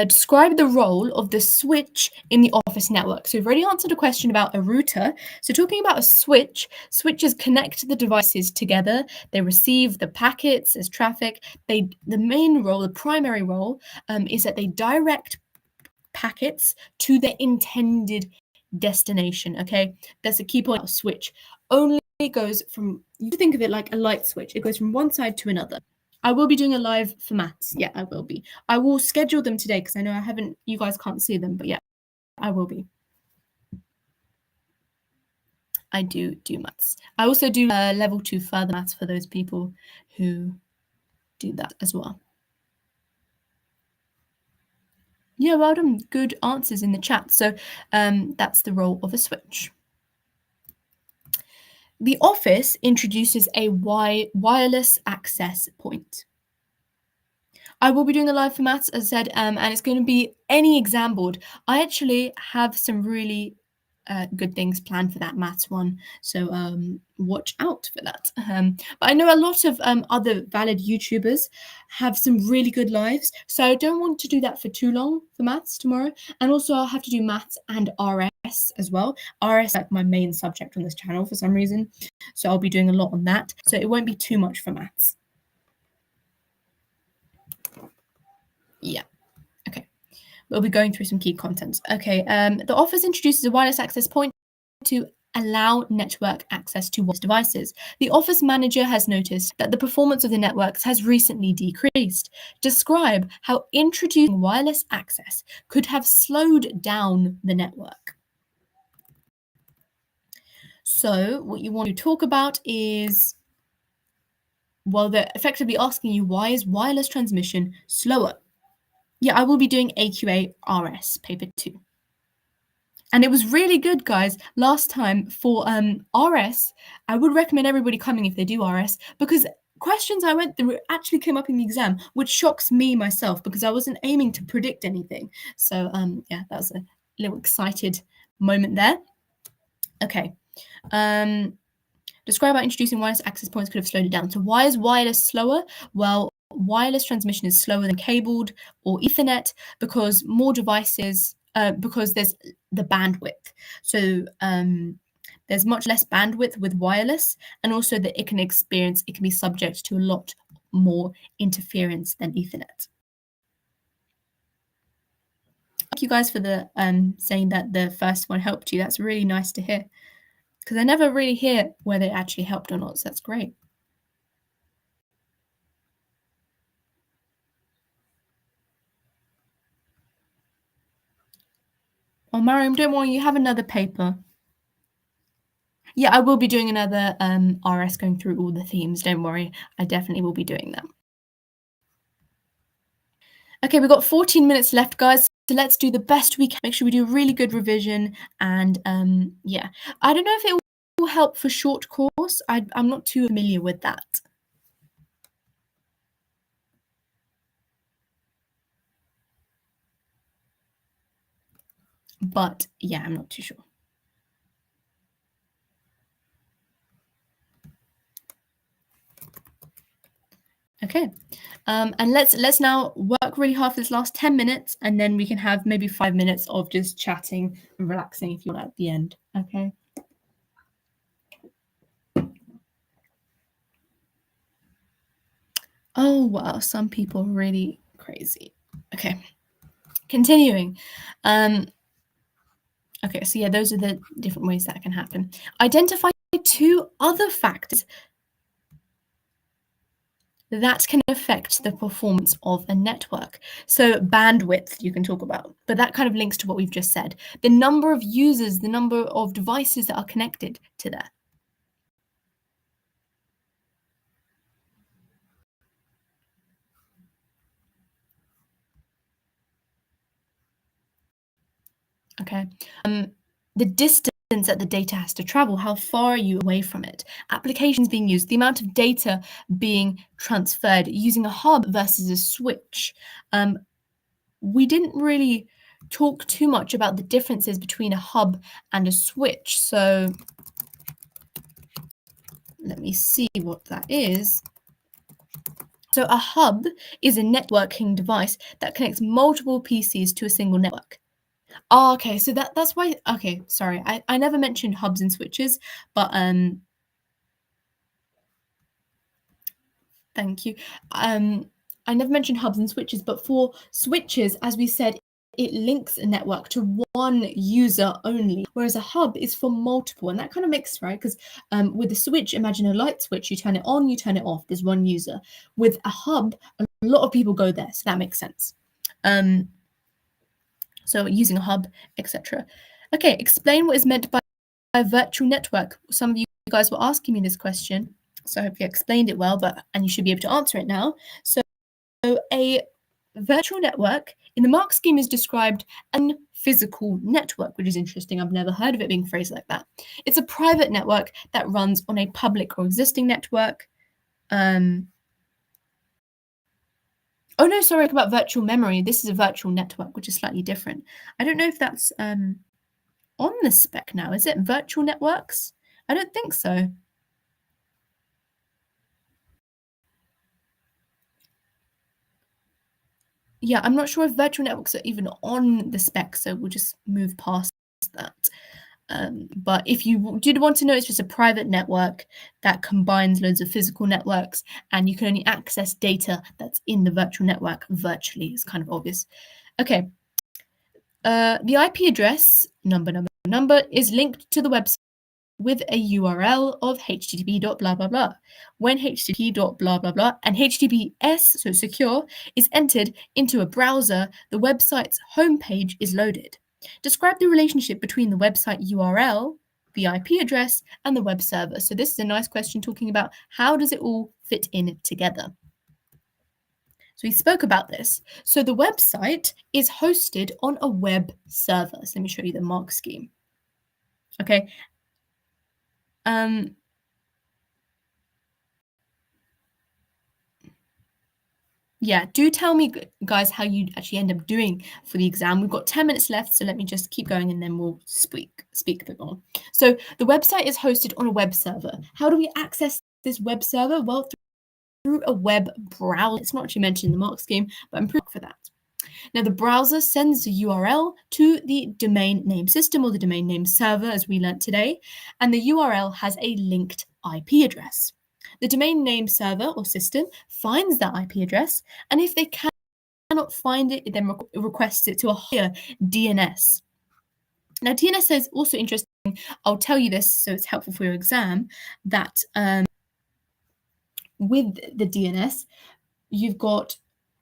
[SPEAKER 1] Describe the role of the switch in the office network. So we've already answered a question about a router. So talking about a switch, switches connect the devices together. They receive the packets as traffic. The main role, the primary role, is that they direct packets to their intended destination. Okay, that's a key point. A switch only goes from, you think of it like a light switch. It goes from one side to another. I will be doing a live for maths. Yeah, I will be. I will schedule them today because I know you guys can't see them, but yeah, I will be. I do maths. I also do level 2 further maths for those people who do that as well. Yeah, well done. Good answers in the chat. So that's the role of a switch. The office introduces a wireless access point. I will be doing a live for maths, as I said, and it's going to be any exam board. I actually have some really good things planned for that maths one, so watch out for that. But I know a lot of other valid YouTubers have some really good lives, so I don't want to do that for too long for maths tomorrow. And also I'll have to do maths and RS as well. RS is like my main subject on this channel for some reason, so I'll be doing a lot on that, so it won't be too much for maths. Yeah. Okay. We'll be going through some key contents. Okay. The office introduces a wireless access point to allow network access to wireless devices. The office manager has noticed that the performance of the networks has recently decreased. Describe how introducing wireless access could have slowed down the network. So what you want to talk about is, well, they're effectively asking you, why is wireless transmission slower? Yeah, I will be doing AQA RS paper 2. And it was really good, guys. Last time for RS, I would recommend everybody coming if they do RS, because questions I went through actually came up in the exam, which shocks me myself because I wasn't aiming to predict anything. So yeah, that was a little excited moment there. Okay. Describe how introducing wireless access points could have slowed it down. So why is wireless slower? Well, wireless transmission is slower than cabled or Ethernet because more devices, because there's the bandwidth. So there's much less bandwidth with wireless, and also that it can be subject to a lot more interference than Ethernet. Thank you guys for the saying that the first one helped you. That's really nice to hear, because I never really hear whether it actually helped or not, so that's great. Oh, Mariam, don't worry, you have another paper. Yeah, I will be doing another RS going through all the themes. Don't worry, I definitely will be doing that. Okay, we've got 14 minutes left, guys. So let's do the best we can. Make sure we do a really good revision. And yeah, I don't know if it will help for short course. I'm not too familiar with that. But yeah, I'm not too sure. Okay, and let's now work really hard for this last 10 minutes, and then we can have maybe 5 minutes of just chatting and relaxing if you want at the end. Okay. Oh wow, some people are really crazy. Okay, continuing. Okay, so yeah, those are the different ways that can happen. Identify 2 other factors that can affect the performance of a network. So bandwidth you can talk about, but that kind of links to what we've just said. The number of users, the number of devices that are connected to there. Okay. The distance that the data has to travel, how far are you away from it? Applications being used, the amount of data being transferred using a hub versus a switch. We didn't really talk too much about the differences between a hub and a switch. So let me see what that is. So a hub is a networking device that connects multiple PCs to a single network. Oh, okay, so that's why. Okay, sorry, I never mentioned hubs and switches, but thank you. I never mentioned hubs and switches, but for switches, as we said, it links a network to one user only, whereas a hub is for multiple, and that kind of makes right because with a switch, imagine a light switch, you turn it on, you turn it off. There's one user. With a hub, a lot of people go there, so that makes sense. So using a hub, etc. Okay, explain what is meant by a virtual network. Some of you guys were asking me this question, so I hope you explained it well, and you should be able to answer it now. So a virtual network in the Mark scheme is described as a physical network, which is interesting. I've never heard of it being phrased like that. It's a private network that runs on a public or existing network. Oh no, sorry, about virtual memory. This is a virtual network, which is slightly different. I don't know if that's on the spec now. Is it virtual networks? I don't think so. Yeah, I'm not sure if virtual networks are even on the spec, so we'll just move past that. But if you did want to know, it's just a private network that combines loads of physical networks, and you can only access data that's in the virtual network virtually. It's kind of obvious. Okay. The IP address number is linked to the website with a URL of http dot blah blah blah. When http dot blah blah blah and HTTPS, so secure, is entered into a browser, the website's homepage is loaded. Describe the relationship between the website URL, the IP address, and the web server. So this is a nice question talking about how does it all fit in together. So we spoke about this. So the website is hosted on a web server. So let me show you the mark scheme. Okay. Yeah, do tell me, guys, how you actually end up doing for the exam. We've got 10 minutes left, so let me just keep going and then we'll speak a bit more. So the website is hosted on a web server. How do we access this web server? Well, through a web browser. It's not actually mentioned in the mark scheme, but I'm pretty for that. Now, the browser sends the URL to the domain name system or the domain name server, as we learnt today, and the URL has a linked IP address. The domain name server or system finds that IP address, and if they cannot find it, it then requests it to a higher DNS. Now, DNS is also interesting. I'll tell you this so it's helpful for your exam, that with the DNS, you've got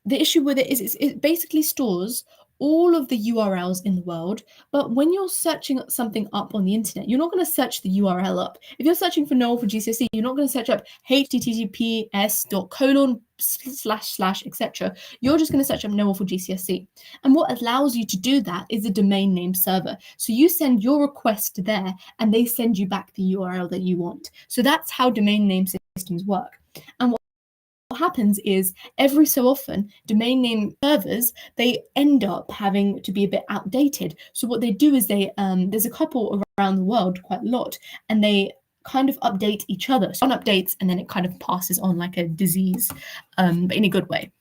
[SPEAKER 1] the issue with it is it basically stores all of the URLs in the world, but when you're searching something up on the internet, you're not going to search the URL up. If you're searching for Noel for GCSE, you're not going to search up https:// etc. You're just going to search up Noel for GCSE. And what allows you to do that is a domain name server. So you send your request there and they send you back the URL that you want. So that's how domain name systems work. And what happens is every so often domain name servers, they end up having to be a bit outdated. So what they do is they there's a couple around the world, quite a lot, and they kind of update each other. So one updates and then it kind of passes on like a disease, but in a good way.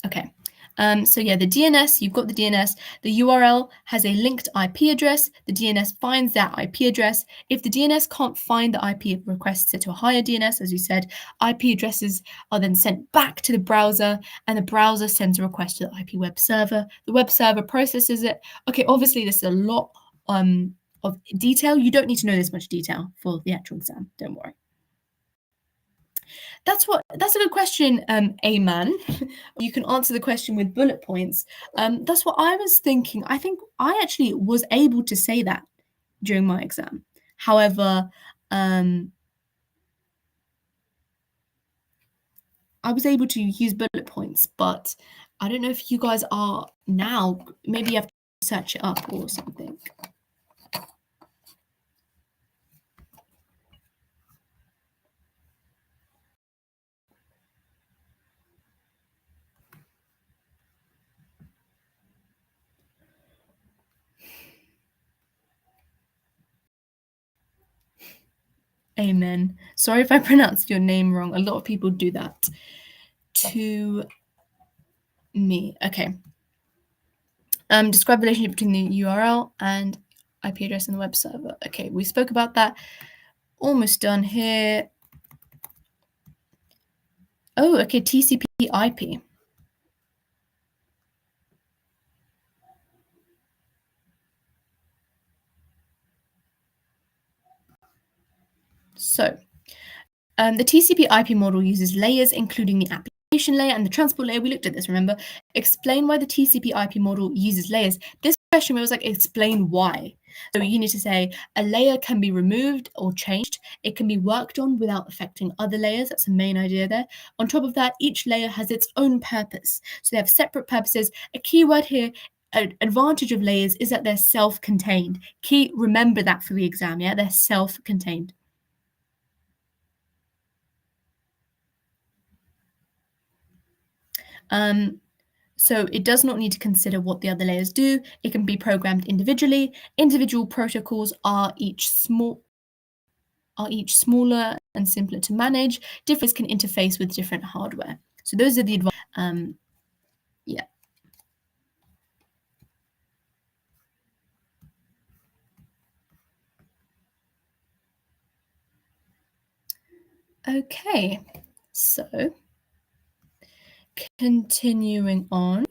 [SPEAKER 1] Okay. So yeah, the DNS, you've got the DNS, the URL has a linked IP address, the DNS finds that IP address. If the DNS can't find the IP, it requests it to a higher DNS, as you said. IP addresses are then sent back to the browser, and the browser sends a request to the IP web server. The web server processes it. Okay, obviously this is a lot of detail. You don't need to know this much detail for the actual exam, don't worry. That's a good question, Aman. You can answer the question with bullet points. That's what I was thinking. I think I actually was able to say that during my exam. However, I was able to use bullet points, but I don't know if you guys are now. Maybe you have to search it up or something. Amen. Sorry if I pronounced your name wrong. A lot of people do that to me. Okay. Describe the relationship between the URL and IP address in the web server. Okay, we spoke about that. Almost done here. Oh, okay, TCP IP. So, the TCP IP model uses layers, including the application layer and the transport layer. We looked at this, remember? Explain why the TCP IP model uses layers. This question was like, explain why. So you need to say a layer can be removed or changed. It can be worked on without affecting other layers. That's the main idea there. On top of that, each layer has its own purpose. So they have separate purposes. A key word here, an advantage of layers is that they're self-contained. Remember that for the exam, yeah? They're self-contained. So it does not need to consider what the other layers do. It can be programmed individually. Individual protocols are each smaller and simpler to manage. Different can interface with different hardware. So those are the yeah. Okay, so Continuing on.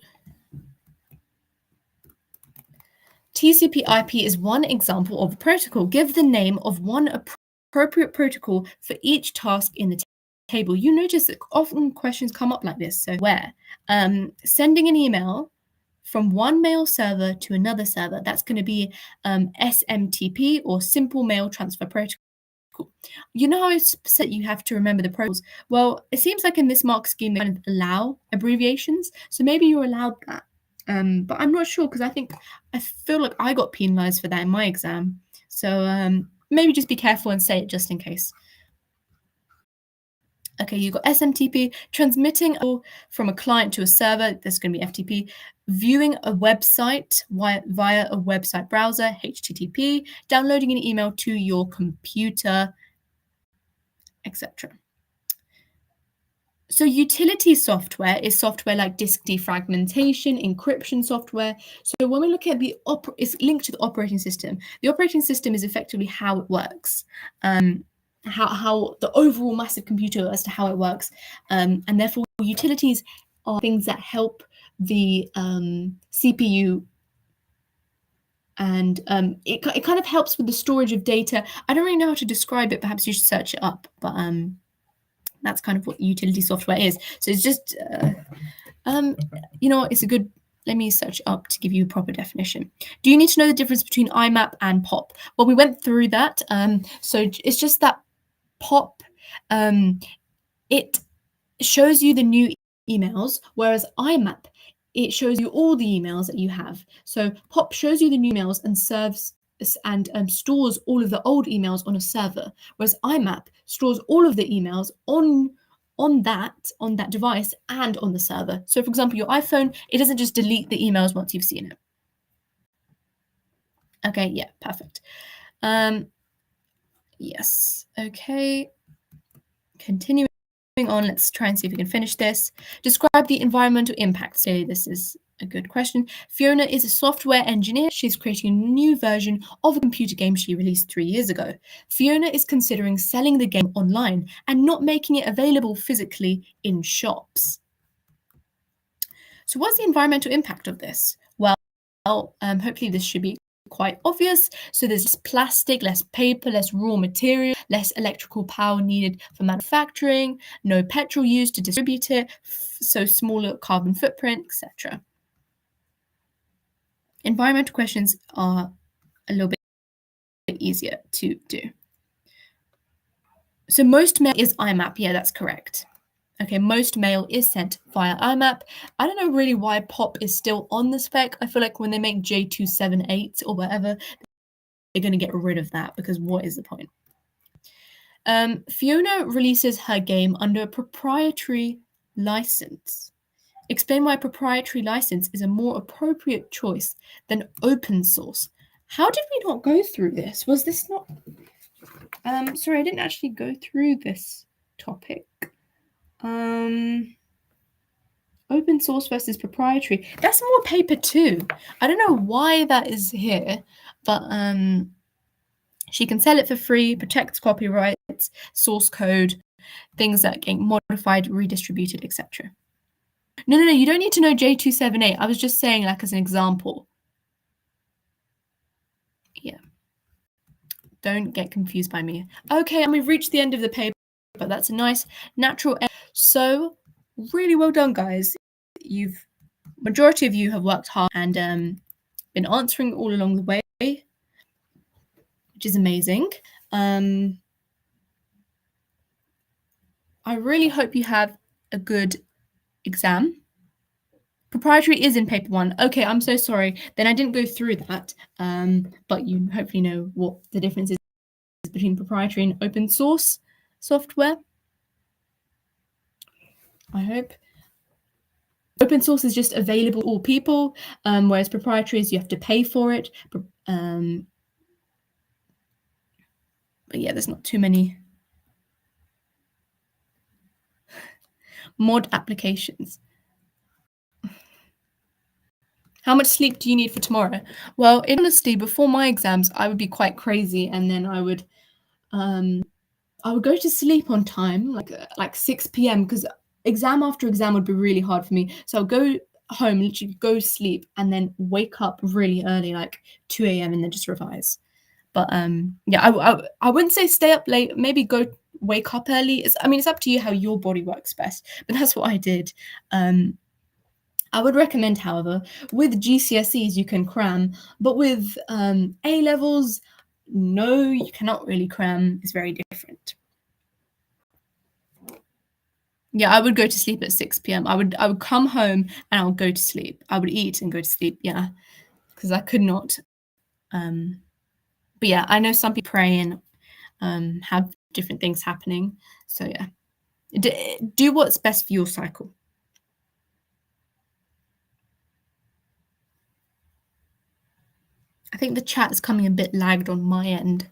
[SPEAKER 1] TCP/IP is one example of a protocol. Give the name of one appropriate protocol for each task in the table. You notice that often questions come up like this. So where? Sending an email from one mail server to another server. That's going to be SMTP, or Simple Mail Transfer Protocol. You know how I said you have to remember the protocols? Well, it seems like in this mark scheme they kind of allow abbreviations. So maybe you're allowed that. But I'm not sure, because I feel like I got penalized for that in my exam. So maybe just be careful and say it just in case. Okay, you've got SMTP, transmitting from a client to a server. There's going to be FTP. Viewing a website via a website browser, HTTP. Downloading an email to your computer, etc. So utility software is software like disk defragmentation, encryption software. So when we look at it's linked to the operating system. The operating system is effectively how it works, how the overall massive computer as to how it works, and therefore utilities are things that help the CPU, and it kind of helps with the storage of data. I don't really know how to describe it. Perhaps you should search it up, but that's kind of what utility software is. So it's just, you know what, it's a good, let me search up to give you a proper definition. Do you need to know the difference between IMAP and POP? Well, we went through that. So it's just that POP, it shows you the new emails, whereas IMAP, it shows you all the emails that you have. So POP shows you the new emails and serves and stores all of the old emails on a server, whereas IMAP stores all of the emails on that device and on the server. So for example, your iPhone, it doesn't just delete the emails once you've seen it. Okay, yeah, perfect. Yes, okay. Continuing on, let's try and see if we can finish this. Describe the environmental impact. So this is a good question. Fiona is a software engineer. She's creating a new version of a computer game she released 3 years ago. Fiona is considering selling the game online and not making it available physically in shops. So what's the environmental impact of this? Well, hopefully this should be quite obvious. So there's less plastic, less paper, less raw material, less electrical power needed for manufacturing, no petrol used to distribute it, so smaller carbon footprint, etc. Environmental questions are a little bit easier to do. So most mail is IMAP. Yeah, that's correct. Okay, most mail is sent via IMAP. I don't know really why POP is still on the spec. I feel like when they make J278 or whatever, they're going to get rid of that, because what is the point? Fiona releases her game under a proprietary license. Explain why proprietary license is a more appropriate choice than open source. How did we not go through this? Was this not... sorry, I didn't actually go through this topic. Open source versus proprietary. That's more paper 2. I don't know why that is here, but she can sell it for free, protects copyrights, source code, things that get modified, redistributed, etc. No, you don't need to know J278. I was just saying, like, as an example. Yeah. Don't get confused by me. Okay, and we've reached the end of the paper, but that's a nice natural end. So, really well done, guys. Majority of you have worked hard and been answering all along the way, which is amazing. I really hope you have a good exam. Proprietary is in paper 1. Okay, I'm so sorry. Then I didn't go through that, but you hopefully know what the difference is between proprietary and open source software. I hope. Open source is just available to all people, whereas proprietary is you have to pay for it. But yeah, there's not too many mod applications. How much sleep do you need for tomorrow? Well, honestly, before my exams, I would be quite crazy, and then I would go to sleep on time, like 6 p.m. because exam after exam would be really hard for me. So I'll go home, literally go sleep, and then wake up really early, like 2 a.m., and then just revise. But yeah, I wouldn't say stay up late. Maybe go wake up early. I mean, it's up to you how your body works best. But that's what I did. I would recommend, however, with GCSEs you can cram, but with A levels, no, you cannot really cram. It's very different. Yeah, I would go to sleep at 6 p.m. I would come home and I would go to sleep. I would eat and go to sleep. Yeah, because I could not. But yeah, I know some people pray and have different things happening. So yeah, do what's best for your cycle. I think the chat is coming a bit lagged on my end.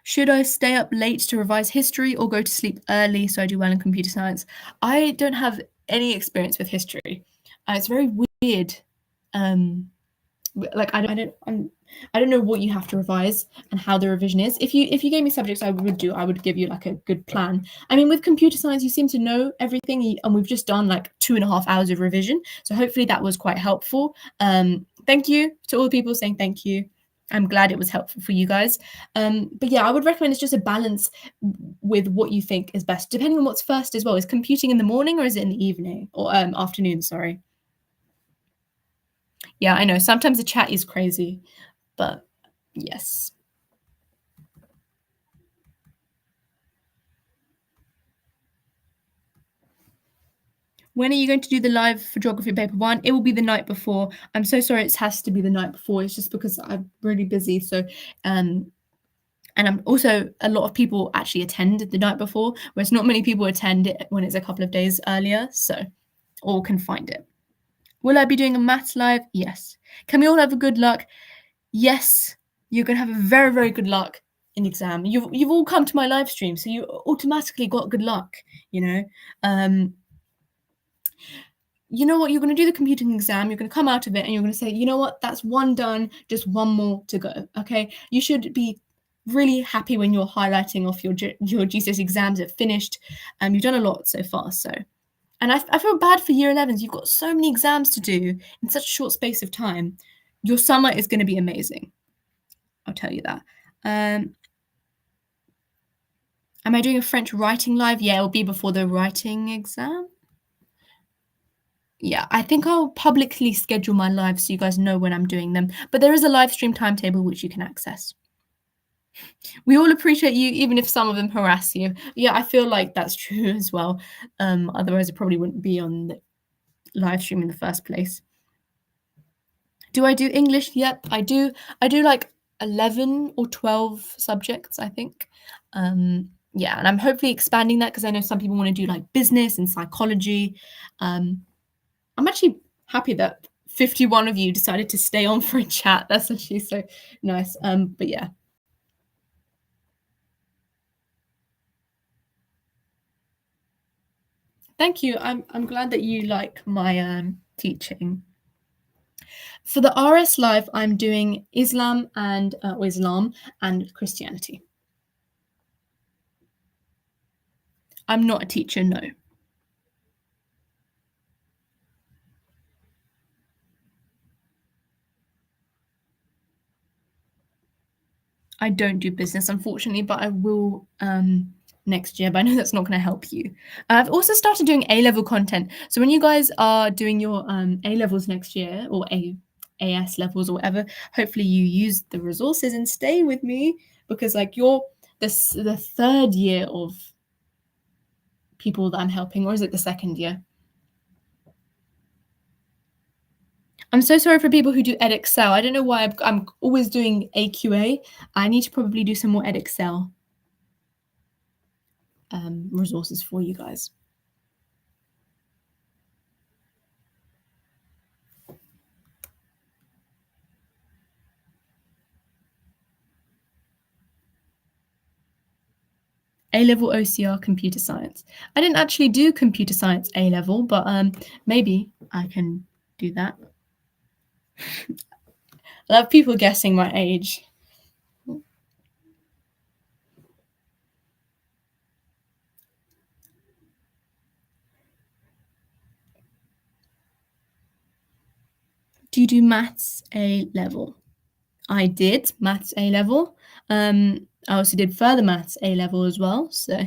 [SPEAKER 1] Should I stay up late to revise history or go to sleep early so I do well in computer science? I don't have any experience with history. It's very weird. Like I don't know what you have to revise and how the revision is. If you gave me subjects I would give you like a good plan. I mean, with computer science you seem to know everything, and we've just done like 2.5 hours of revision, so hopefully that was quite helpful. Thank you to all the people saying thank you. I'm glad it was helpful for you guys. But yeah, I would recommend it's just a balance with what you think is best, depending on what's first as well. Is computing in the morning or is it in the evening or afternoon? Sorry. Yeah, I know. Sometimes the chat is crazy, but yes. When are you going to do the live for geography paper 1? It will be the night before. I'm so sorry it has to be the night before. It's just because I'm really busy. So, and I'm also, a lot of people actually attend the night before, whereas not many people attend it when it's a couple of days earlier. So, all can find it. Will I be doing a maths live? Yes. Can we all have a good luck? Yes. You're going to have a very, very good luck in exam. You've all come to my live stream, so you automatically got good luck, you know. You know what, you're going to do the computing exam, you're going to come out of it and you're going to say, you know what, that's one done, just one more to go. Okay, you should be really happy when you're highlighting off your GCSE exams are finished. You've done a lot so far. So, and I feel bad for year 11s. You've got so many exams to do in such a short space of time. Your summer is going to be amazing, I'll tell you that. Am I doing a French writing live? Yeah, it'll be before the writing exam. Yeah, I think I'll publicly schedule my lives so you guys know when I'm doing them. But there is a live stream timetable which you can access. We all appreciate you, even if some of them harass you. Yeah, I feel like that's true as well. Otherwise, I probably wouldn't be on the live stream in the first place. Do I do English? Yep, I do. I do like 11 or 12 subjects, I think. Yeah, and I'm hopefully expanding that because I know some people want to do like business and psychology. I'm actually happy that 51 of you decided to stay on for a chat. That's actually so nice. But yeah. Thank you. I'm glad that you like my teaching. For the RS Live, I'm doing Islam and Christianity. I'm not a teacher, no. I don't do business, unfortunately, but I will next year. But I know that's not going to help you. I've also started doing A-level content. So when you guys are doing your A-levels next year or AS levels or whatever, hopefully you use the resources and stay with me because like you're the third year of people that I'm helping, or is it the second year? I'm so sorry for people who do Edexcel. I don't know why I'm always doing AQA. I need to probably do some more Edexcel resources for you guys. A-level OCR computer science. I didn't actually do computer science A-level, but maybe I can do that. I love people guessing my age. Do you do maths A level? I did maths A level. I also did further maths A level as well. So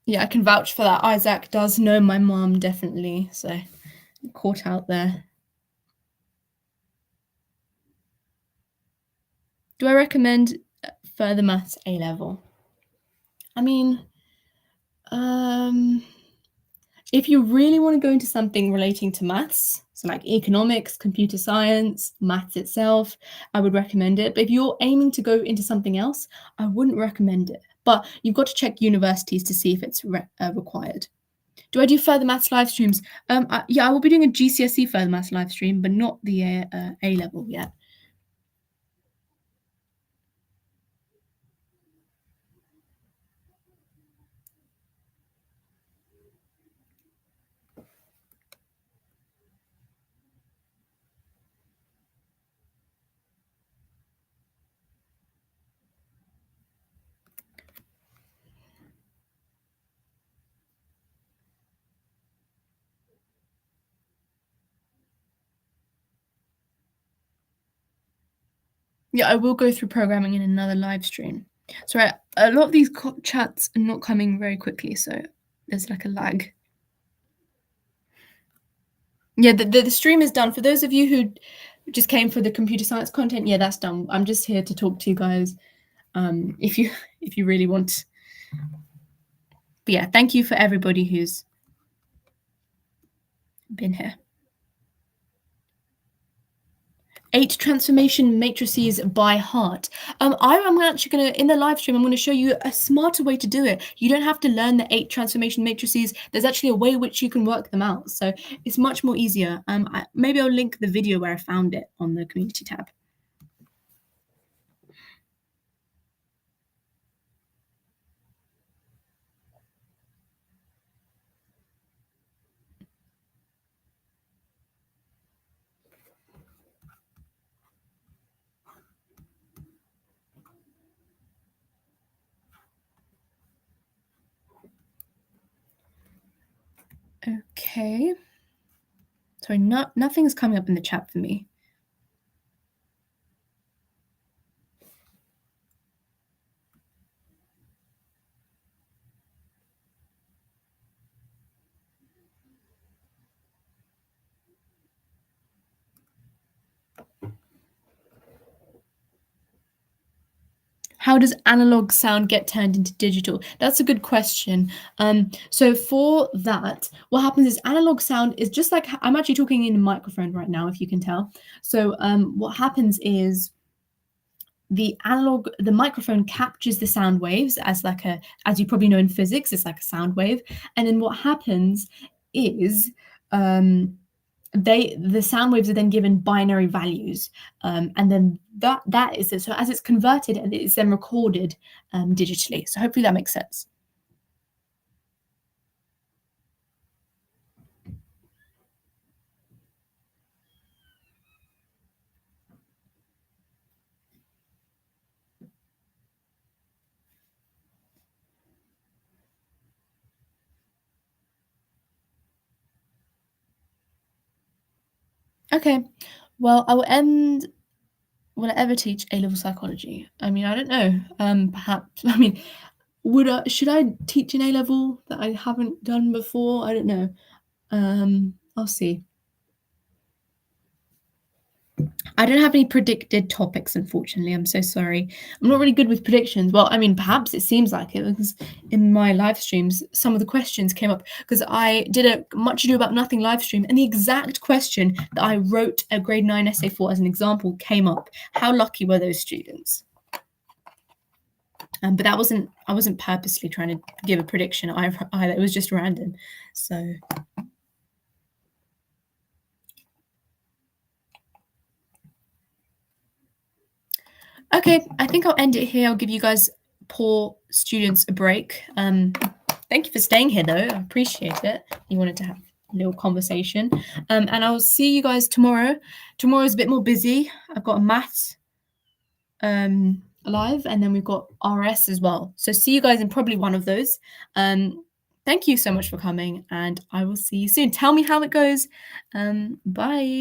[SPEAKER 1] yeah, I can vouch for that. Isaac does know my mom definitely. So caught out there. Do I recommend further maths A level? I mean, if you really want to go into something relating to maths, so like economics, computer science, maths itself, I would recommend it. But if you're aiming to go into something else, I wouldn't recommend it. But you've got to check universities to see if it's required. Do I do further maths live streams? Yeah, I will be doing a GCSE further maths live stream, but not the A level yet. Yeah, I will go through programming in another live stream. Sorry, a lot of these chats are not coming very quickly, so there's like a lag. Yeah, the stream is done. For those of you who just came for the computer science content, yeah, that's done. I'm just here to talk to you guys. If you really want. But yeah, thank you for everybody who's been here. 8 transformation matrices by heart. I'm actually going to, in the live stream, I'm going to show you a smarter way to do it. You don't have to learn the 8 transformation matrices. There's actually a way which you can work them out. So it's much more easier. Maybe I'll link the video where I found it on the community tab. Okay. Sorry, nothing's coming up in the chat for me. How does analog sound get turned into digital? That's a good question. So for that, what happens is analog sound is just like I'm actually talking in a microphone right now, if you can tell. So what happens is the microphone captures the sound waves as as you probably know in physics, it's like a sound wave. And then what happens is the sound waves are then given binary values, and then that is it. So as it's converted, and it's then recorded digitally. So hopefully that makes sense. Okay, well, I will end. Will I ever teach A-level psychology? I mean, I don't know. Perhaps. I mean, should I teach an A-level that I haven't done before? I don't know. I'll see. I don't have any predicted topics, unfortunately. I'm so sorry. I'm not really good with predictions. Well, I mean, perhaps it seems like it because in my live streams, some of the questions came up because I did a Much Ado About Nothing live stream, and the exact question that I wrote a grade 9 essay for as an example came up. How lucky were those students? But I wasn't purposely trying to give a prediction either. It was just random. So. Okay, I think I'll end it here. I'll give you guys poor students a break. Thank you for staying here, though. I appreciate it. You wanted to have little conversation. And I'll see you guys tomorrow. Tomorrow's a bit more busy. I've got a maths live, and then we've got RS as well. So see you guys in probably one of those. Thank you so much for coming, and I will see you soon. Tell me how it goes. Bye.